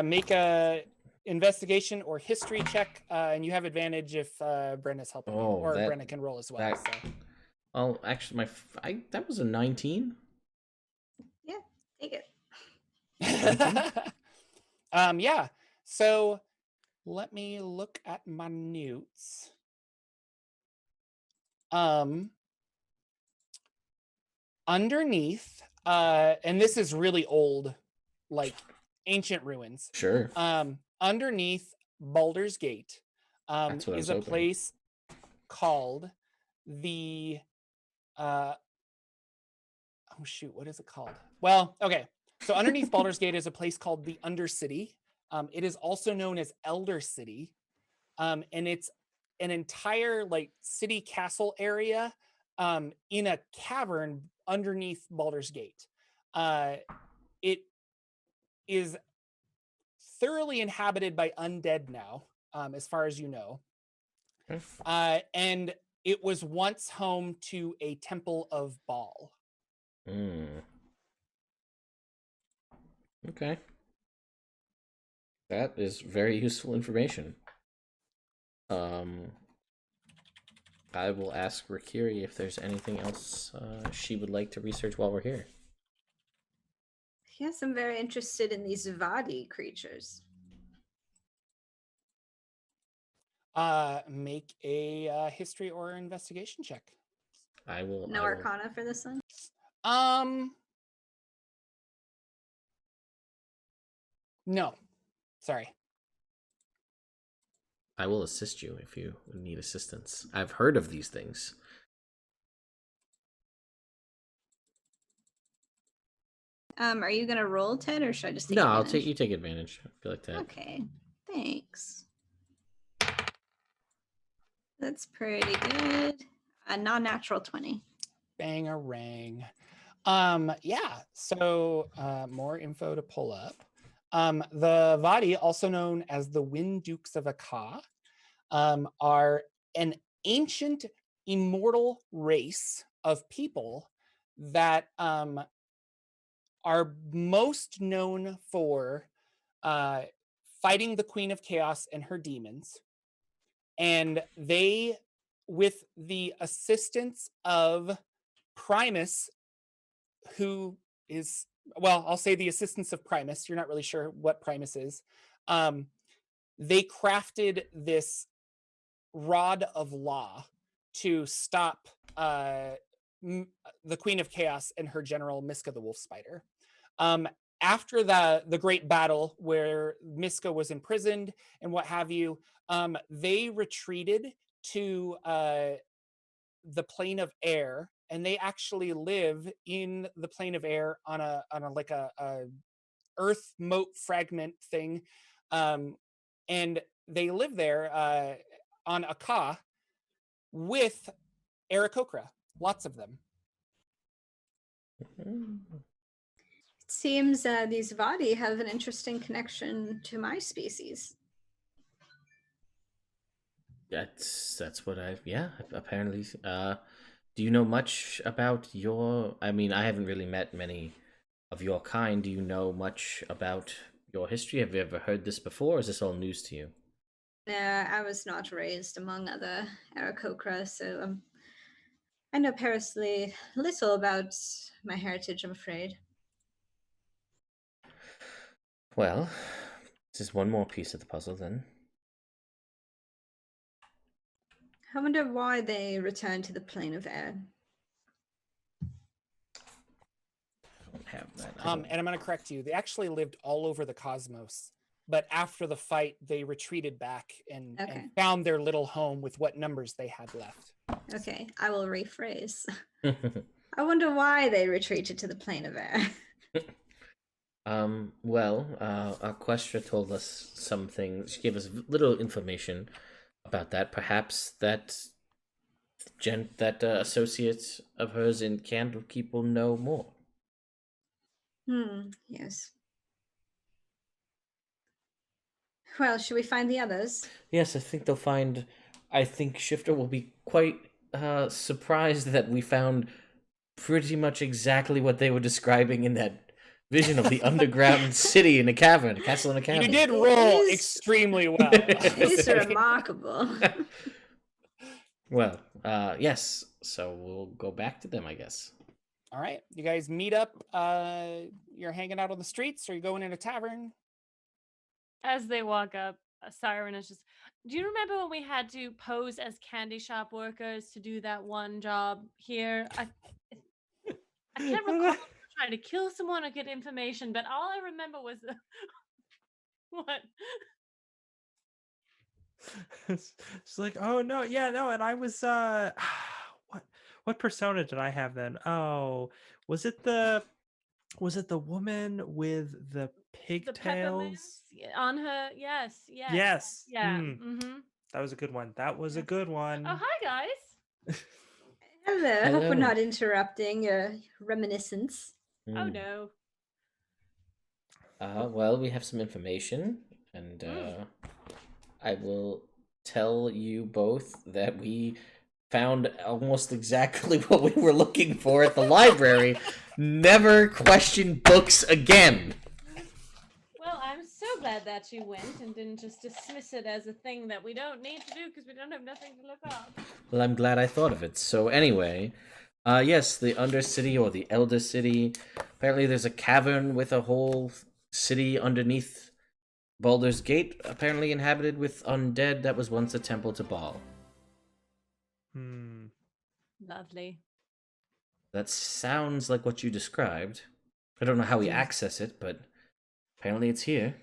Make a investigation or history check, and you have advantage if Brenna's helping you, or Brenna can roll as well. that- So. Oh, actually, that was a 19. Yeah, take it. Yeah. So let me look at my notes. underneath, and this is really old, like ancient ruins. Sure. Underneath Baldur's Gate That's what I is was a hoping. place called the oh shoot, what is it called? Well, okay. So underneath Baldur's Gate is a place called the Undercity. It is also known as Elder City. And it's an entire like city castle area in a cavern underneath Baldur's Gate. It is thoroughly inhabited by undead now, as far as you know. And it was once home to a temple of Baal. Okay. That is very useful information. I will ask Rakiri if there's anything else she would like to research while we're here. Yes, I'm very interested in these Vadi creatures. Make a history or investigation check. I will. No Arcana for this one? No. Sorry. I will assist you if you need assistance. I've heard of these things. Are you gonna roll, Ted, or should I just take No, advantage? you take advantage. I feel like that. Okay, thanks. That's pretty good. A non-natural 20. Bangarang. Yeah, so more info to pull up. The Vadi, also known as the Wind Dukes of Akka, are an ancient immortal race of people that are most known for fighting the Queen of Chaos and her demons. And they, with the assistance of Primus, who is, well, I'll say the assistance of Primus. You're not really sure what Primus is. They crafted this rod of law to stop the Queen of Chaos and her general Miska the Wolf Spider. After the great battle where Miska was imprisoned and what have you, they retreated to the plane of air, and they actually live in the plane of air on a like a earth moat fragment thing, and they live there on Akka with Aarakocra, lots of them. It seems these Vadi have an interesting connection to my species. That's what apparently. Do you know much about your? I mean, I haven't really met many of your kind. Do you know much about your history? Have you ever heard this before, or is this all news to you? I was not raised among other Aarakocra, so I know perilously little about my heritage, I'm afraid. Well, this is one more piece of the puzzle then. I wonder why they returned to the plane of air. I don't have that. And I'm going to correct you. They actually lived all over the cosmos. But after the fight, they retreated back and found their little home with what numbers they had left. Okay, I will rephrase. I wonder why they retreated to the plane of air. Well, Questra told us something. She gave us little information about that. Perhaps that associate of hers in Candlekeep will know more. Yes. Well, should we find the others? Yes, I think they'll find. I think Shifter will be quite surprised that we found pretty much exactly what they were describing in that vision of the underground city in a cavern, a castle in a cavern. You did roll extremely well. It is remarkable. Well, yes. So we'll go back to them, I guess. All right. You guys meet up. You're hanging out on the streets, or you going in a tavern? As they walk up, Siren is just, do you remember when we had to pose as candy shop workers to do that one job here? I can't recall if we were trying to kill someone or get information, but all I remember was what? It's like, oh no, yeah, no, and I was what persona did I have then? Oh, was it the woman with the The peppermints pigtails? on her. Yes. Yes. Yeah. Mm, Mm-hmm. that was a good one. That was a good Oh, one. hi guys. Hello. Hope we're Hello. not interrupting reminiscence. Oh Hmm. no. Well, we have some information, and I will tell you both that we found almost exactly what we were looking for at the library. Never question books again. Well, I'm so glad that you went and didn't just dismiss it as a thing that we don't need to do because we don't have nothing to look up. Well, I'm glad I thought of it. So anyway, yes, the Undercity or the Elder City. Apparently, there's a cavern with a whole city underneath Baldur's Gate, apparently inhabited with undead that was once a temple to Baal. Hmm. Lovely. That sounds like what you described. I don't know how we Seems- access it, but apparently it's here.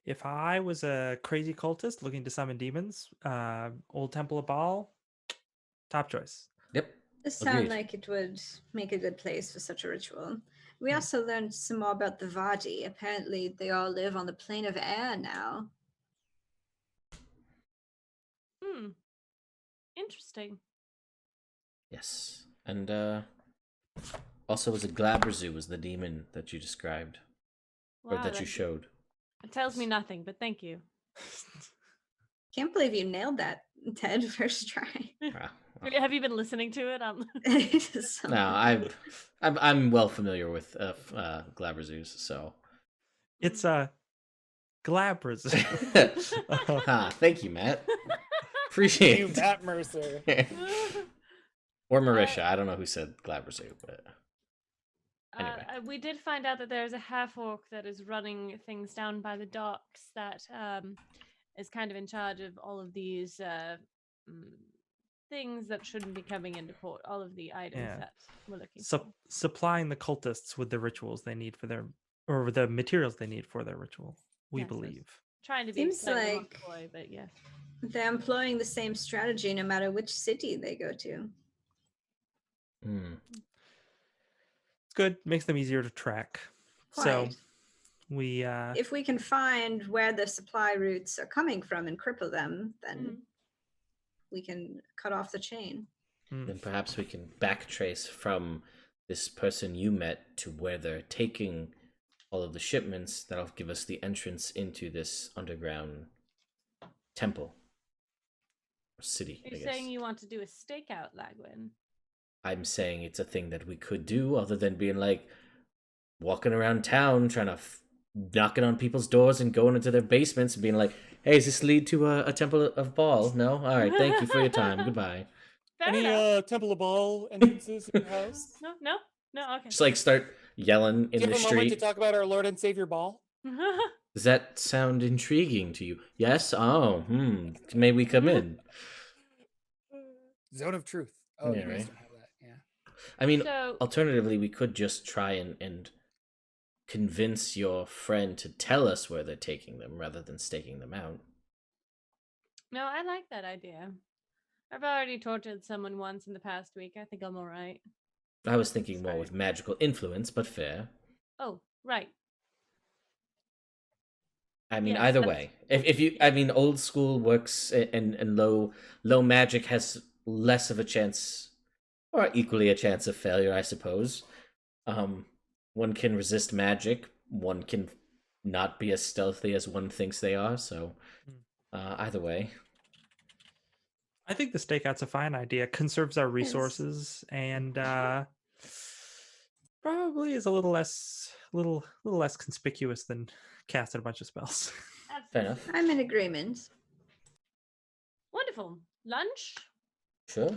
If I was a crazy cultist looking to summon demons, Old Temple of Baal, top choice. Yep. This sound Agreed. like it would make a good place for such a ritual. We also learned some more about the Vadi. Apparently, they all live on the plane of air now. Interesting. Yes. And also was a Glabrezu was the demon that you described. Or Wow, that you showed. It tells me nothing, but thank you. Can't believe you nailed that, Ted, first try. Ah, Have you been listening to it? no, I'm well familiar with Glabrezus, so. It's a Glabras. Thank you, Matt. Appreciate You, it. Matt Mercer. Or Marisha. I don't know who said Glabrezu, but anyway. We did find out that there's a half-orc that is running things down by the docks that is kind of in charge of all of these things that shouldn't be coming into port, all of the items Yeah. that we're looking for. Supplying the cultists with the rituals they need for their, or the materials they need for their ritual, we Yes, yes. believe. Trying to be Seems slightly more like- coy, but yes. They're employing the same strategy no matter which city they go to. Hmm. It's good. Makes them easier to track. So Quite. we If we can find where the supply routes are coming from and cripple them, then we can cut off the chain. Then perhaps we can backtrace from this person you met to where they're taking all of the shipments. That'll give us the entrance into this underground temple. Or city, Are I you guess. saying you want to do a stakeout, Lagwin? I'm saying it's a thing that we could do, other than being like walking around town trying to knocking on people's doors and going into their basements and being like, "Hey, does this lead to a temple of Baal?" No, all right, thank you for your time. Goodbye. Fair Any enough. Temple of Baal entrances in your house? No, okay. Just like start yelling Do in you the have a moment to street. talk about our Lord and Savior Baal? Does that sound intriguing to you? Yes. Oh, may we come in? Zone of Truth. Oh, Yeah, you guys right. don't have that. Yeah. I mean, So- alternatively, we could just try and convince your friend to tell us where they're taking them rather than staking them out. No, I like that idea. I've already tortured someone once in the past week. I think I'm all right. I was thinking more with magical influence, but fair. Oh, right. I mean, Yes, either that's- way, if you, I mean, old school works and low magic has less of a chance, or equally a chance of failure, I suppose. One can resist magic. One can not be as stealthy as one thinks they are. So, either way, I think the stakeout's a fine idea. Conserves our resources and probably is a little less conspicuous than casting a bunch of spells. fair enough. I'm in agreement. Wonderful. Lunch? Sure.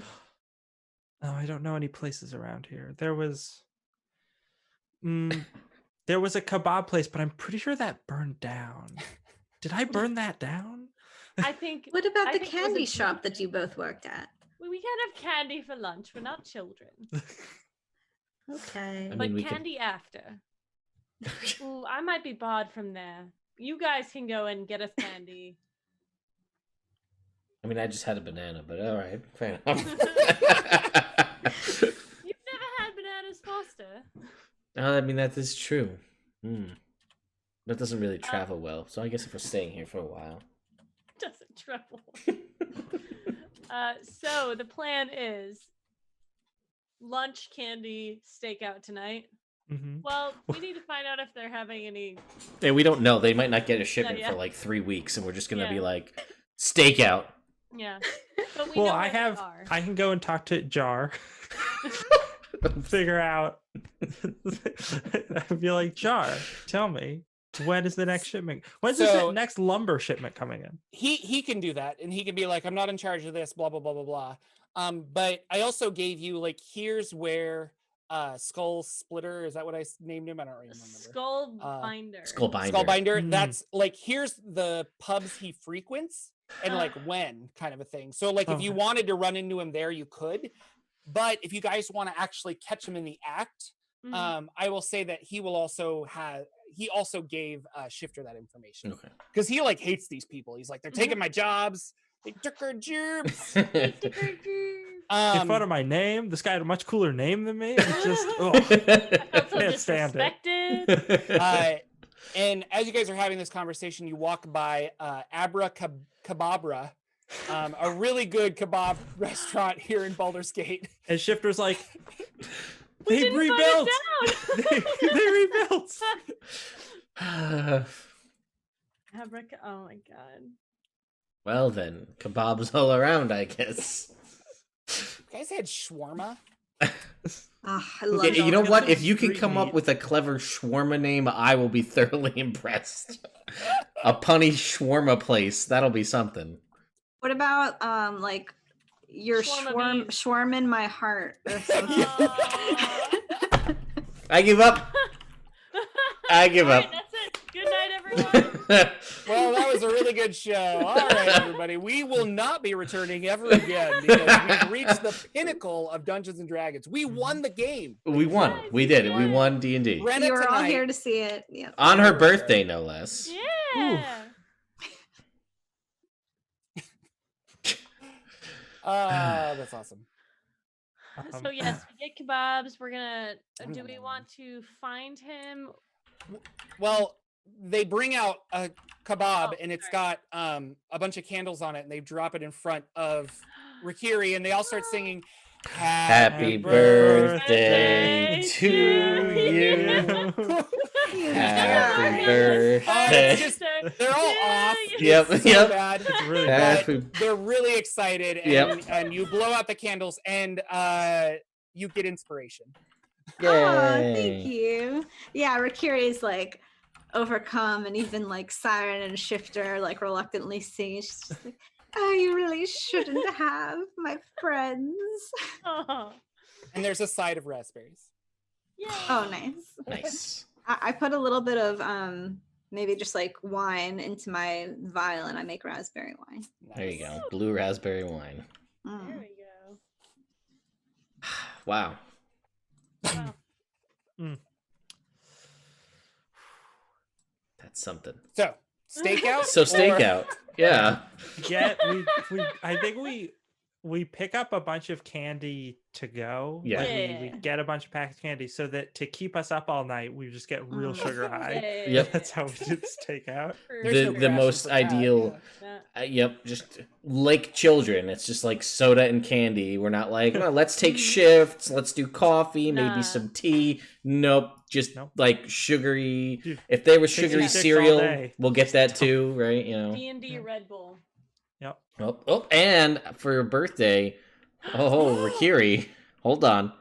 Oh, I don't know any places around here. There was a kebab place, but I'm pretty sure that burned down. Did I burn that down? I think. What about I the think it was a candy shop drink. that you both worked at? We can't have candy for lunch. We're not children. Okay. I But mean, we could- candy after. Ooh, I might be barred from there. You guys can go and get us candy. I mean, I just had a banana, but all right, fair enough. You've never had bananas, Foster. I mean, that is true. That doesn't really travel well, so I guess if we're staying here for a while. Doesn't travel. So the plan is lunch, candy, stakeout tonight. Mhm. Well, we need to find out if they're having any. Yeah, we don't know. They might not get a shipment yeah. for like 3 weeks, and we're just gonna be Yeah. like, stakeout. Yeah. But we Well, know I where they have. are. I can go and talk to Jar. Figure out. I'd be like, Jar, tell me, when is the next shipment? When's So- the next lumber shipment coming in? He can do that, and he can be like, I'm not in charge of this, blah blah blah blah blah. But I also gave you like, here's where Skull Splitter, is that what I named him? I don't even remember. Skull binder. Skullbinder. Skullbinder. Mm. That's like, here's the pubs he frequents and like when, kind of a thing. So like, if you Okay. wanted to run into him there, you could. But if you guys want to actually catch him in the act, Mhm. I will say that he also gave Shifter that information, Okay. because he like hates these people. He's like, they're taking my jobs. They took our jobs. In front of my name, this guy had a much cooler name than me. It's just, oh, I felt so Can't stand it. disrespected. And as you guys are having this conversation, you walk by Abra Kebabra, a really good kebab restaurant here in Baldur's Gate. and Shifter's like, We they didn't burn rebuilt. it down. they rebuilt. Oh my god. Well then, kebabs all around, I guess. You guys had shawarma? I love Yeah, it. you know Get what? some If you can street come up meat. with a clever shawarma name, I will be thoroughly impressed. A punny shawarma place, that'll be something. What about like your Shawarma bees. shawarma in my heart or something? Aw. I give up. I give All right, up. that's it. Good night, everyone. Well, that was a really good show. All right, everybody. We will not be returning ever again, because we've reached the pinnacle of Dungeons and Dragons. We won the game. We won. Nice, We did it. We won. won D&D. Brenna You were all tonight- here to see it. Yeah. On her For sure. birthday, no less. Yeah. That's awesome. So yes, we get kebabs. We're gonna. I'm Do not we on want to find him? Well, they bring out a kebab, Oh, and it's sorry. got a bunch of candles on it, and they drop it in front of Rikiri, and they all start singing Happy birthday to you. Happy birthday. it's just- they're all off. Yep, It's so yep. bad. It's really But Happy- they're really excited, and, Yep. and you blow out the candles, and you get inspiration. Oh, Yay. thank you. Yeah, Rakiri is like overcome, and even like Siren and Shifter like reluctantly sing. She's just like, "Oh, you really shouldn't have, my friends." Oh, And there's a side of raspberries. yay. Oh, nice. Nice. I put a little bit of maybe just like wine into my vial, and I make raspberry wine. There you Nice. go. Blue raspberry wine. There Mm. we go. Wow. Wow. That's something. So, stakeout? So or- stakeout. Yeah. I think we pick up a bunch of candy to go. Yeah. Like, we Yeah. get a bunch of packed candy so that to keep us up all night, we just get real Mm. sugar high. Yay. Yep. That's how we do this takeout. There's The- no the crashing most for that, ideal- yeah. Yeah. Yep. Just like children. It's just like soda and candy. We're not like, oh, let's take Mhm. shifts. Let's do coffee, Nah. maybe some tea. Nope. Just Nope. like sugary. Dude, If there was Pixie sugary sticks all cereal, day. we'll get that too, right? You know. D&D Yeah. Red Bull. Yep. Oh, and for your birthday, Rikiri, hold on,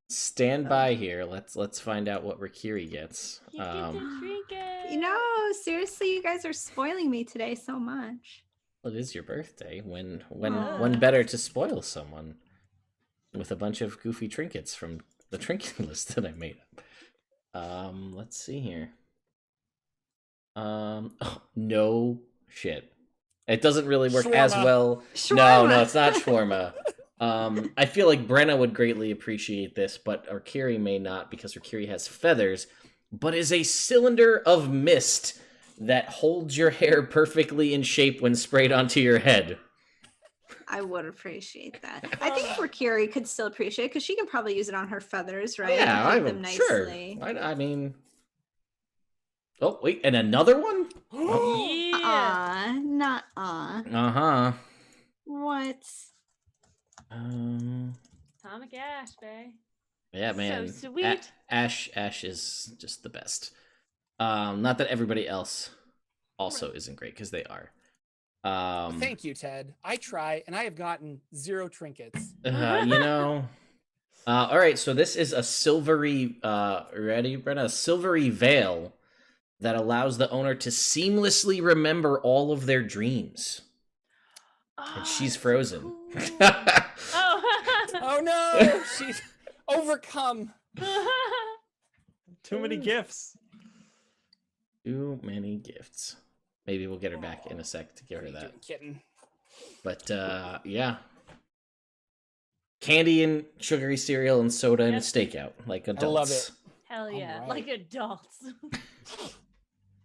stand by here. Let's find out what Rikiri gets. You get the trinket. You know, seriously, you guys are spoiling me today so much. It is your birthday. When Aw. better to spoil someone with a bunch of goofy trinkets from the trinket list that I made up. Let's see here. Oh, no shit. It doesn't really work as Shawarma. well. No, Shawarma. it's not shawarma. I feel like Brenna would greatly appreciate this, but Orkiri may not because Orkiri has feathers, but is a cylinder of mist that holds your hair perfectly in shape when sprayed onto your head. I would appreciate that. I think Rikiri could still appreciate it because she can probably use it on her feathers, right? Yeah, Hide them I'm sure. nicely. I mean... Oh, wait, and another one? Yeah. Not Uh-huh. What? Atomic Ash, babe. Yeah, man. So sweet. Ash is just the best. Not that everybody else also isn't great, because they are. Thank you, Ted. I try, and I have gotten 0 trinkets. You know... all right, so this is a silvery... ready, Brenna? A silvery veil that allows the owner to seamlessly remember all of their dreams. And she's frozen. Cool. Oh. Oh no, she's overcome. Too many gifts. Too many gifts. Maybe we'll get her back in a sec to give her that. Kitten. But yeah. Candy and sugary cereal and soda and a Yep. stakeout, like adults. I love it. Hell yeah. Alright. Like adults.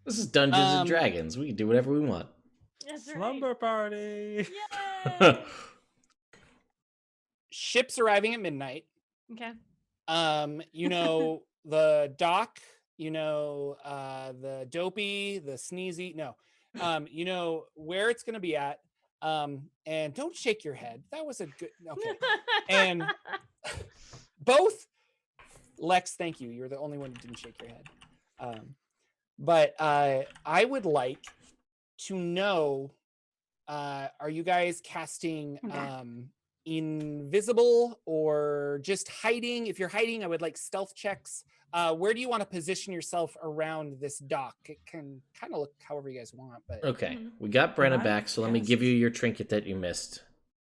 This is Dungeons and Dragons. We can do whatever we want. That's right. Slumber party. Yay. Ships arriving at midnight. Okay. You know the doc. You know the dopey, the sneezy. No, you know where it's gonna be at. And don't shake your head. That was a good. Okay. And both Lex, thank you. You're the only one who didn't shake your head. But I would like to know, are you guys casting invisible or just hiding? If you're hiding, I would like stealth checks. Where do you want to position yourself around this dock? It can kind of look however you guys want, but Okay, we got Brenna I back, so let me give you your trinket that you missed.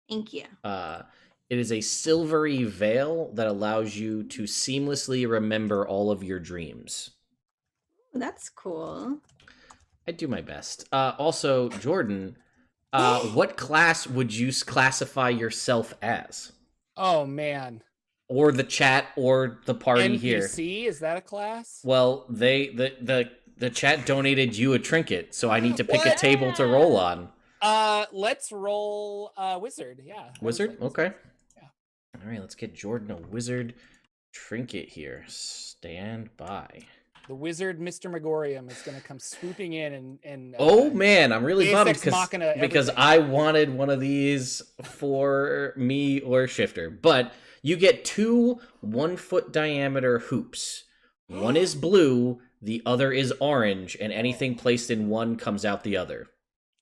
Thank you. It is a silvery veil that allows you to seamlessly remember all of your dreams. That's cool. I do my best. Also, Jordan, what class would you classify yourself as? oh man. Or the chat, or the party here? NPC, is that a class? Well, the chat donated you a trinket, so I need to pick a What? table to roll on. Let's roll wizard. Yeah. I would Wizard? like Okay. Yeah. All right, let's get Jordan a wizard trinket here. Stand by. The wizard, Mr. Megorium, is going to come swooping in and Oh man, I'm really Deus bummed Ex Machina because everything. I wanted one of these for me or Shifter. But you get 2 1-foot diameter hoops. One is blue, the other is orange, and anything placed in one comes out the other.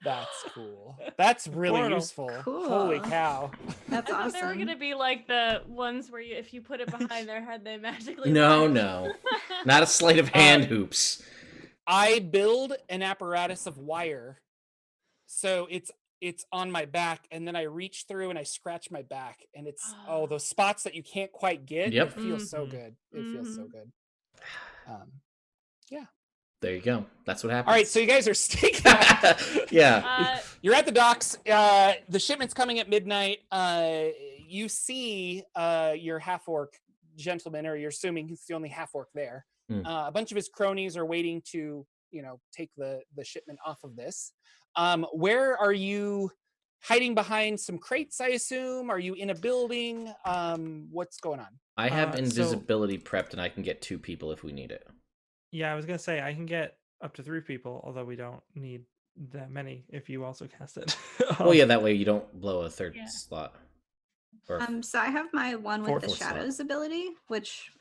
That's cool. That's really Portal. useful. Cool. Holy cow. That's I thought awesome. they were gonna be like the ones where if you put it behind their head, they magically. No, vanish. no. Not a sleight of hand hoops. I build an apparatus of wire. So it's on my back, and then I reach through and I scratch my back, and it's those spots that you can't quite get. Yep. It feels so Mhm. good. It feels so good. Yeah. There you go. That's what happens. All right, so you guys are staking out. Yeah. You're at the docks. The shipment's coming at midnight. You see your half-orc gentleman, or you're assuming he's the only half-orc there. Hmm. A bunch of his cronies are waiting to, take the shipment off of this. Where are you hiding behind? Some crates, I assume? Are you in a building? What's going on? I have so- invisibility prepped, and I can get 2 people if we need it. Yeah, I was gonna say I can get up to 3 people, although we don't need that many if you also cast it. Oh yeah, that way you don't blow a third Yeah. slot. Or So I have my one with Fourth the slot. shadows ability, which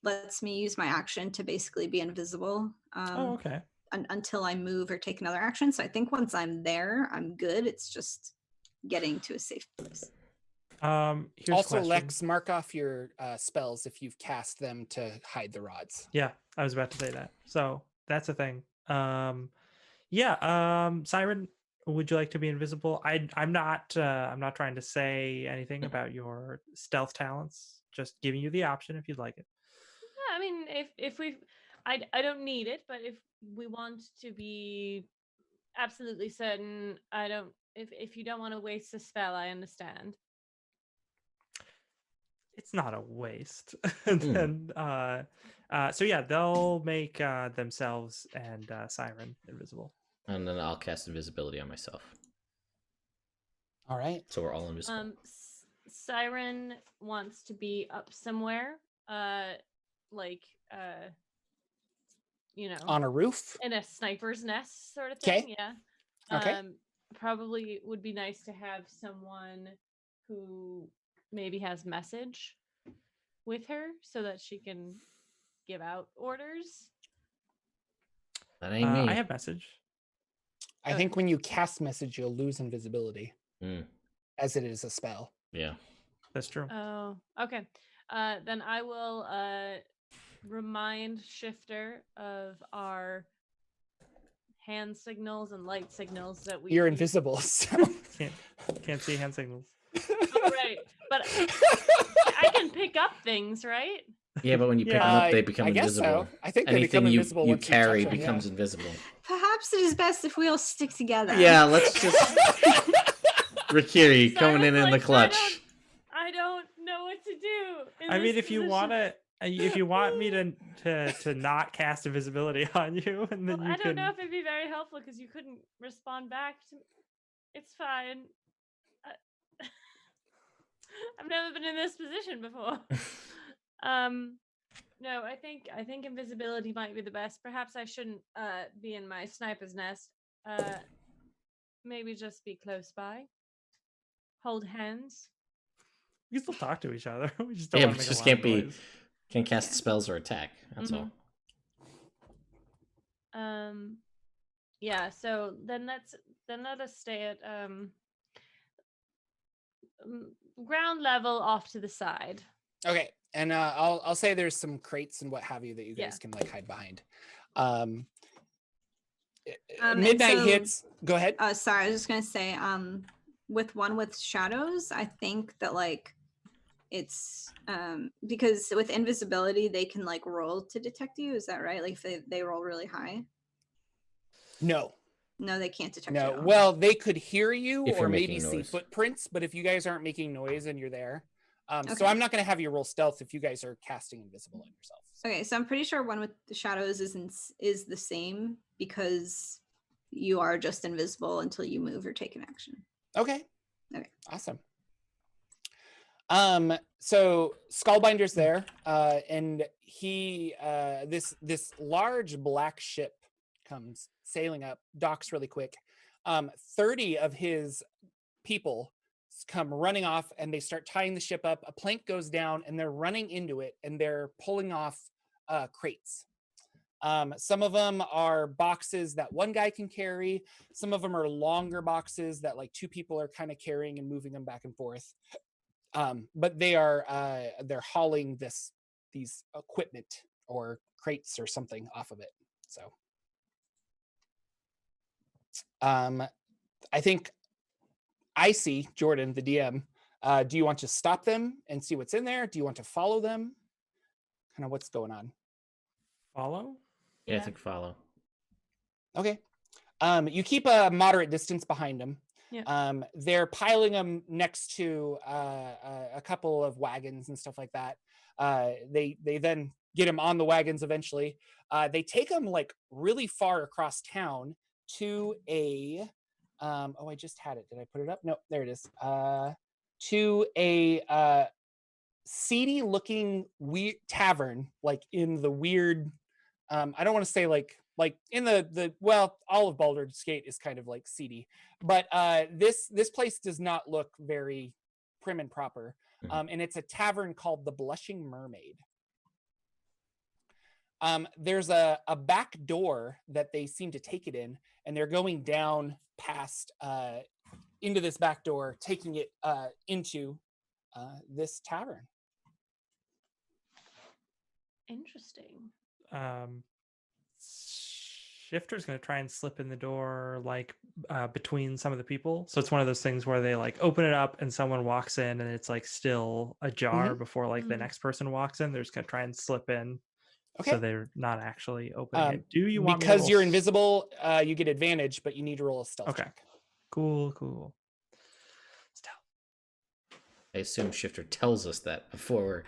lets me use my action to basically be invisible Oh, okay. until I move or take another action. So I think once I'm there, I'm good. It's just getting to a safe place. Here's a Also, question. Lex, mark off your spells if you've cast them to hide the rods. Yeah, I was about to say that. So that's a thing. Siren, would you like to be invisible? I'm not trying to say anything about your stealth talents. Just giving you the option if you'd like it. Yeah, I mean, if we, I don't need it, but if we want to be absolutely certain, I don't. If you don't want to waste a spell, I understand. it's not a waste. And then so yeah, they'll make themselves and Siren invisible. And then I'll cast invisibility on myself. All right. So we're all invisible. Siren wants to be up somewhere, On a roof. in a sniper's nest sort of 'Kay. thing. Yeah. Okay. Probably would be nice to have someone who maybe has message with her so that she can give out orders. That ain't me. I have message. I think when you cast message, you'll lose invisibility, Mm, as it is a spell. yeah. That's true. Oh, okay. Then I will remind Shifter of our hand signals and light signals that we. You're use. invisible, so Can't see hand signals. Oh, right, but I can pick up things, right? Yeah, but when you pick them up, they become I guess invisible. so. I think they become Anything you, invisible you once carry touch them, becomes invisible. Perhaps it is best if we all stick together. Yeah, let's just... Rikiri coming in Siren's the like, clutch. I don't know what to do. I mean, if you want me to not cast invisibility on you, and then Well, you I don't can. know if it'd be very helpful because you couldn't respond back to me. It's fine. I've never been in this position before. No, I think invisibility might be the best. Perhaps I shouldn't be in my sniper's nest. Maybe just be close by. Hold hands. We can still talk to each other. We just don't Yeah, want but to make just a lot can't of be... noise. Can't cast spells or attack. That's all. Yeah, so then let us stay at ground level off to the side. Okay, and I'll say there's some crates and what have you that you guys Yeah. can like hide behind. And Midnight so- hits. Go ahead. Sorry, I was just gonna say, with shadows, I think that like it's because with invisibility they can like roll to detect you. Is that right? Like if they roll really high? No, No, they can't detect you. no. at all. Well, they could hear you If or you're maybe making see noise. footprints, but if you guys aren't making noise and you're there, so Okay. I'm not going to have you roll stealth if you guys are casting invisible on yourself. Okay, so I'm pretty sure one with the shadows is the same because you are just invisible until you move or take an action. Okay. Okay. Awesome. So Skullbinder's there, and he this large black ship comes sailing up, docks really quick. 30 of his people come running off, and they start tying the ship up. A plank goes down, and they're running into it, and they're pulling off crates. Some of them are boxes that one guy can carry. Some of them are longer boxes that like two people are kind of carrying and moving them back and forth. But they're hauling these equipment or crates or something off of it. So I think I see Jordan, the DM. Do you want to stop them and see what's in there? Do you want to follow them? Kind of what's going on? Follow? Yeah, I think follow. Okay. You keep a moderate distance behind them. Yeah. They're piling them next to a couple of wagons and stuff like that. They then get them on the wagons eventually. They take them like really far across town to a I just had it. Did I put it up? No, there it is. To a seedy looking weird tavern, like in the weird I don't want to say like in the well, all of Baldur's Gate is kind of like seedy, but this place does not look very prim and proper. And it's a tavern called the Blushing Mermaid. There's a back door that they seem to take it in, and they're going down past into this back door, taking it into this tavern. Interesting. Shifter's gonna try and slip in the door like between some of the people. So it's one of those things where they like open it up and someone walks in and it's like still ajar before like the next person walks in. They're just gonna try and slip in. Okay. So they're not actually opening it. Do you want me to because roll you're invisible, you get advantage, but you need to roll a stealth Okay. check. Cool. Stealth. I assume Shifter tells us that before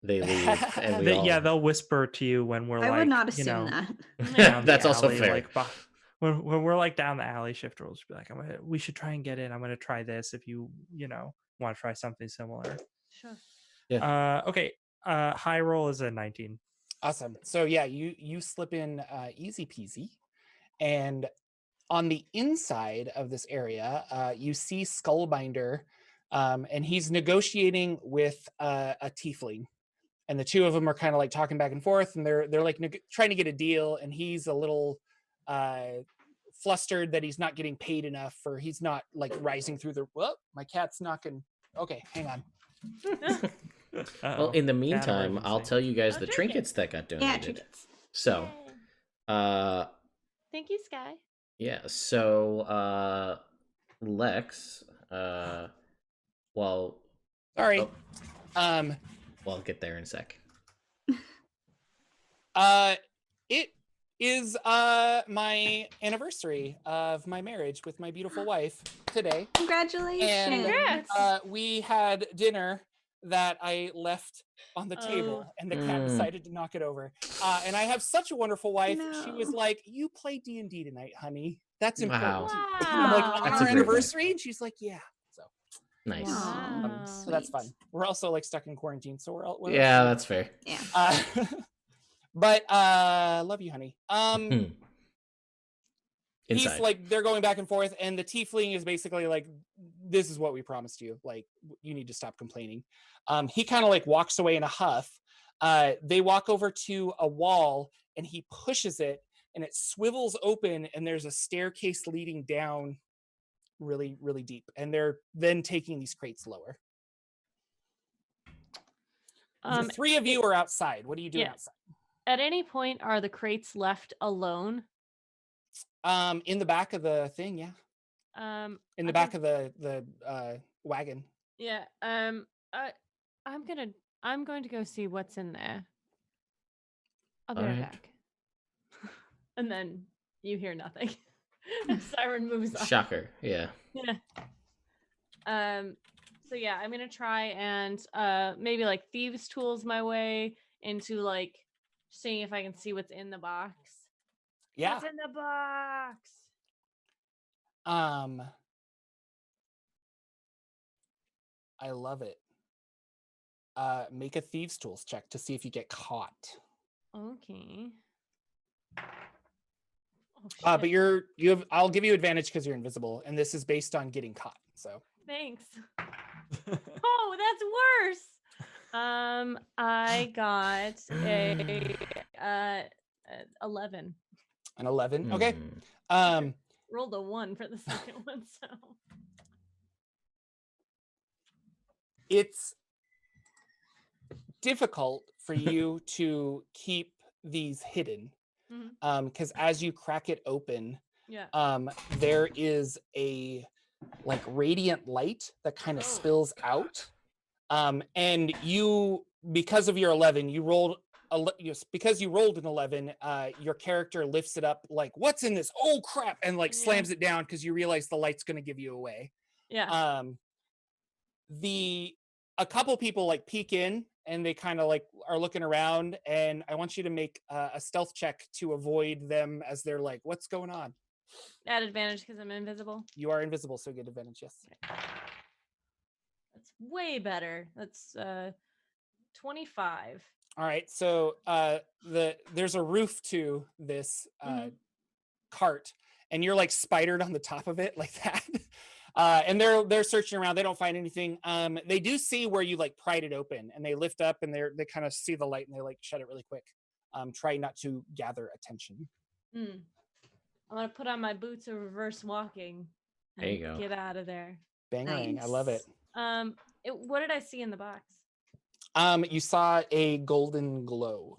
they leave, and we all... Yeah, they'll whisper to you when we're I like, would not you assume know, that. down the That's also alley, fair. like when we're like down the alley, Shifter will just be like, we should try and get in. I'm gonna try this if you want to try something similar. Sure. Yeah. Okay. High roll is a 19. Awesome. So yeah, you slip in easy peasy, and on the inside of this area, you see Skullbinder, and he's negotiating with a tiefling, and the two of them are kind of like talking back and forth, and they're like trying to get a deal, and he's a little flustered that he's not getting paid enough, or he's not like rising through the. Well, my cat's knocking. Okay, hang on. Well, in the meantime, I'll tell you guys the trinkets that got donated. Yeah, trinkets. So, thank you, Sky. Yeah, so Lex, well, Sorry. oh, well, I'll get there in a sec. It is my anniversary of my marriage with my beautiful wife today. Congratulations. And we had dinner that I left on the table, and the cat decided to knock it over. And I have such a wonderful wife. No. She was like, "You play D&D tonight, honey. That's important." Wow. And I'm like, "On That's a our great anniversary?" And she's like, "Yeah." So Nice. Wow. so that's fun. We're also like stuck in quarantine, so we're Yeah, that's fair. Yeah. But love you, honey. He's Inside. like, they're going back and forth, and the tiefling is basically like, "This is what we promised you. Like, you need to stop complaining." He kind of like walks away in a huff. They walk over to a wall, and he pushes it, and it swivels open, and there's a staircase leading down really, really deep. And they're then taking these crates lower. The three of you are outside. What are you doing outside? At any point, are the crates left alone? In the back of the thing, yeah. In the back of the wagon. Yeah. I'm going to go see what's in there. I'll be right back. And then you hear nothing. Siren moves on. Shocker. Yeah. Yeah. So yeah, I'm gonna try and maybe like thieves' tools my way into like seeing if I can see what's in the box. Yeah. What's in the box? I love it. Make a thieves' tools check to see if you get caught. Okay. But I'll give you advantage because you're invisible, and this is based on getting caught. So thanks. Oh, that's worse. I got a 11. An 11. Okay. Rolled a 1 for the second one, so it's difficult for you to keep these hidden. Because as you crack it open, there is a like radiant light that kind of spills out. And you, because of your 11, you rolled because you rolled an 11, your character lifts it up like, "What's in this? Oh crap!" and like slams it down because you realize the light's going to give you away. Yeah. A couple people like peek in, and they kind of like are looking around, and I want you to make a stealth check to avoid them as they're like, "What's going on?" At advantage because I'm invisible. You are invisible, so get advantage. Yes. That's way better. That's 25. All right. So there's a roof to this cart, and you're like spidered on the top of it like that. And they're searching around. They don't find anything. They do see where you like pried it open, and they lift up, and they kind of see the light, and they like shut it really quick. Try not to gather attention. I'm gonna put on my boots of reverse walking. There you go. Get out of there. Bang! I love it. What did I see in the box? You saw a golden glow.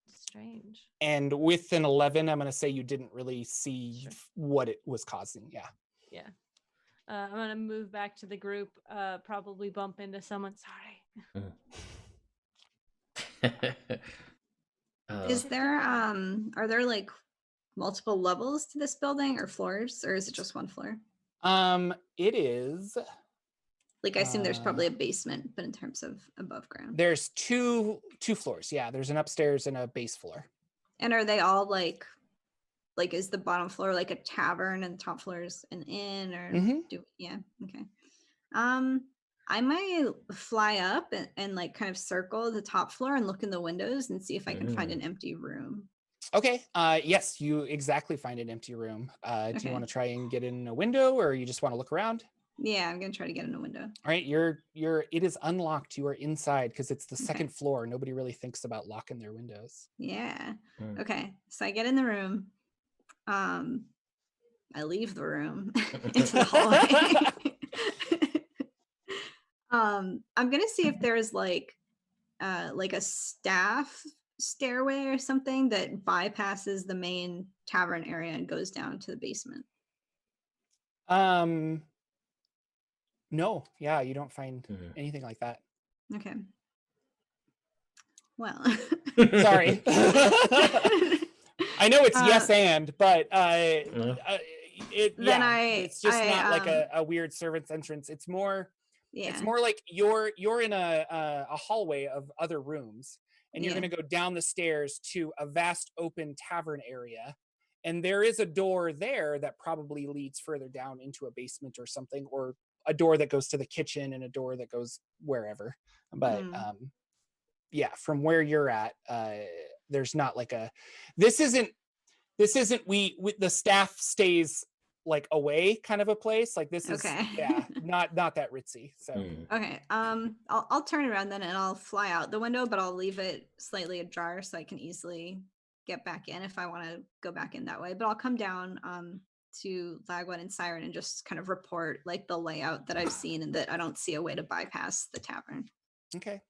Strange. And with an 11, I'm going to say you didn't really see what it was causing. Yeah. Yeah. I'm going to move back to the group, probably bump into someone. Sorry. Is there, are there like multiple levels to this building or floors, or is it just one floor? It is Like I assume there's probably a basement, but in terms of above ground. There's two floors. Yeah, there's an upstairs and a base floor. And are they all like is the bottom floor like a tavern and the top floor is an inn or yeah, okay. I might fly up and like kind of circle the top floor and look in the windows and see if I can find an empty room. Okay. Yes, you exactly find an empty room. Do you want to try and get in a window, or you just want to look around? Yeah, I'm gonna try to get in a window. All right, it is unlocked. You are inside because it's the second floor. Nobody really thinks about locking their windows. Yeah. Okay. So I get in the room. I leave the room into the hallway. I'm gonna see if there's like a staff stairway or something that bypasses the main tavern area and goes down to the basement. No, yeah, you don't find anything like that. Okay. Well, sorry. I know it's yes and, but it's just not like a weird servant's entrance. It's more like you're in a hallway of other rooms, and you're going to go down the stairs to a vast open tavern area, and there is a door there that probably leads further down into a basement or something, or a door that goes to the kitchen and a door that goes wherever. But from where you're at, there's not like this isn't the staff stays like away kind of a place. Like this is not that ritzy. So okay. I'll turn around then and I'll fly out the window, but I'll leave it slightly ajar so I can easily get back in if I want to go back in that way. But I'll come down to Lagwin and Siren and just kind of report like the layout that I've seen and that I don't see a way to bypass the tavern. Okay.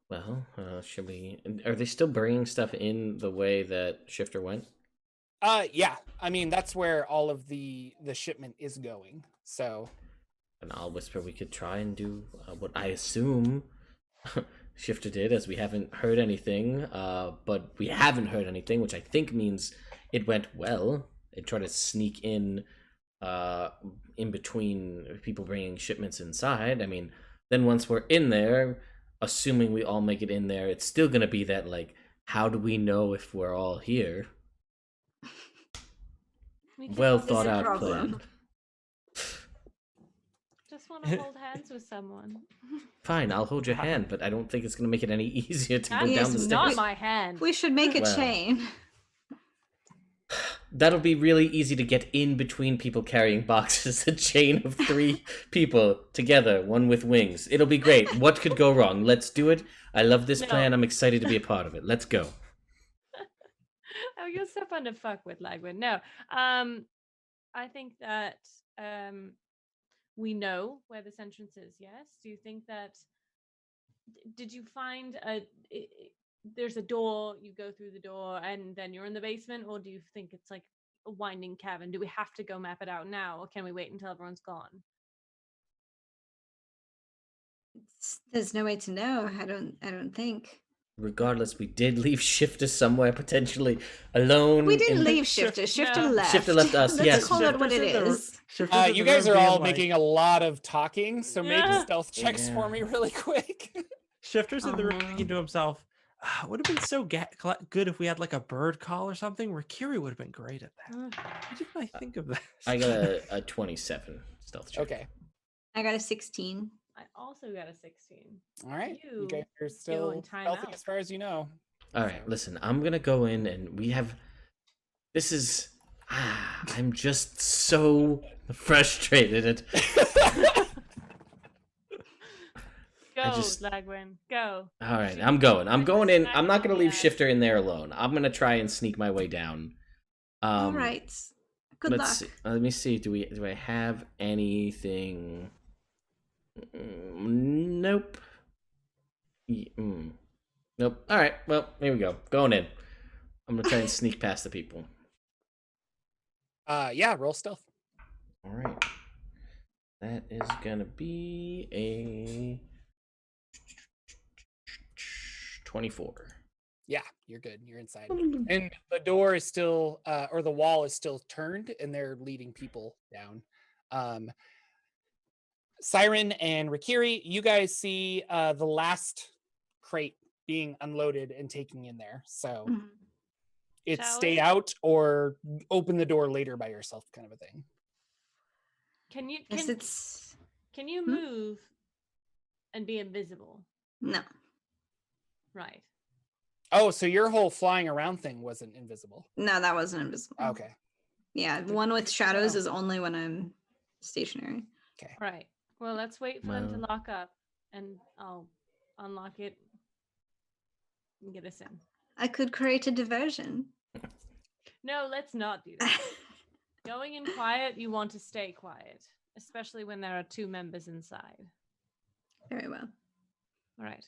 Well, should we? Are they still bringing stuff in the way that Shifter went? Yeah. I mean, that's where all of the shipment is going. So. And I'll whisper we could try and do what I assume Shifter did, as we haven't heard anything. But we haven't heard anything, which I think means it went well. It tried to sneak in between people bringing shipments inside. I mean, then once we're in there, assuming we all make it in there, it's still going to be that, like, how do we know if we're all here? Well thought out plan. Just want to hold hands with someone. Fine, I'll hold your hand, but I don't think it's going to make it any easier to go down the stairs. Not my hand. We should make a chain. That'll be really easy to get in between people carrying boxes. A chain of 3 people together, one with wings. It'll be great. What could go wrong? Let's do it. I love this plan. I'm excited to be a part of it. Let's go. Oh, you're so fun to fuck with, Lagwin. No, I think that we know where this entrance is. Yes. Do you think that? Did you find there's a door, you go through the door and then you're in the basement, or do you think it's like a winding cavern? Do we have to go map it out now, or can we wait until everyone's gone? There's no way to know. I don't think. Regardless, we did leave Shifter somewhere potentially alone. We didn't leave Shifter. Shifter left. Shifter left us. Let's call it what it is. You guys are all making a lot of talking, so make stealth checks for me really quick. Shifter's in the room thinking to himself, it would have been so good if we had like a bird call or something. where Kiri would have been great at that. Why didn't I think of that? I got a 27 stealth check. Okay. I got a 16. I also got a 16. All right. You guys are still stealthy as far as you know. All right. Listen, I'm going to go in and we have... This is... I'm just so frustrated. Go, Lagwin. Go. All right. I'm going in. I'm not going to leave Shifter in there alone. I'm going to try and sneak my way down. All right. Good luck. See. Let me see. Do I have anything... Nope. Nope. All right. Well, here we go. Going in. I'm gonna try and sneak past the people. Yeah. Roll stealth. All right. That is gonna be a 24. Yeah, you're good. You're inside, and the door is still, or the wall is still turned, and they're leading people down. Siren and Rikiri, you guys see the last crate being unloaded and taken in there. So Mhm. it's Shall stay we? out or open the door later by yourself kind of a thing. Can you Yes, it's can you Hmm? move and be invisible? no. Right. Oh, so your whole flying around thing wasn't invisible. No, that wasn't invisible. Okay. Yeah, one with shadows know. is only when I'm stationary. Right. Well, let's wait for them to Well- lock up, and I'll unlock it and get us in. I could create a diversion. No, let's not do that. Going in quiet, you want to stay quiet, especially when there are 2 members inside. Very well. All right.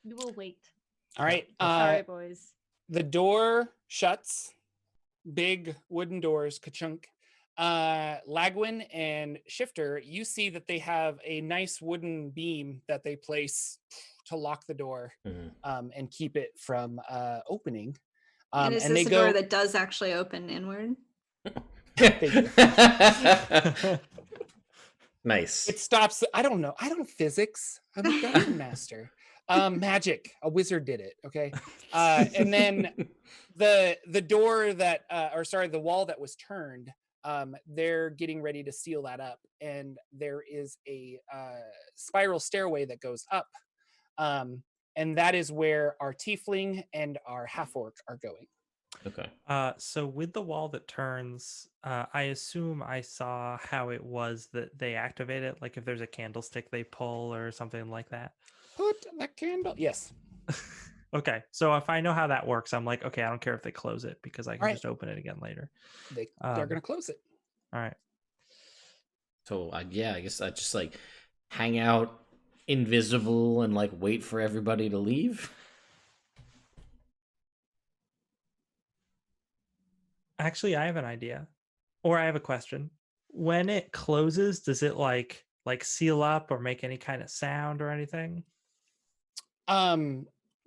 We will wait. All right. Sorry, boys. The door shuts. Big wooden doors, ka-chunk. Lagwin and Shifter, you see that they have a nice wooden beam that they place to lock the door and keep it from opening. And is and this they a go door that does actually open inward? Nice. It stops. I don't know physics. I'm a dungeon master. Magic. A wizard did it. Okay. And then the door that the wall that was turned, they're getting ready to seal that up, and there is a spiral stairway that goes up, and that is where our tiefling and our half orc are going. Okay. So with the wall that turns, I assume I saw how it was that they activate it. Like if there's a candlestick they pull or something like that. Put the candle. Yes. Okay, so if I know how that works, I'm like, okay, I don't care if they close it because I can Right. just open it again later. They're gonna close it. All right. So I guess I just like hang out invisible and like wait for everybody to leave. Actually, I have an idea, or I have a question. When it closes, does it like seal up or make any kind of sound or anything?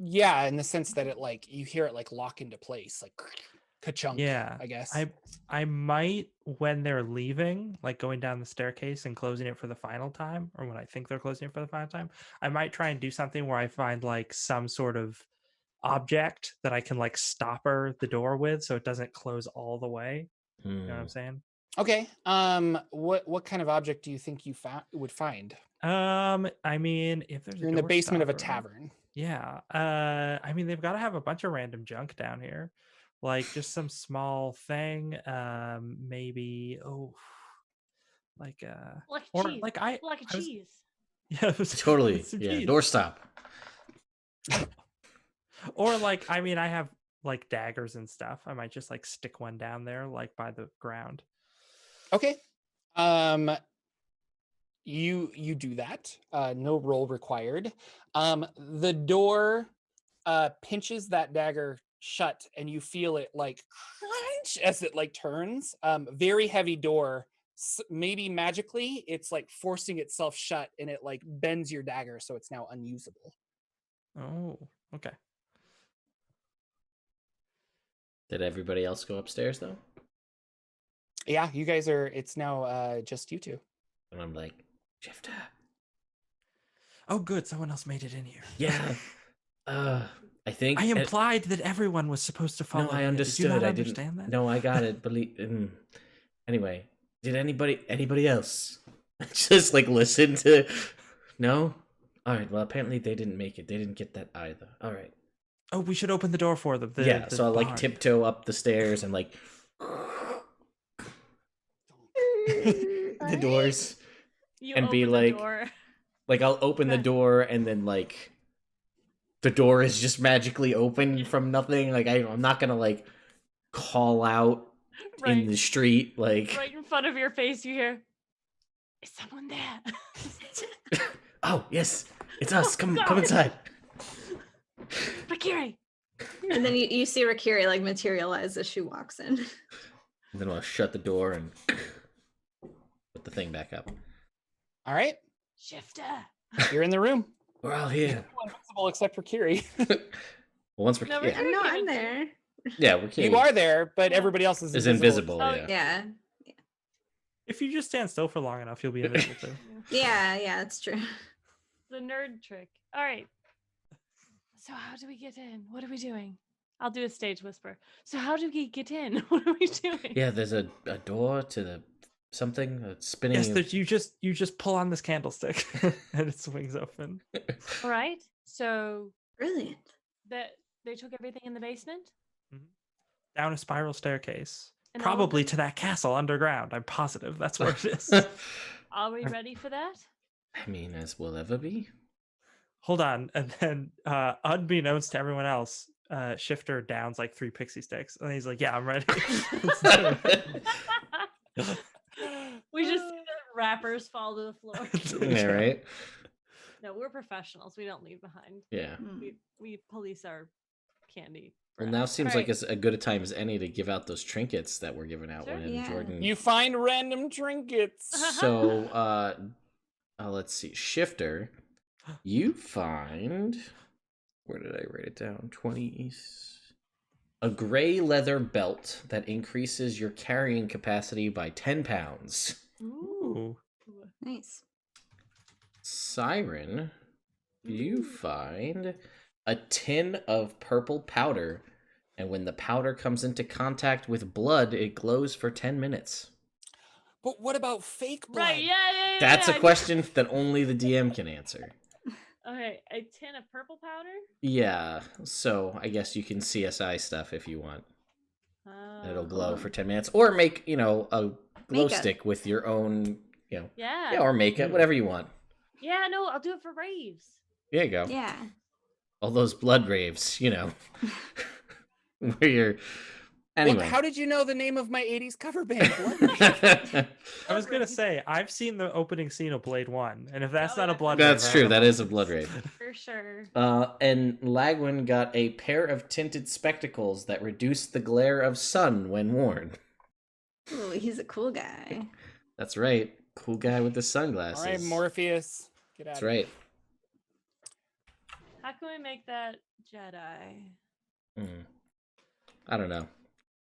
Yeah, in the sense that it like you hear it like lock into place, like ka-chunk. Yeah, I guess. I might, when they're leaving, like going down the staircase and closing it for the final time, or when I think they're closing it for the final time, I might try and do something where I find like some sort of object that I can like stopper the door with so it doesn't close all the way. You know what I'm saying? Okay. What kind of object do you think you would find? I mean, if there's You're a in the door basement of a stopper, tavern. yeah. I mean, they've got to have a bunch of random junk down here, like just some small thing. Maybe like or cheese. like like a I was- cheese. yeah, Totally. some Yeah. cheese. Doorstop. Or like, I mean, I have like daggers and stuff. I might just like stick one down there, like by the ground. Okay. You do that. No roll required. The door pinches that dagger shut, and you feel it like crunch as it like turns. Very heavy door. Maybe magically, it's like forcing itself shut, and it like bends your dagger, so it's now unusable. Oh, okay. Did everybody else go upstairs though? Yeah, you guys are. It's now just you two. And I'm like, Shifter. Oh, good. Someone else made it in here. Yeah. I think I implied that everyone was supposed to follow. No, I me. understood. Did you not I understand didn't. that? No, I got it. Anyway, did anybody else just like listen to? No. All right. Well, apparently they didn't make it. They didn't get that either. All right. Oh, we should open the door for them. So I like barn. tiptoe up the stairs and like the doors. You And be open the like- door. Like I'll open the door and then like the door is just magically open from nothing. Like I'm not gonna like call out in Right. the street like Right in front of your face, you hear, "Is someone there?" oh yes, it's us. Come God. inside. Rikiri. And then you see Rikiri like materialize as she walks in. And then I'll shut the door and put the thing back up. All right, Shifter. you're in the room. We're all here. Invincible except for Kiri. Well, once we're No, yeah, we're- No, I'm there. yeah, we're You are there, but everybody else is is invisible. invisible. Oh, Yeah. Yeah. If you just stand still for long enough, you'll be invisible too. Yeah, that's true. The nerd trick. All right. So how do we get in? What are we doing? I'll do a stage whisper. So how do we get in? What are we doing? Yeah, there's a door to the something that's spinning. Yes, that you just pull on this candlestick and it swings open. All right. So Brilliant. that they took everything in the basement? Down a spiral staircase. And all of Probably them? to that castle underground. I'm positive that's where it is. Are we ready for that? I mean, as we'll ever be. Hold on. And then unbeknownst to everyone else, Shifter downs like 3 pixie sticks. And he's like, yeah, I'm ready. Let's do it. We just see the wrappers fall to the floor. Yeah, right? No, we're professionals. We don't leave behind. Yeah. We police our candy. Well, for now us. seems All like right. as a good a time as any to give out those trinkets that were given out Sure. when Yeah. Jordan. You find random trinkets. So, let's see. Shifter, you find. Where did I write it down? 20. A gray leather belt that increases your carrying capacity by 10 pounds. Ooh. Nice. Siren, you find a tin of purple powder, and when the powder comes into contact with blood, it glows for 10 minutes. But what about fake blood? Right, yeah. That's a yeah. question that only the DM can answer. Okay, a tin of purple powder? Yeah, so I guess you can CSI stuff if you want. It'll glow for 10 minutes. Or make, a glow Makeup. stick with your own, Yeah. yeah, or make it, whatever you want. Yeah, no, I'll do it for raves. There you go. Yeah. All those blood raves, where you're... Anyway. Well, how did you know the name of my 80s cover band? Blood? I was going to say, I've seen the opening scene of Blade 1, and if that's not a yeah. blood That's rave, I true. don't That know is a what blood is. rave. For sure. And Lagwin got a pair of tinted spectacles that reduce the glare of sun when worn. Ooh, he's a cool guy. That's right. Cool guy with the sunglasses. All right, Morpheus. Get out That's of here. right. How can we make that Jedi? I don't know.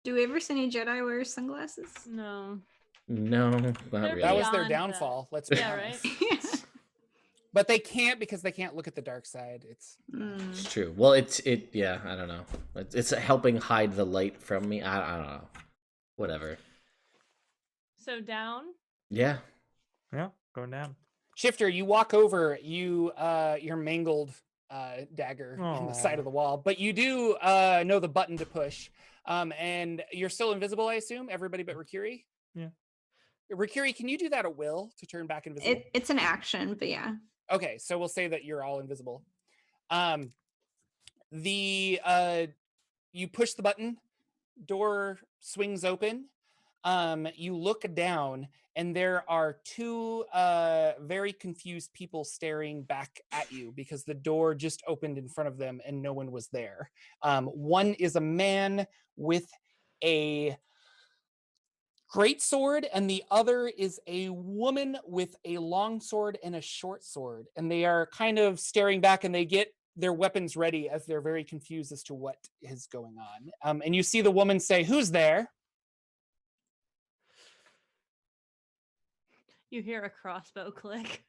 Do we ever see any Jedi wear sunglasses? No. No, not really. That was their Beyond downfall. Let's be Yeah, honest. right? But they can't because they can't look at the dark side. It's It's true. Well, yeah, I don't know. It's helping hide the light from me. I don't know. Whatever. So down? Yeah. Yeah, going down. Shifter. You walk over. Your mangled dagger in the side Aw. of the wall, but you do know the button to push. And you're still invisible, I assume. Everybody but Rikiri. Yeah. Rikiri, can you do that at will to turn back invisible? It's an action, but yeah. Okay, so we'll say that you're all invisible. You push the button, door swings open. You look down, and there are 2 very confused people staring back at you because the door just opened in front of them and no one was there. One is a man with a great sword, and the other is a woman with a long sword and a short sword, and they are kind of staring back, and they get their weapons ready as they're very confused as to what is going on. And you see the woman say, "Who's there?" You hear a crossbow click.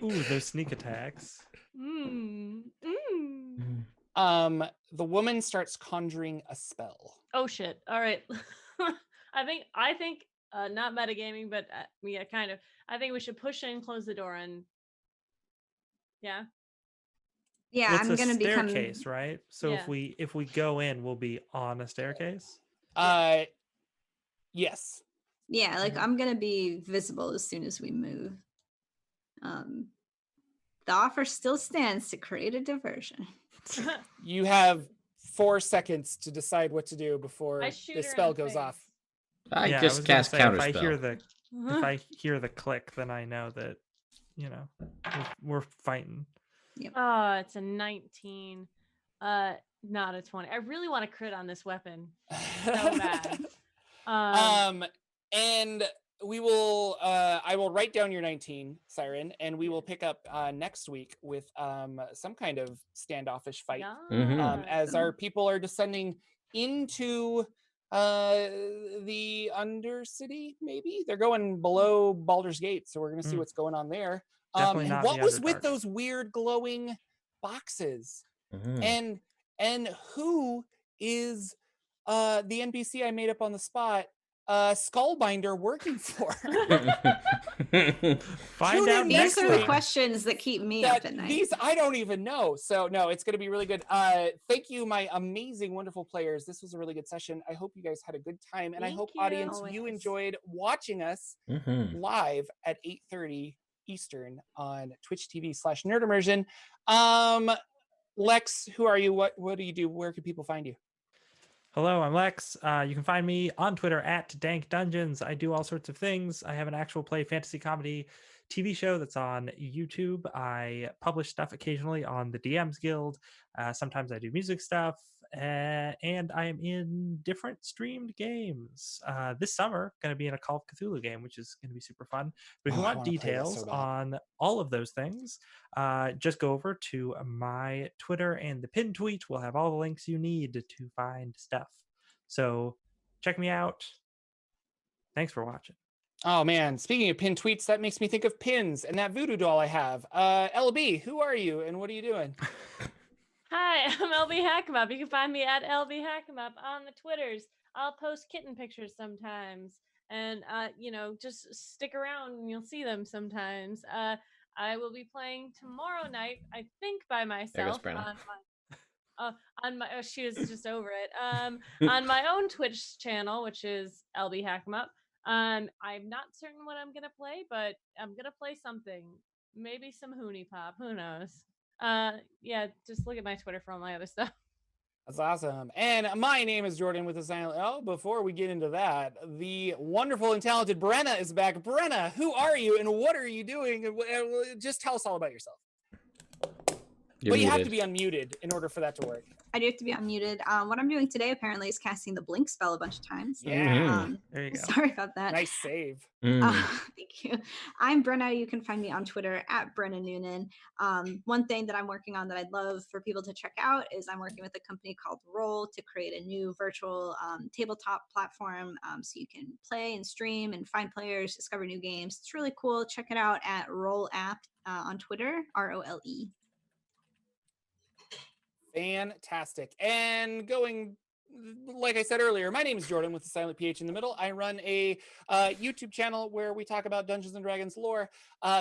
Ooh, there's sneak attacks. The woman starts conjuring a spell. Oh shit. All right. I think not metagaming, but yeah, kind of. I think we should push in, close the door, and yeah. Yeah, Well, it's I'm a gonna become staircase, right? So Yeah. if we go in, we'll be on a staircase. Yes. Yeah, like I'm gonna be visible as soon as we move. The offer still stands to create a diversion. You have 4 seconds to decide what to do before I shoot the her in spell the goes face. off. I Yeah, just was gonna cast say, counter if I spell. hear the click, then I know that we're fighting. Oh, it's a 19. Not a 20. I really want to crit on this weapon so bad. And we will I will write down your 19, Siren, and we will pick up next week with some kind of standoffish fight Yeah. as our people are descending into the Undercity, maybe they're going below Baldur's Gate, so we're gonna see what's going on there. Definitely And not what the was with Underdark. those weird glowing boxes? Mhm. And who is the NPC I made up on the spot Skullbinder working for? Find Tune out in These next are the time. questions that keep me up at night. These I don't even know. So no, it's going to be really good. Thank you, my amazing, wonderful players. This was a really good session. I hope you guys had a good time, and I Thank hope you. audience you Always. enjoyed watching us Mhm. live at 8:30 Eastern on Twitch TV/Nerd Immersion. Lex, who are you? What do you do? Where can people find you? Hello, I'm Lex. You can find me on Twitter at Dank Dungeons. I do all sorts of things. I have an actual play fantasy comedy TV show that's on YouTube. I publish stuff occasionally on the DMs Guild. Sometimes I do music stuff, and I am in different streamed games. This summer, going to be in a Call of Cthulhu game, which is going to be super fun. But if you Oh, I want wanna play that so details bad. on all of those things, just go over to my Twitter and the pin tweet. We'll have all the links you need to find stuff. So check me out. Thanks for watching. Oh man, speaking of pin tweets, that makes me think of pins and that voodoo doll I have. LB, who are you and what are you doing? Hi, I'm LB Hackemup. You can find me at LB Hackemup on the Twitters. I'll post kitten pictures sometimes, and just stick around and you'll see them sometimes. I will be playing tomorrow night, I think, by There goes myself Brenna. on my she was just over it. On my own Twitch channel, which is LB Hackemup. I'm not certain what I'm gonna play, but I'm gonna play something. Maybe some Hooney Pop. Who knows? Yeah, just look at my Twitter for all my other stuff. That's awesome. And my name is Jordan with a silent L. Before we get into that, the wonderful and talented Brenna is back. Brenna, who are you and what are you doing? And just tell us all about yourself. You're But you have muted. to be unmuted in order for that to work. I do have to be unmuted. What I'm doing today apparently is casting the blink spell a bunch of times. Yeah. There you go. Sorry about that. Nice save. Thank you. I'm Brenna. You can find me on Twitter at Brenna Noonan. One thing that I'm working on that I'd love for people to check out is I'm working with a company called Roll to create a new virtual tabletop platform so you can play and stream and find players, discover new games. It's really cool. Check it out at Roll App on Twitter, ROLE. Fantastic. And going, like I said earlier, my name is Jordan with the silent PH in the middle. I run a YouTube channel where we talk about Dungeons and Dragons lore.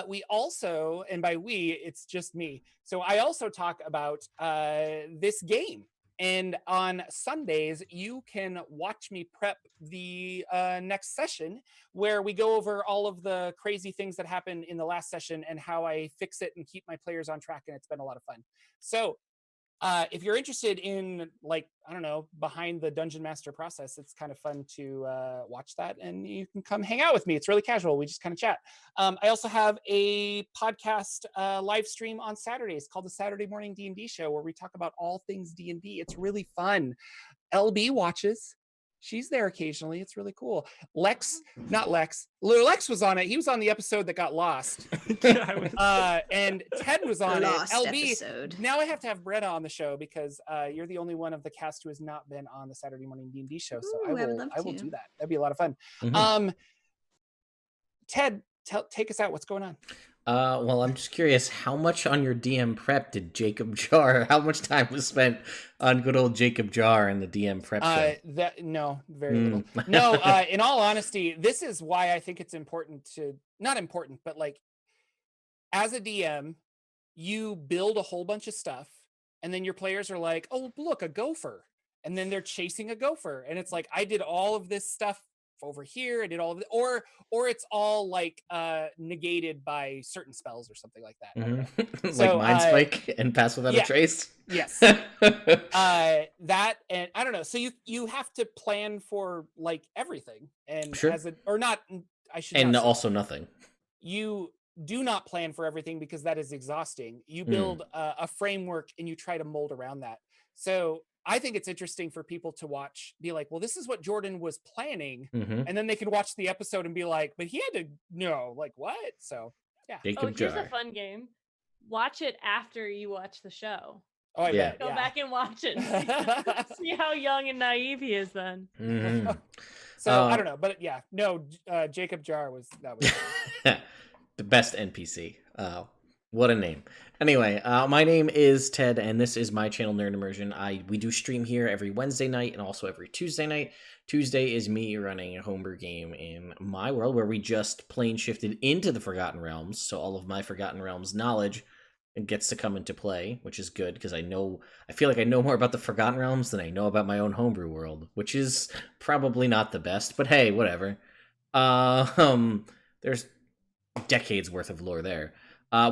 We also, and by we, it's just me. So I also talk about this game. And on Sundays, you can watch me prep the next session where we go over all of the crazy things that happened in the last session and how I fix it and keep my players on track. And it's been a lot of fun. So if you're interested in, like, I don't know, behind the dungeon master process, it's kind of fun to watch that, and you can come hang out with me. It's really casual. We just kind of chat. I also have a podcast live stream on Saturdays called the Saturday Morning D&D Show, where we talk about all things D&D. It's really fun. LB watches. She's there occasionally. It's really cool. Lex was on it. He was on the episode that got lost. And Ted was on Lost it. LB, episode. now I have to have Brenna on the show because you're the only one of the cast who has not been on the Saturday Morning D&D Show. So Ooh, I would love I will to. do that. That'd be a lot of fun. Mhm. Ted, take us out. What's going on? Well, I'm just curious, how much on your DM prep did Jacob Jar? How much time was spent on good old Jacob Jar and the DM prep show? No, very little. No, in all honesty, this is why I think it's important to, not important, but like, as a DM, you build a whole bunch of stuff, and then your players are like, "Oh, look, a gopher," and then they're chasing a gopher, and it's like, I did all of this stuff over here. I did all of it, or it's all like negated by certain spells or something like that. I don't know. Like So, Mind Spike and Pass Without yeah. a Trace? Yes. That, and I don't know. So you have to plan for like everything, and Sure. I should And not say also nothing. you do not plan for everything because that is exhausting. You build a framework and you try to mold around that. So I think it's interesting for people to watch, be like, well, this is what Jordan was planning. Mhm. And then they can watch the episode and be like, but he had to know, like, what? So yeah. Jacob Here's Jar. a fun game. Watch it after you watch the show. Oh, I Yeah. bet. Go Yeah. back and watch it. See how young and naive he is then. Mhm. So I don't know, but yeah, no, Jacob Jar was The best NPC. What a name. Anyway, my name is Ted, and this is my channel, Nerd Immersion. We do stream here every Wednesday night and also every Tuesday night. Tuesday is me running a homebrew game in my world where we just plane shifted into the Forgotten Realms, so all of my Forgotten Realms knowledge gets to come into play, which is good because I feel like I know more about the Forgotten Realms than I know about my own homebrew world, which is probably not the best, but hey, whatever. There's decades worth of lore there.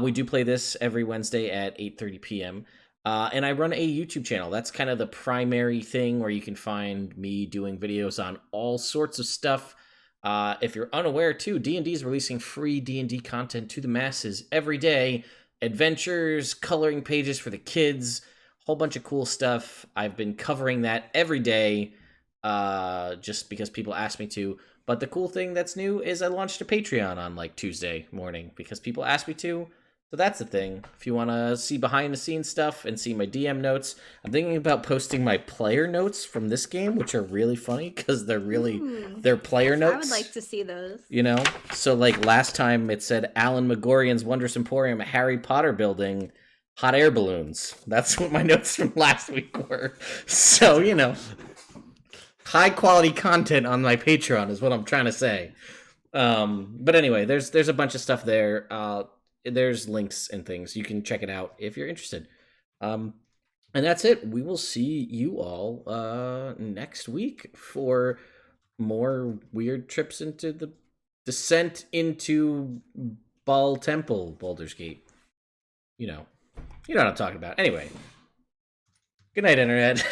We do play this every Wednesday at 8:30 p.m. And I run a YouTube channel. That's kind of the primary thing where you can find me doing videos on all sorts of stuff. If you're unaware, too, D&D is releasing free D&D content to the masses every day. Adventures, coloring pages for the kids, a whole bunch of cool stuff. I've been covering that every day just because people ask me to. But the cool thing that's new is I launched a Patreon on like Tuesday morning because people asked me to. So that's the thing. If you want to see behind the scenes stuff and see my DM notes, I'm thinking about posting my player notes from this game, which are really funny because they're player notes. I would like to see those. You know? So like last time it said Alan Megorian's Wondrous Emporium, a Harry Potter building, hot air balloons. That's what my notes from last week were. So, you know, high quality content on my Patreon is what I'm trying to say. But anyway, there's a bunch of stuff there. There's links and things. You can check it out if you're interested. And that's it. We will see you all next week for more weird trips into the descent into Ball Temple, Baldur's Gate. You know what I'm talking about. Anyway, good night, Internet.